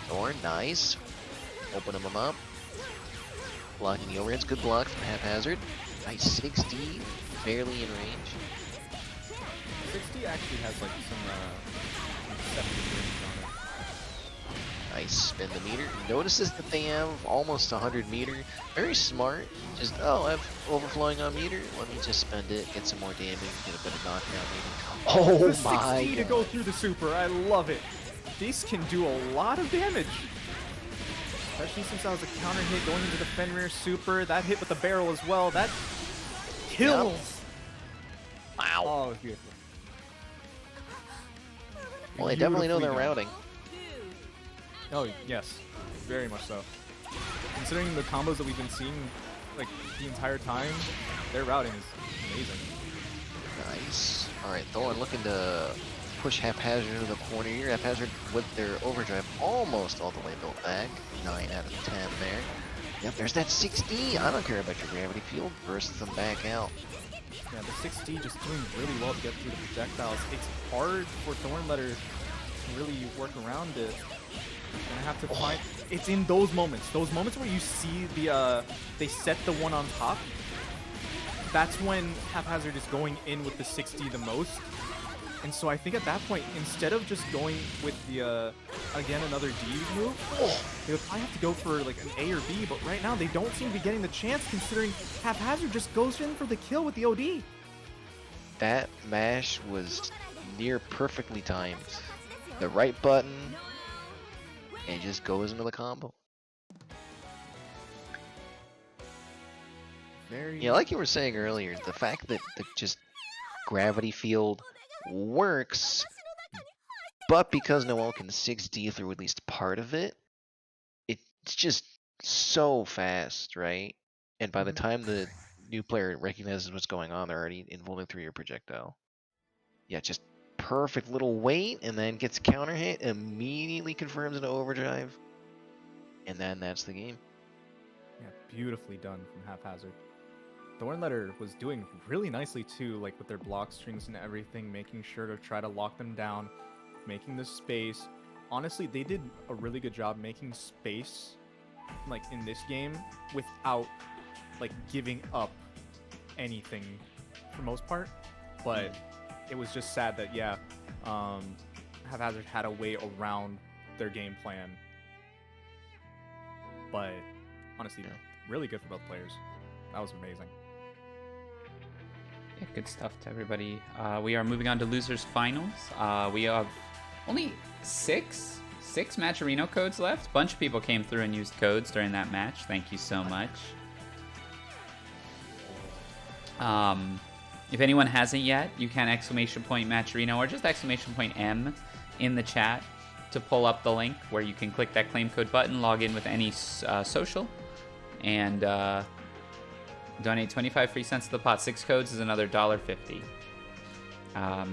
Thorn, nice. Opening him up. Blocking the overheads. Good block from Haphazard. Nice 6D. Barely in range. 60 actually has like some 70 range on it. Nice, spin the meter. Notices that they have almost 100 meter. Very smart. Just, oh, I have overflowing on meter. Let me just spend it, get some more damage, get a bit of knockdown meter. Oh The my 60 to go through the super. I love it. These can do a lot of damage. Especially since that was a counter hit going into the Fenrir super. That hit with the barrel as well. That kills. Wow. Oh, it was beautiful. Well, they definitely know their Beautifully routing. Oh, yes. Very much so. Considering the combos that we've been seeing, like, the entire time, their routing is amazing. Nice. Alright, Thorn looking to push Haphazard into the corner here. Haphazard with their overdrive almost all the way built back. 9 out of 10 there. Yep, there's that 6D. I don't care about your gravity field. Bursts them back out. Yeah, the 6D just doing really well to get through the projectiles. It's hard for Thornletter to really work around it. You're gonna have to find. It's in those moments where you see the they set the one on top. That's when Haphazard is going in with the 6D the most. And so I think at that point, instead of just going with the again another D move, they would probably have to go for like an A or B. But right now they don't seem to be getting the chance, considering Haphazard just goes in for the kill with the OD. That mash was near perfectly timed. The right button, and it just goes into the combo. Yeah, like you were saying earlier, the fact that the just gravity field works, but because Noel can 6D through at least part of it, it's just so fast, right? And by the time the new player recognizes what's going on, they're already involving through your projectile. Yeah, just perfect little wait, and then gets counter hit, immediately confirms into overdrive, and then that's the game. Yeah, beautifully done from Haphazard. Thornletter was doing really nicely too, like with their block strings and everything, making sure to try to lock them down, making the space. Honestly, they did a really good job making space, like in this game, without like giving up anything for most part. But it was just sad that Haphazard had a way around their game plan. But honestly, really good for both players. That was amazing. Yeah, good stuff to everybody. We are moving on to losers finals. We have only six Matcherino codes left. Bunch of people came through and used codes during that match. Thank you so much. If anyone hasn't yet, you can !Matcherino or just !M in the chat. to pull up the link where you can click that claim code button, log in with any social, and donate 25 free cents to the pot. 6 codes is another $1.50.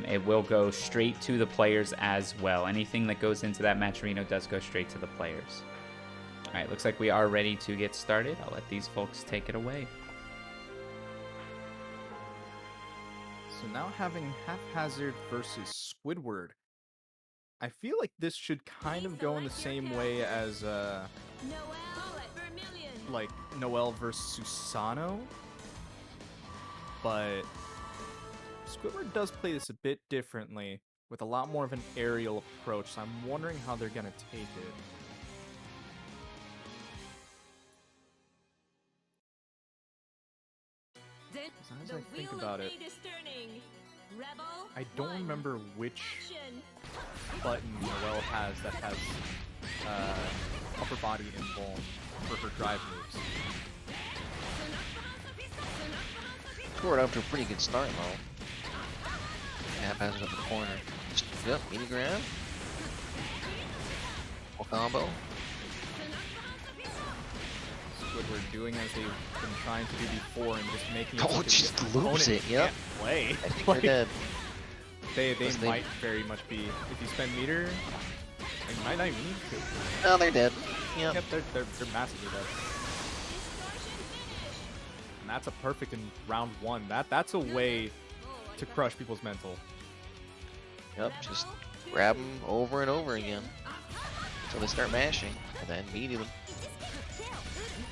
It will go straight to the players as well. Anything that goes into that matcherino does go straight to the players. All right, looks like we are ready to get started. I'll let these folks take it away. So now having Haphazard versus Squidward. I feel like this should kind of go in the same way as Noel at Vermilion. like Noel versus Susanoo. But Squidward does play this a bit differently, with a lot more of an aerial approach, so I'm wondering how they're gonna take it. Then As the I think wheel about of it, fate is turning. Rebel. I don't one. remember which Action. button Noel has that has upper body and ball for her drive moves. Scored off to a pretty good start, though. Haphazard up the corner. Yep, mini grab. Full combo. Squidward doing as they've been trying to do before and just making it Oh, so that just the loops opponent it, yep. can't play. I think Like, they're dead. They Unless they- might very much be. If you spend meter, they might not even need to. No, they're dead. Yep. Yep, they're massively dead. And that's a perfect in round 1. That's a way to crush people's mental. Yep, just grab them over and over again until they start mashing, and then meaty them.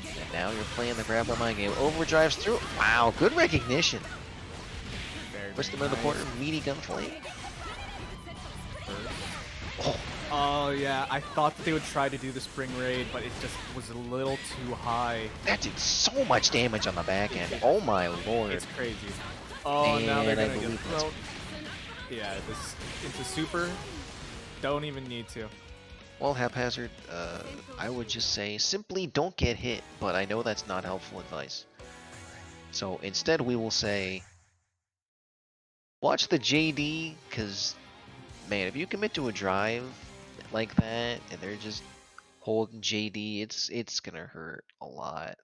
And now you're playing the grab by my game. Overdrives through. Wow, good recognition. Very, Push them very in the corner, nice. meaty gunfight. Oh, Oh yeah, I thought that they would try to do the spring raid, but it just was a little too high. that did so much damage on the back end. Oh my lord. It's crazy. Oh, now they're And I gonna get believe that's- thrown. Yeah, this into super. Don't even need to. Well, Haphazard, I would just say simply don't get hit, but I know that's not helpful advice. So instead we will say, watch the JD, because, man, if you commit to a drive like that, and they're just holding JD, it's gonna hurt a lot.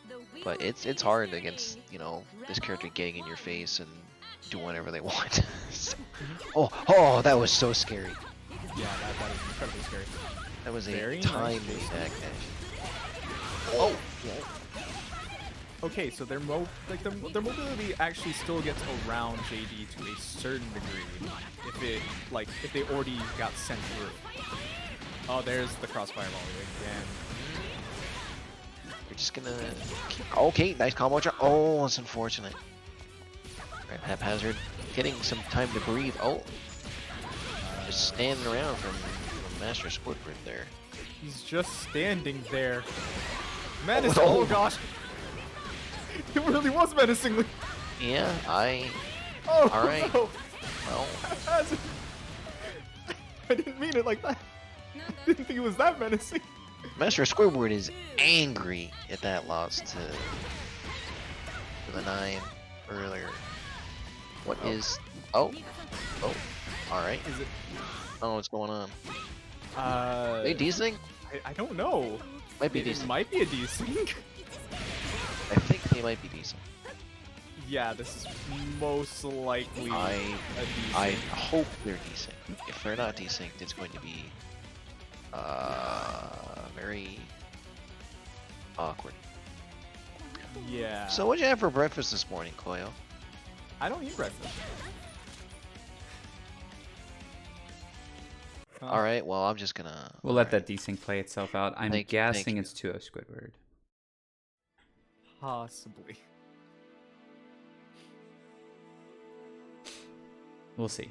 The wheel But of it's fate hard is against, turning. you know, this character Rebel getting in your one. face and do Action. whatever they want. Oh, that was so scary. Yeah, that is incredibly scary. That was a Very nice timely base. back dash. Oh, yeah. Okay, so their mobility actually still gets around JD to a certain degree. If they already got sent through. Oh, there's the crossfire volley again. We're just gonna keep... Okay, nice combo drop. Oh, that's unfortunate. Right, Haphazard getting some time to breathe. Oh, just standing around from Master Squidward there. He's just standing there. Menace. Oh. Oh gosh. It really was menacingly. Yeah, Oh, Alright. no. well, I didn't mean it like that. Didn't think it was that menacing. Master Squidward is angry at that loss to the 9 earlier. What is... Oh, alright. Is it? Oh, what's going on? They They desync? I don't know. Might be It decent. might be a desync. I think they might be decent. Yeah, this is most likely I a desync. hope they're decent. If they're not desynced, it's going to be very awkward. Yeah. So what'd you have for breakfast this morning, Koyo? I don't eat breakfast. Alright, well I'm just gonna... We'll let that desync play itself out. I'm Thank you, guessing you. it's 2-0 Squidward. Possibly. We'll see.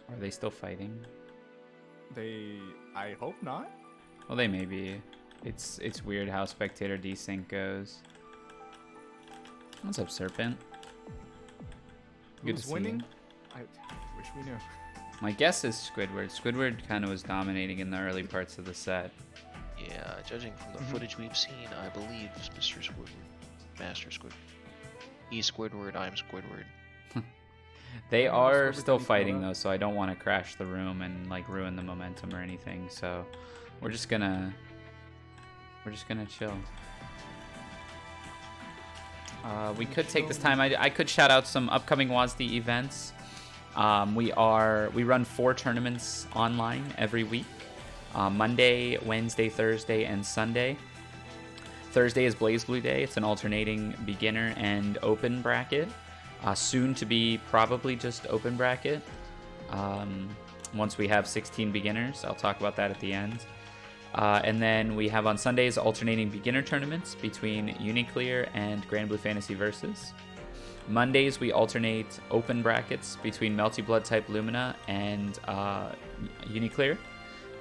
Are they still fighting? I hope not. Well, they may be. It's weird how spectator desync goes. What's up, Serpent? Good to Who's see winning? you. I wish we knew. My guess is Squidward. Squidward kind of was dominating in the early parts of the set. Yeah, judging from the footage we've seen, I believe it's Mr. Squidward. Master Squidward. He's Squidward, I'm Squidward. They I know are Squidward's still gonna be fighting thrown though, so I don't want to crash the room and like ruin the momentum or anything. So we're just gonna chill. We could take this time. I could shout out some upcoming WASD events. We run 4 tournaments online every week. Monday, Wednesday, Thursday, and Sunday. Thursday is BlazBlue Day. It's an alternating beginner and open bracket. Soon to be probably just open bracket. Once we have 16 beginners, I'll talk about that at the end. And then we have on Sundays alternating beginner tournaments between Uniclear and Grand Blue Fantasy Versus. Mondays we alternate open brackets between Melty Blood type Lumina and Uniclear.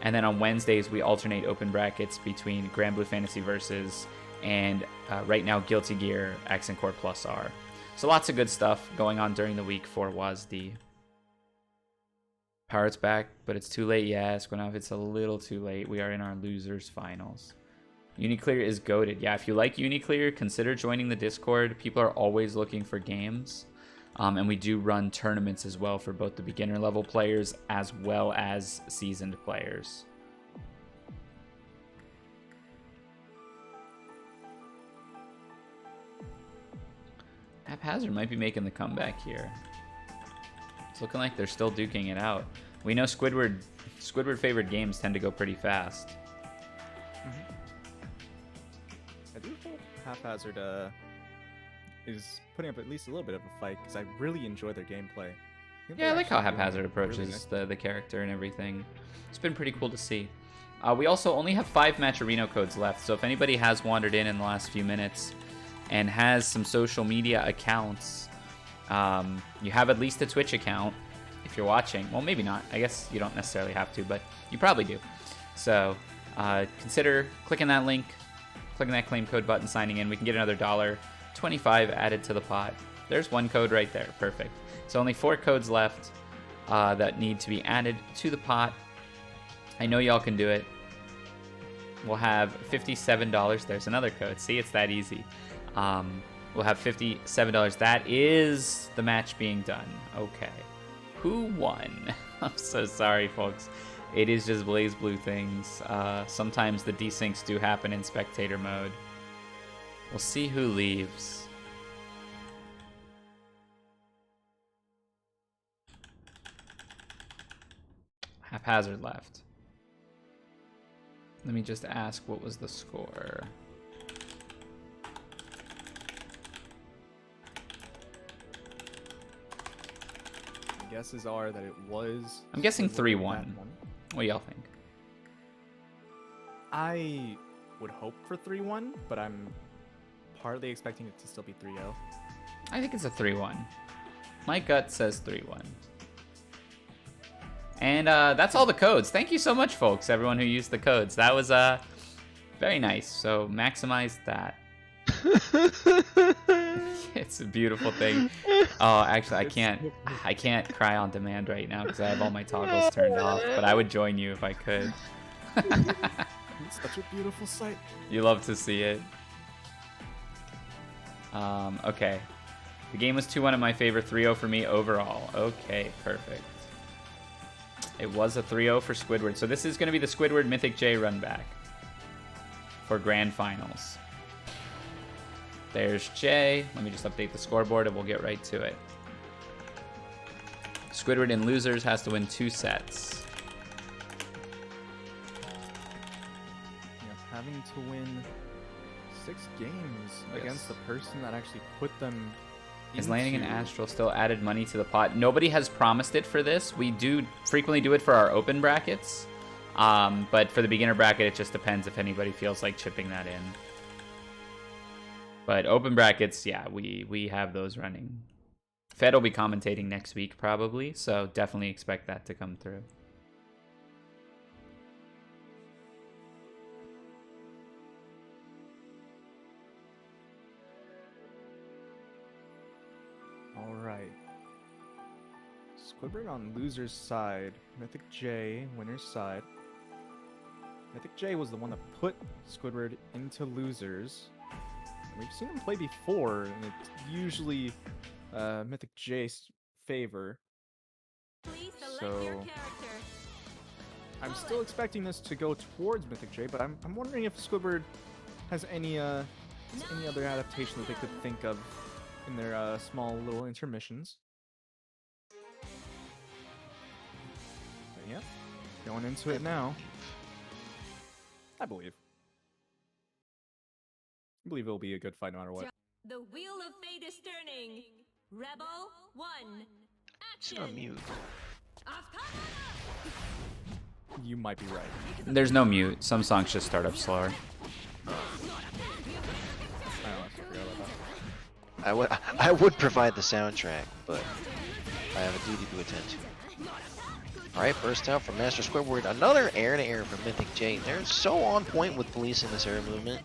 And then on Wednesdays we alternate open brackets between Grand Blue Fantasy Versus and right now Guilty Gear Accent Core Plus R. So lots of good stuff going on during the week for WASD. Pirate's back, but it's too late. Yeah, Escuenof, it's a little too late. We are in our losers finals. Uniclear is goated. Yeah, if you like Uniclear, consider joining the Discord. People are always looking for games. And we do run tournaments as well for both the beginner level players as well as seasoned players. Haphazard might be making the comeback here. It's looking like they're still duking it out. We know Squidward favored games tend to go pretty fast. I do hope Haphazard is putting up at least a little bit of a fight, because I really enjoy their gameplay. Yeah, I like how Haphazard approaches the character and everything. It's been pretty cool to see. We also only have 5 Matcherino codes left, so if anybody has wandered in the last few minutes and has some social media accounts, you have at least a Twitch account if you're watching. Well, maybe not. I guess you don't necessarily have to, but you probably do. So consider clicking that link, clicking that claim code button, signing in. We can get another $1.25 added to the pot. There's one code right there. Perfect. So only 4 codes left that need to be added to the pot. I know y'all can do it. We'll have $57. There's another code. See, it's that easy. We'll have $57. That is the match being done. Okay. Who won? I'm so sorry, folks. It is just BlazBlue things. Sometimes the desyncs do happen in spectator mode. We'll see who leaves. Haphazard left. Let me just ask, what was the score? Guesses are that it was... I'm guessing 3-1. What do y'all think? I would hope for 3-1, but I'm partly expecting it to still be 3-0. I think it's a 3-1. My gut says 3-1. And that's all the codes. Thank you so much, folks, everyone who used the codes. That was very nice. So maximize that. It's a beautiful thing. Oh, actually, I can't cry on demand right now because I have all my toggles turned off. But I would join you if I could. It's such a beautiful sight. You love to see it. Okay. The game was 2-1 in my favor, 3-0 for me overall. Okay, perfect. It was a 3-0 for Squidward. So this is going to be the Squidward Mythic J run back for Grand Finals. There's J. Let me just update the scoreboard and we'll get right to it. Squidward in losers has to win 2 sets. Yeah, having to win 6 games against the person that actually put them. Is landing in Astral still added money to the pot? Nobody has promised it for this. We do frequently do it for our open brackets. But for the beginner bracket, it just depends if anybody feels like chipping that in. But open brackets, yeah, we have those running. Fed will be commentating next week probably, so definitely expect that to come through. All right. Squidward on loser's side. Mythic J, winner's side. Mythic J was the one that put Squidward into losers. We've seen him play before, and it's usually Mythic J favor. Please select So- your character. I'm still expecting this to go towards Mythic J, but I'm wondering if Squidward has any other adaptation that they could think of in their small little intermissions. But yeah, going into it now. I believe it'll be a good fight no matter what. The wheel of fate is turning. Rebel 1. She's Action. on mute. You might be right. There's no mute. Some songs just start up slower. I honestly forgot about that. I would provide the soundtrack, but I have a duty to attend to. Alright, burst out from Master Squidward. Another air to air from Mythic J. They're so on point with policing this air movement.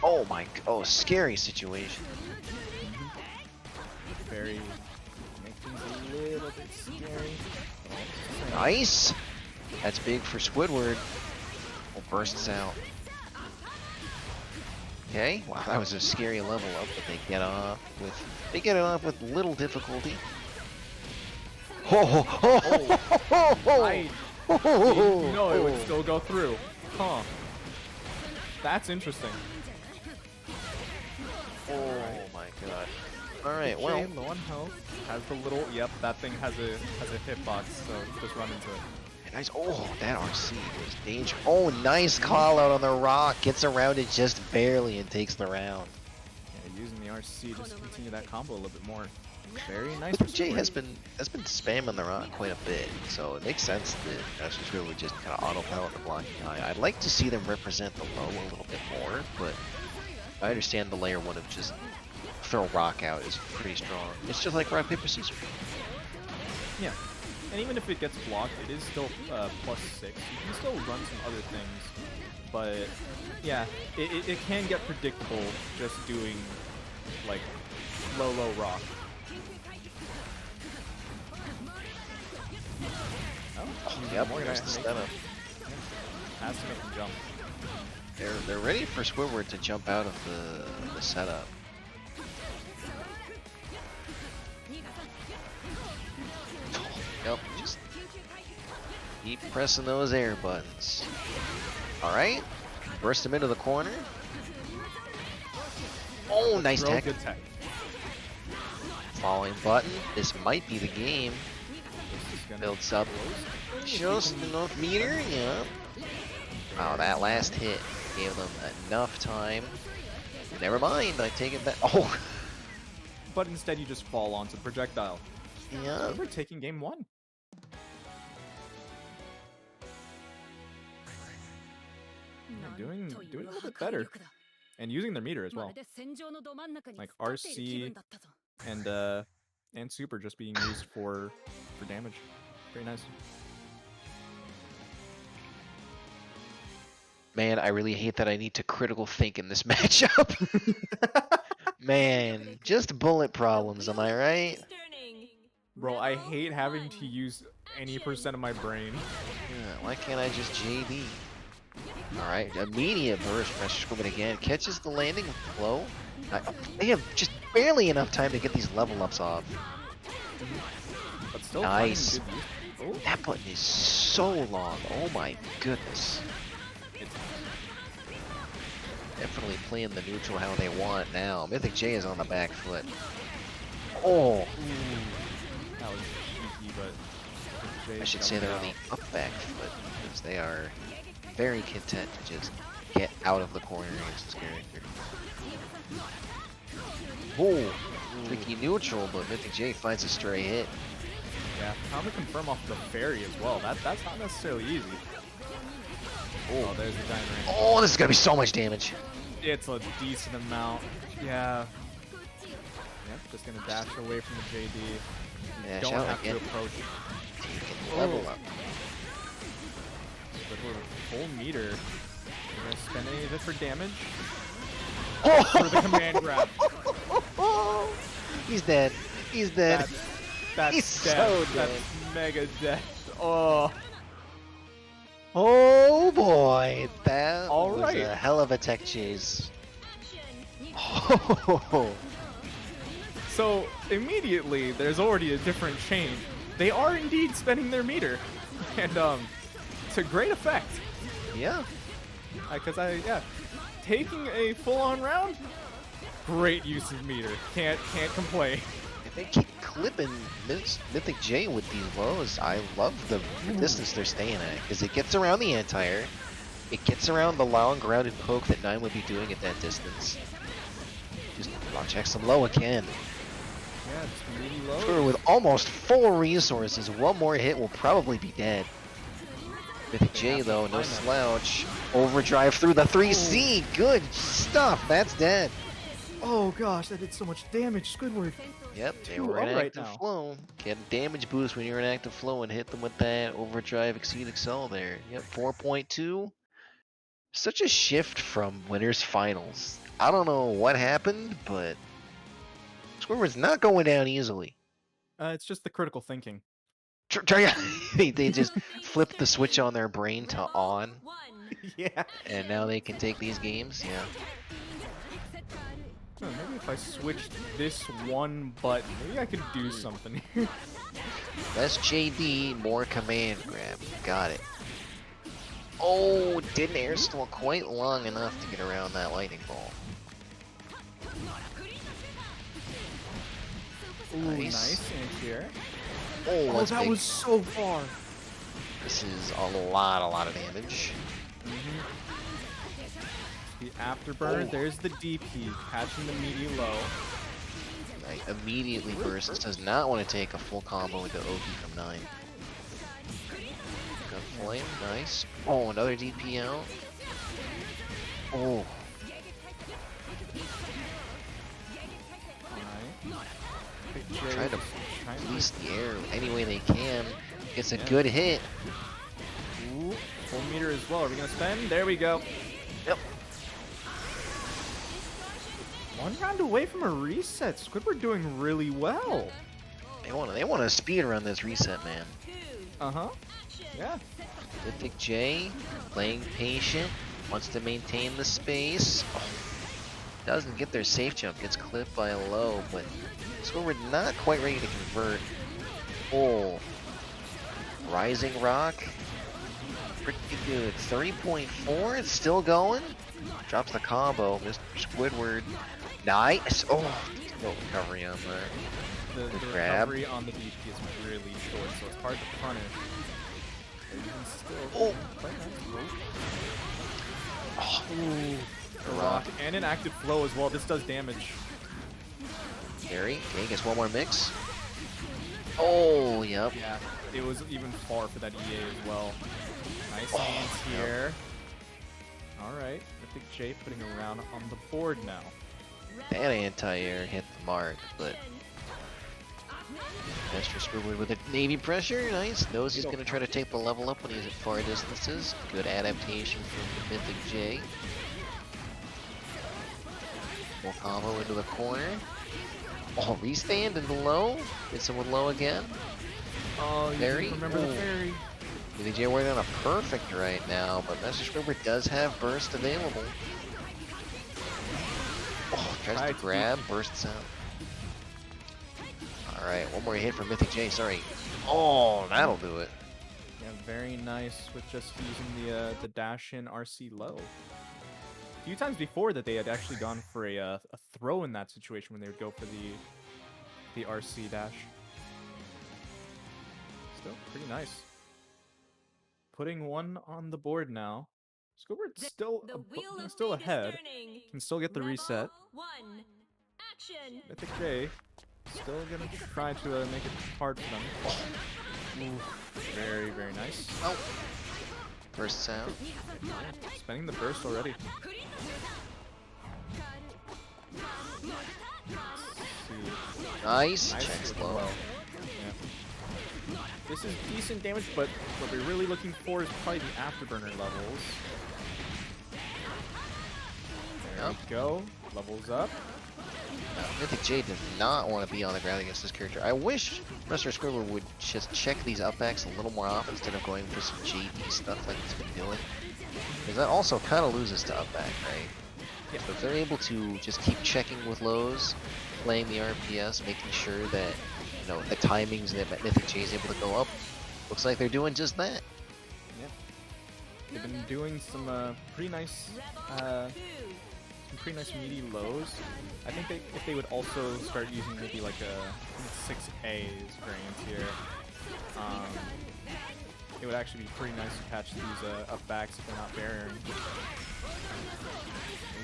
Oh my, scary situation. Very make things a little bit scary. Nice! That's big for Squidward. Oh, bursts out. Okay, wow, that was a scary level up, but they get it off with little difficulty. Oh, I didn't know it would still go through. Huh. That's interesting. Oh my god. Alright, well. Okay, low on health. Has the little. Yep, that thing has a hitbox, so just run into it. Nice. Oh, that RC was dangerous. Oh, nice call out on the rock. Gets around it just barely and takes the round. Yeah, using the RC just to continue that combo a little bit more. Very nice. Mythic J has been spamming the rock quite a bit, so it makes sense that Master Squid would just kind of autopilot the blocking eye. I'd like to see them represent the low a little bit more, but I understand the layer one of just throw rock out is pretty strong. It's just like rock paper scissors. Yeah. And even if it gets blocked, it is still +6. You can still run some other things, but yeah, it can get predictable just doing like low rock. Oh, Yep, more there's the setup. Has to make him jump. They're ready for Squidward to jump out of the setup. Yep, just keep pressing those air buttons. Alright, burst him into the corner. Oh, nice Real tech. good tech. Following button. This might be the game. This is gonna Builds up just enough meter, yeah. Oh, that last hit gave them enough time. Never mind, I take it back. Oh, But instead you just fall onto the projectile. yeah. We're taking game 1. Doing a little bit better. And using their meter as well. Like RC and super just being used for damage. Very nice. Man, I really hate that I need to critical think in this matchup. Man, just bullet problems, am I right? Bro, I hate having to use any percent of my brain. Yeah, why can't I just JD? Alright, immediate burst pressure Squidward again. Catches the landing with flow. They have just barely enough time to get these level ups off. But still Nice. finding good use. That button is so long. Oh my goodness. Definitely playing the neutral how they want now. Mythic J is on the back foot. Oh, That was cheeky, but I should say they're on the up back foot because they are very content to just get out of the corner against this character. Oh, tricky neutral, but Mythic J finds a stray hit. yeah, how to confirm off the fairy as well. That's not necessarily easy. Oh, there's the giant ring. Oh, this is gonna be so much damage. It's a decent amount. Yeah. Yep, just gonna dash away from the JD. You Dash don't out have again. to approach. Taking the level up. But with a full meter, you're gonna spend any of it for damage. Oh! For the command grab. He's dead. He's dead. That's He's death. so That's dead. mega death. Oh. Oh boy, that All was right. a hell of a tech chase. Oh, So immediately, there's already a different change. They are indeed spending their meter, and to great effect. Yeah. Because taking a full-on round, great use of meter. Can't complain. If they keep clipping Mythic J with these lows, I love the distance they're staying at, because it gets around the anti-air, it gets around the long grounded poke that 9 would be doing at that distance. Just check some low again. Yeah, just really low. Sure, with almost full resources, one more hit will probably be dead. Mythic J though, no slouch. Overdrive through the 3C, good stuff, that's dead. Oh gosh, that did so much damage, Squidward. Yep, they 2-0 were in right active now. flow. Get a damage boost when you're in active flow and hit them with that overdrive exceed excel there. Yep, 4.2. Such a shift from winners finals. I don't know what happened, but Squidward's not going down easily. It's just the critical thinking. They just flipped the switch on their brain to on, Yeah. and now they can take these games. Yeah. Maybe if I switched this one button, maybe I could do something here. Less JD, more command grab. Got it. Oh, didn't air stall quite long enough to get around that lightning ball. Ooh, nice anti-air. Oh, that was so far. This is a lot of damage. The afterburner, there's the DP, catching the meaty low. Right, immediately bursts. Does not want to take a full combo into Oki from 9. Got flame, nice. Oh, another DP out. Oh. Try to release the air any way they can. Gets a good hit. Ooh, full meter as well. Are we gonna spend? There we go. Yep. One round away from a reset. Squidward doing really well. They want to speed run this reset, man. Yeah. Mythic J playing patient, wants to maintain the space. Oh, doesn't get their safe jump, gets clipped by a low, but Squidward not quite ready to convert. Oh, Rising Rock, pretty good. 30.4, it's still going. Drops the combo, Mr. Squidward. Nice. Oh, no recovery on that. The grab. recovery on the DP is really short, so it's hard to punish. Oh. The rock and an active flow as well. This does damage. Carry. Okay, gets one more mix. Oh, yep. Yeah, it was even far for that EA as well. Nice hands here. Alright, Mythic J putting a round on the board now. That anti-air hit the mark, but Master Squidward with a Navy pressure, nice. Knows he's going to try to take the level up when he's at far distances. Good adaptation from the Mythic J. Full combo into the corner. Oh, restand into low. Hits him with low again. Oh, you Fairy. remember the fairy. Mythic J working on a perfect right now, but Master Squidward does have burst available. Oh, tries to grab, bursts out. Alright, one more hit from Mythic J, sorry. Oh, that'll do it. Yeah, very nice with just using the dash in RC low. A few times before that they had actually gone for a throw in that situation when they would go for the RC dash. Still pretty nice. Putting one on the board now. Squidward's still ahead. Can still get the reset. Mythic J still gonna try to make it hard for them. Ooh, very, very nice. Oh. Bursts out. Spending the burst already. Nice. Checks low. Yeah. This is decent damage, but what we're really looking for is probably the afterburner levels. There we go. Levels up. Mythic J does not want to be on the ground against this character. I wish Master Squidward would just check these up backs a little more often instead of going for some JD stuff like he's been doing. Because that also kind of loses to up back, right? Yeah. So if they're able to just keep checking with lows playing the RPS, making sure that the timings that Mythic J is able to go up. Looks like they're doing just that. Yep. They've been doing some pretty nice meaty lows. I think if they would also start using maybe like a 6A is grand here, it would actually be pretty nice to catch these up backs if they're not barriering.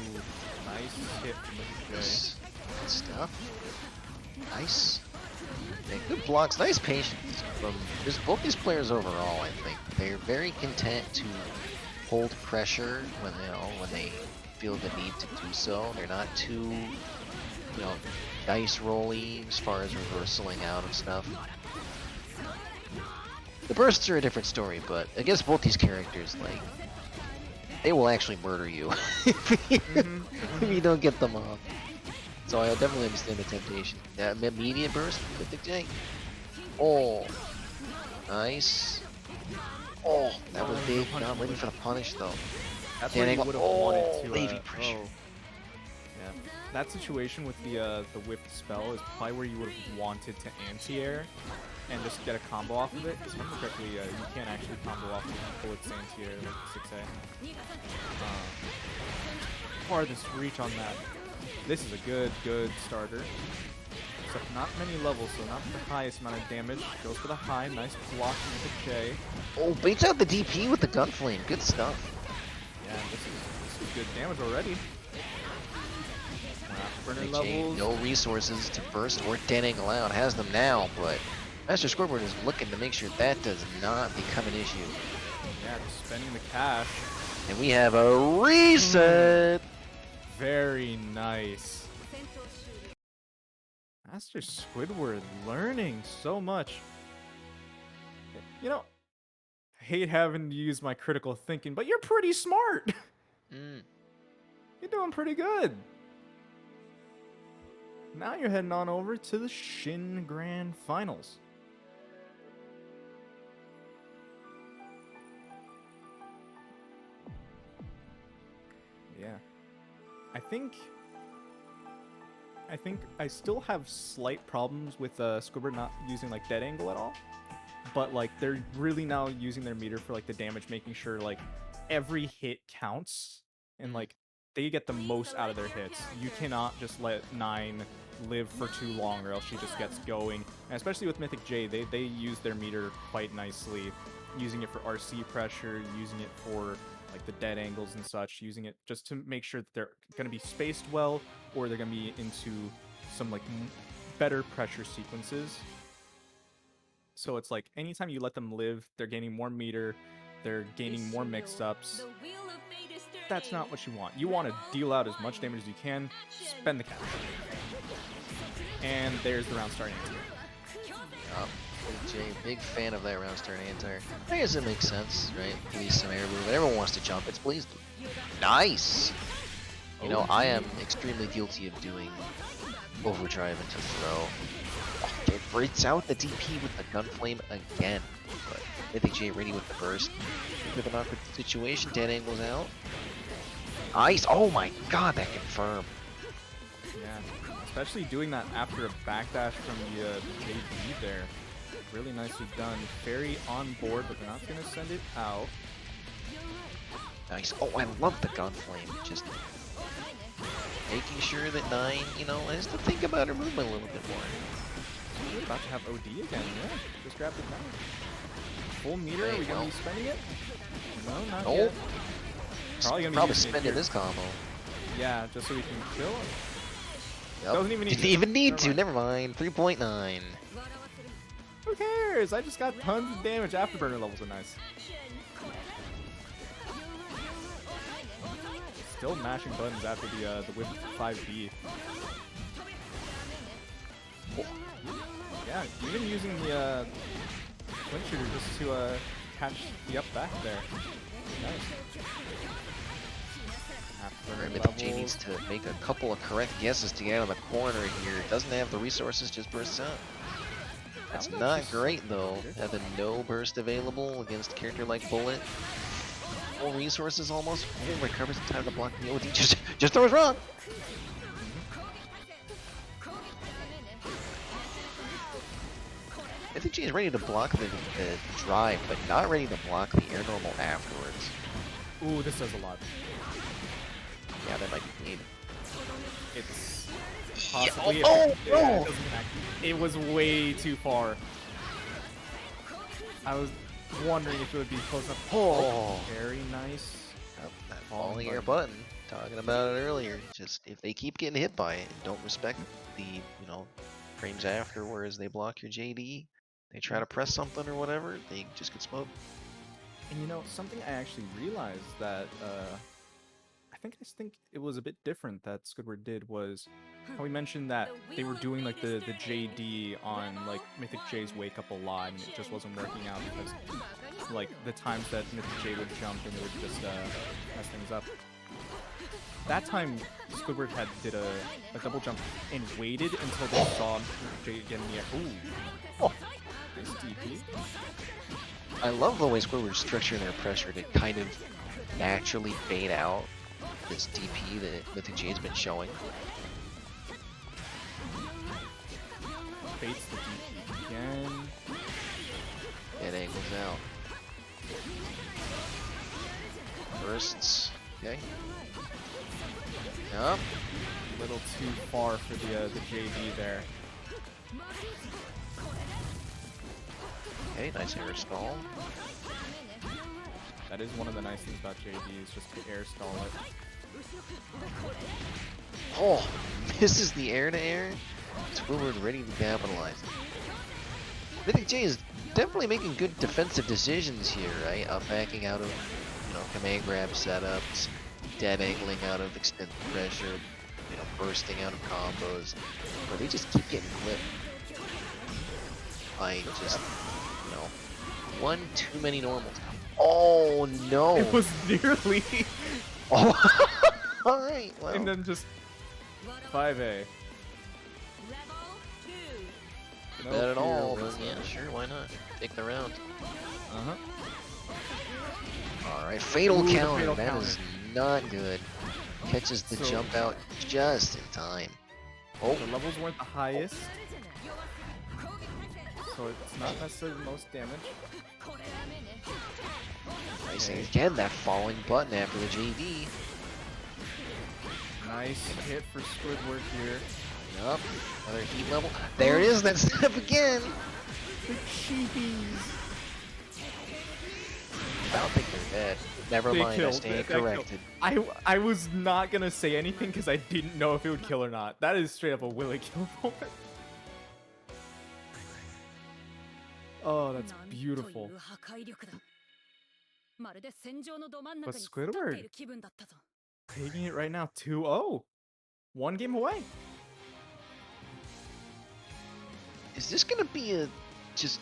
Ooh, nice hit from Mythic J. Good stuff. Nice. Yeah, good blocks. Nice patience from just both these players overall. I think they're very content to hold pressure when they feel the need to do so. They're not too dice rolly as far as reversaling out and stuff. The bursts are a different story, but against both these characters, like, they will actually murder you if you don't get them off. So I definitely understand the temptation. That immediate burst from Mythic J. Oh, nice. Oh, that was big. Not waiting for the punish though. That's where you would have wanted to. Leaving pressure. Yeah, that situation with the whipped spell is probably where you would have wanted to anti-air and just get a combo off of it. Because if I remember correctly, you can't actually combo off of Bullet's anti-air like 6A. Farthest reach on that. This is a good starter. Except not many levels, so not the highest amount of damage. Goes for the high, nice block from the J. Oh, baits out the DP with the gunflame. Good stuff. Yeah, this is good damage already. Afterburner J, levels. no resources to burst or dead angle out. Has them now, but Master Squidward is looking to make sure that does not become an issue. Yeah, just spending the cash. And we have a reset. Very nice. Master Squidward learning so much. I hate having to use my critical thinking, but you're pretty smart. You're doing pretty good. Now you're heading on over to the Shin Grand Finals. Yeah. I think I still have slight problems with Squidward not using like dead angle at all, but like they're really now using their meter for like the damage, making sure like every hit counts and like they get the most out of their hits. You cannot just let 9 live for too long or else she just gets going. And especially with Mythic J, they use their meter quite nicely, using it for RC pressure, using it for like the dead angles and such, using it just to make sure that they're going to be spaced well, or they're going to be into some like better pressure sequences. So it's like anytime you let them live, they're gaining more meter, they're gaining more mix-ups. That's not what you want. You want to deal out as much damage as you can, spend the cash. And there's the round starting. Jay, big fan of that round start anti-air. I guess it makes sense, right? At least some air move, but everyone wants to jump. It's BlazBlue. Nice! I am extremely guilty of doing overdrive into throw. Oh, it breaks out the DP with the gunflame again. But Mythic J ready with the burst. With an awkward situation, dead angles out. Nice! Oh my god, that confirmed. Yeah, especially doing that after a backdash from the JB there. Really nicely done. Very on board, but they're not going to send it out. Nice. Oh, I love the gunflame. Just making sure that 9, has to think about her movement a little bit more. We're about to have OD again. Yeah, just grabbed it now. Full meter, are we going to be spending it? No, not yet. Probably spending this combo. Yeah, just so we can kill him. Yep. Didn't even need to. Never mind. 3.9. Who cares? I just got tons of damage. Afterburner levels are nice. Still mashing buttons after the whip 5B. Yeah, even using the flint shooter just to catch the up back there. Nice. Mythic J needs to make a couple of correct guesses to get out of the corner here. Doesn't have the resources, just bursts out. That's not great though, having no burst available against a character like Bullet. Full resources almost, full recovers in time to block the OD. Just throws wrong! Mythic J is ready to block the drive, but not ready to block the air normal afterwards. Ooh, this does a lot. Yeah, that might be neat. It's Yeah, possibly. oh, it doesn't connect. It was way too far. I was wondering if it would be close enough. Oh, very nice. Yep, that falling air button. Talking about it earlier. Just if they keep getting hit by it and don't respect the, frames afterwards, they block your JD. They try to press something or whatever, they just get smoked. And something I actually realized that I think it was a bit different that Squidward did was how we mentioned that they were doing like the JD on like Mythic J's wake up a lot, and it just wasn't working out because like the times that Mythic J would jump and it would just mess things up. That time Squidward did a double jump and waited until they saw Mythic J get in the air. Ooh. Oh. Nice DP. I love the way Squidward's structuring their pressure to kind of naturally fade out this DP that Mythic J has been showing. Baits the DP again. It angles out. Bursts. Okay. Yup. A little too far for the JD there. Okay, nice air stall. That is one of the nice things about JD is just to air stall it. Oh, this is the air to air. Squidward ready to capitalize. Mythic J is definitely making good defensive decisions here, right? Up backing out of, command grab setups, dead angling out of extended pressure, bursting out of combos. But they just keep getting clipped by just, one too many normals. Oh no! It was nearly. Oh, all right. Well, And then just 5A. No bet at fear all, but whatsoever. yeah, sure, why not? Take the round. Uh-huh. Alright, fatal Ooh, the counter. fatal That counter. is not good. Catches the So- jump out just in time. Oh, The levels weren't the highest, so it's not necessarily the most damage. nice. Okay. Again, that falling button after the JD. Nice hit for Squidward here. Yup, another heat level. There it is, that step again. The cheapies. I don't think they're dead. Never They mind, I killed. stand That killed. corrected. I was not gonna say anything because I didn't know if it would kill or not. That is straight up a will it kill moment. Oh, that's beautiful. But Squidward taking it right now, 2-0. One game away. Is this gonna be a just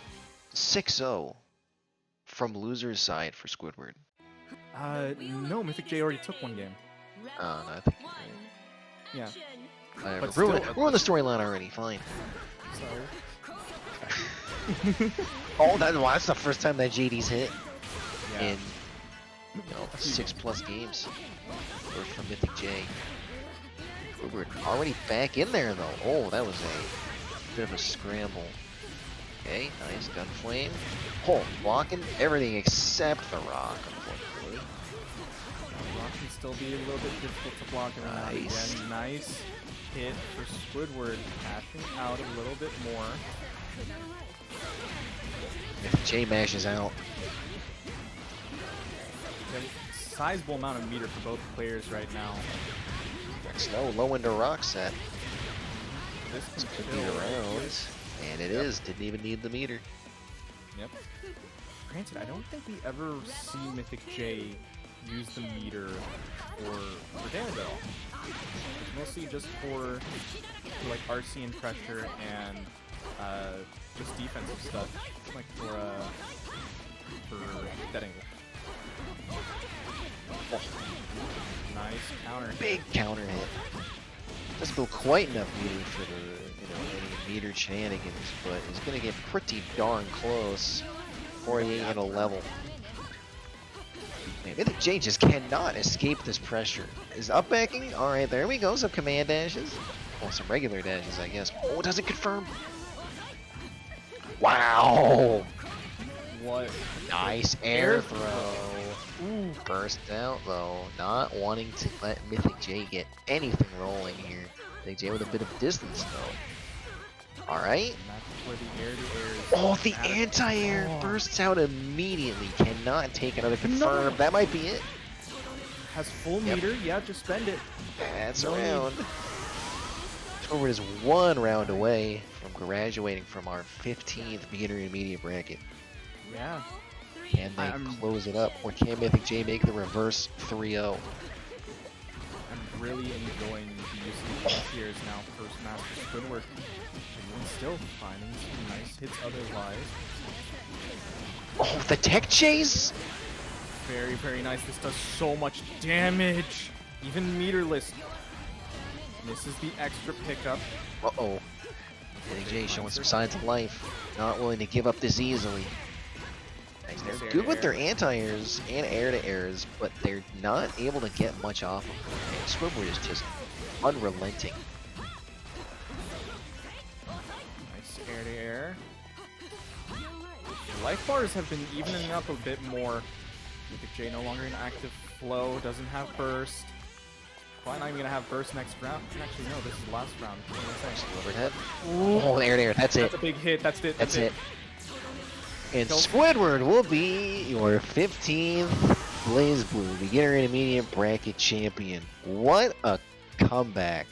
6-0 from loser's side for Squidward? No, Mythic J already took one game. Oh, no, I think you're right. Yeah. Whatever. But Ruin still- the storyline already, fine. Sorry. Oh, that's the first time that JD's hit Yeah. in 6+ games from Mythic J. We're already back in there though. Oh, that was a bit of a scramble. Okay, nice gun flame. Oh, blocking everything except the rock, unfortunately. Rock can still be a little bit difficult to block every now and Nice. again. Nice hit for Squidward, cashing out a little bit more. Mythic J mashes out. Sizable amount of meter for both players right now. Snow low into rock set. This Could be around. And it is. Didn't even need the meter. Yep. Granted, I don't think we ever see Mythic J use the meter for damage at all. It's mostly just for like RC and pressure and just defensive stuff, like for dead angle. Oh, Nice counter hit. big counter hit. Doesn't go quite enough meter for the any meter shenanigans, but is gonna get pretty darn close before you get a level. Man, Mythic J just cannot escape this pressure. Is up backing? Alright, there we go, some command dashes. Well, some regular dashes, I guess. Oh, does it confirm? Wow! What? Nice air throw. Ooh, burst out though. Not wanting to let Mythic J get anything rolling here. Mythic J with a bit of distance though. Alright. And that's where the air-to-air is. Oh, the anti-air bursts out immediately. Cannot take another confirm. No. That might be it. Has full Yep. meter. Yeah, just spend it. That's No a need. round. Squidward is 1 round away from graduating from our 15th beginner intermediate bracket. Yeah. Can they close it up, or can Mythic J make the reverse 3-0? I'm really enjoying the use of the tiers now for Master Squidward. And still finding some nice hits otherwise. Oh, the tech chase! Very, very nice. This does so much damage. Even meterless. Misses the extra pickup. Uh-oh. Mythic J showing some signs of life. Not willing to give up this easily. They're good with their anti-airs and air-to-airs, but they're not able to get much off of them. And Squidward is just unrelenting. Nice air-to-air. Life bars have been evening up a bit more. Mythic J no longer in active flow, doesn't have burst. Probably not even gonna have burst next round. Actually, no, this is the last round. Overhead. Oh, air-to-air, that's it. That's a big hit. That's it. That's it. And Squidward will be your 15th BlazBlue Beginner Intermediate Bracket Champion. What a comeback.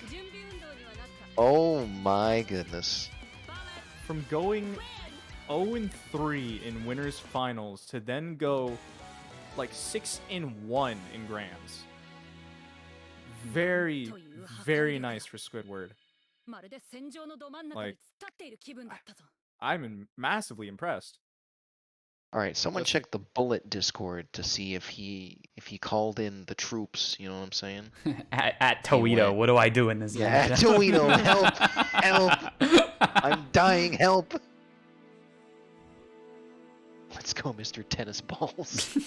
Oh my goodness. From going 0-3 in winners finals to then go like 6-1 in Grands. Very, very nice for Squidward. Like, I'm massively impressed. All right, someone check the Bullet Discord to see if he called in the troops. You know what I'm saying? at Toledo, what do I do in this Yeah, match? Toledo, help, help! I'm dying, help! Let's go, Mr. Tennis Balls.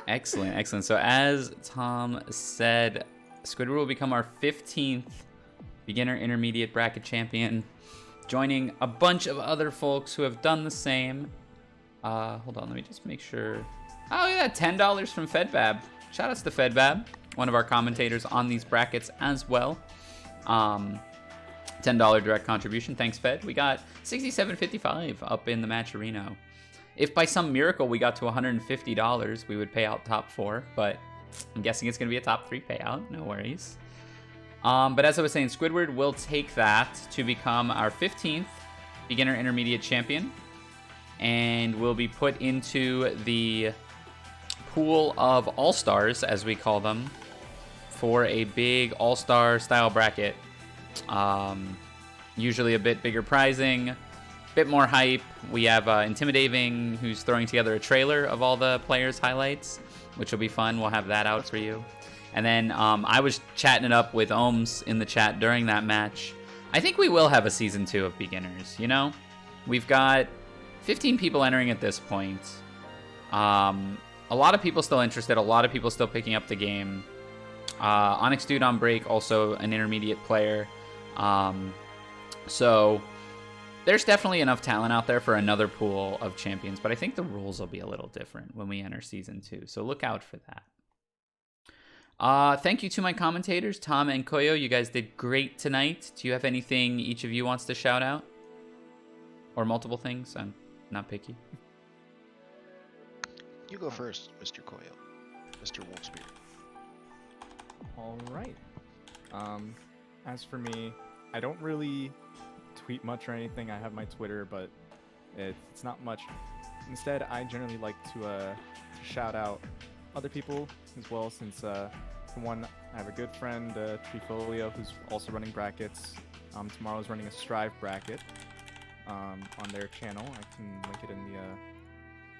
Excellent, excellent. So as Tom said, Squidward will become our 15th beginner intermediate bracket champion, joining a bunch of other folks who have done the same. Hold on, let me just make sure. Oh yeah, $10 from Fedbab. Shout outs to Fedbab, one of our commentators on these brackets as well. $10 direct contribution. Thanks, Fed. We got $67.55 up in the match arena. If by some miracle we got to $150, we would pay out top 4, but I'm guessing it's going to be a top 3 payout. No worries. But as I was saying, Squidward will take that to become our 15th beginner intermediate champion, and will be put into the pool of all-stars, as we call them, for a big all-star style bracket. Usually a bit bigger prizing, bit more hype. We have Intimidating, who's throwing together a trailer of all the players' highlights, which will be fun. We'll have that out for you. And then I was chatting it up with Ohms in the chat during that match. I think we will have a season 2 of beginners, you know? We've got 15 people entering at this point. A lot of people still interested, a lot of people still picking up the game. Onyx Dude on break, also an intermediate player. So there's definitely enough talent out there for another pool of champions, but I think the rules will be a little different when we enter season 2, so look out for that. Thank you to my commentators, Tom and Koyo. You guys did great tonight. Do you have anything each of you wants to shout out? Or multiple things? I'm not picky. You go first, Mr. Koyo. Mr. Wolfspear. All right. As for me, I don't really tweet much or anything. I have my Twitter, but it's not much. Instead, I generally like to shout out other people as well, since for one, I have a good friend, Trifolio, who's also running brackets. Tomorrow's running a Strive bracket on their channel. I can link it in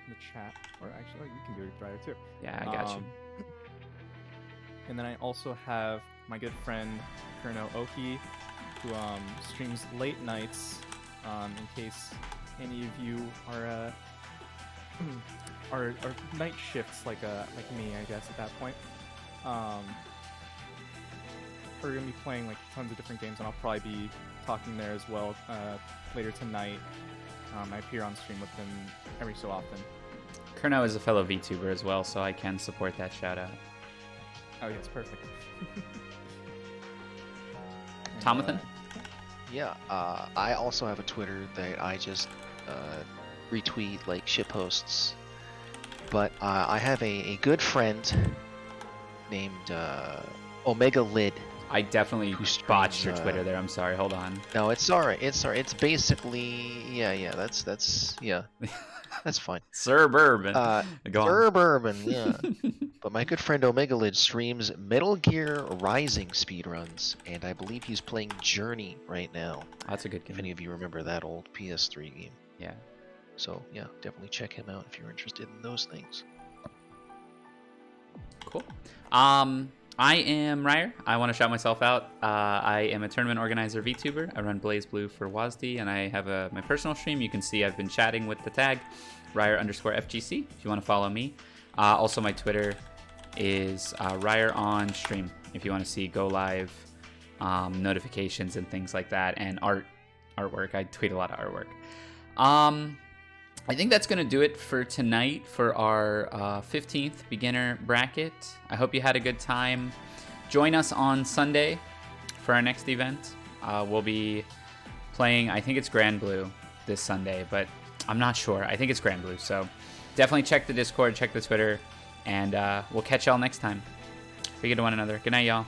the chat, or actually, you can do it right too. Yeah, I got you. And then I also have my good friend Kurno Oki, who streams late nights. In case any of you are night shifts like me, I guess at that point. We're gonna be playing like tons of different games, and I'll probably be talking there as well later tonight. I appear on stream with him every so often. Kurno is a fellow VTuber as well, so I can support that shout out. Oh yes, perfect. And, Tomathan? Yeah, I also have a Twitter that I just retweet like shit posts. But I have a good friend named Omega Lid. I definitely Who streams, botched your Twitter there. I'm sorry. Hold on. No, it's alright. It's alright. It's basically that's yeah. That's fine. Sir Bourbon. Go on. Suburban, yeah. But my good friend Omega Lid streams Metal Gear Rising speedruns, and I believe he's playing Journey right now. That's a good If game. any of you remember that old PS3 game. Yeah. So yeah, definitely check him out if you're interested in those things. Cool. I am Ryer. I want to shout myself out. I am a tournament organizer VTuber. I run BlazBlue for WASD, and I have my personal stream. You can see I've been chatting with the tag Ryer_FGC if you want to follow me. Also, my Twitter is Ryer on stream if you want to see go live notifications and things like that, and artwork. I tweet a lot of artwork. I think that's going to do it for tonight for our 15th beginner bracket. I hope you had a good time. Join us on Sunday for our next event. We'll be playing, I think it's Grand Blue this Sunday, but I'm not sure. I think it's Grand Blue. So definitely check the Discord, check the Twitter, and we'll catch y'all next time. Be good to one another. Good night, y'all.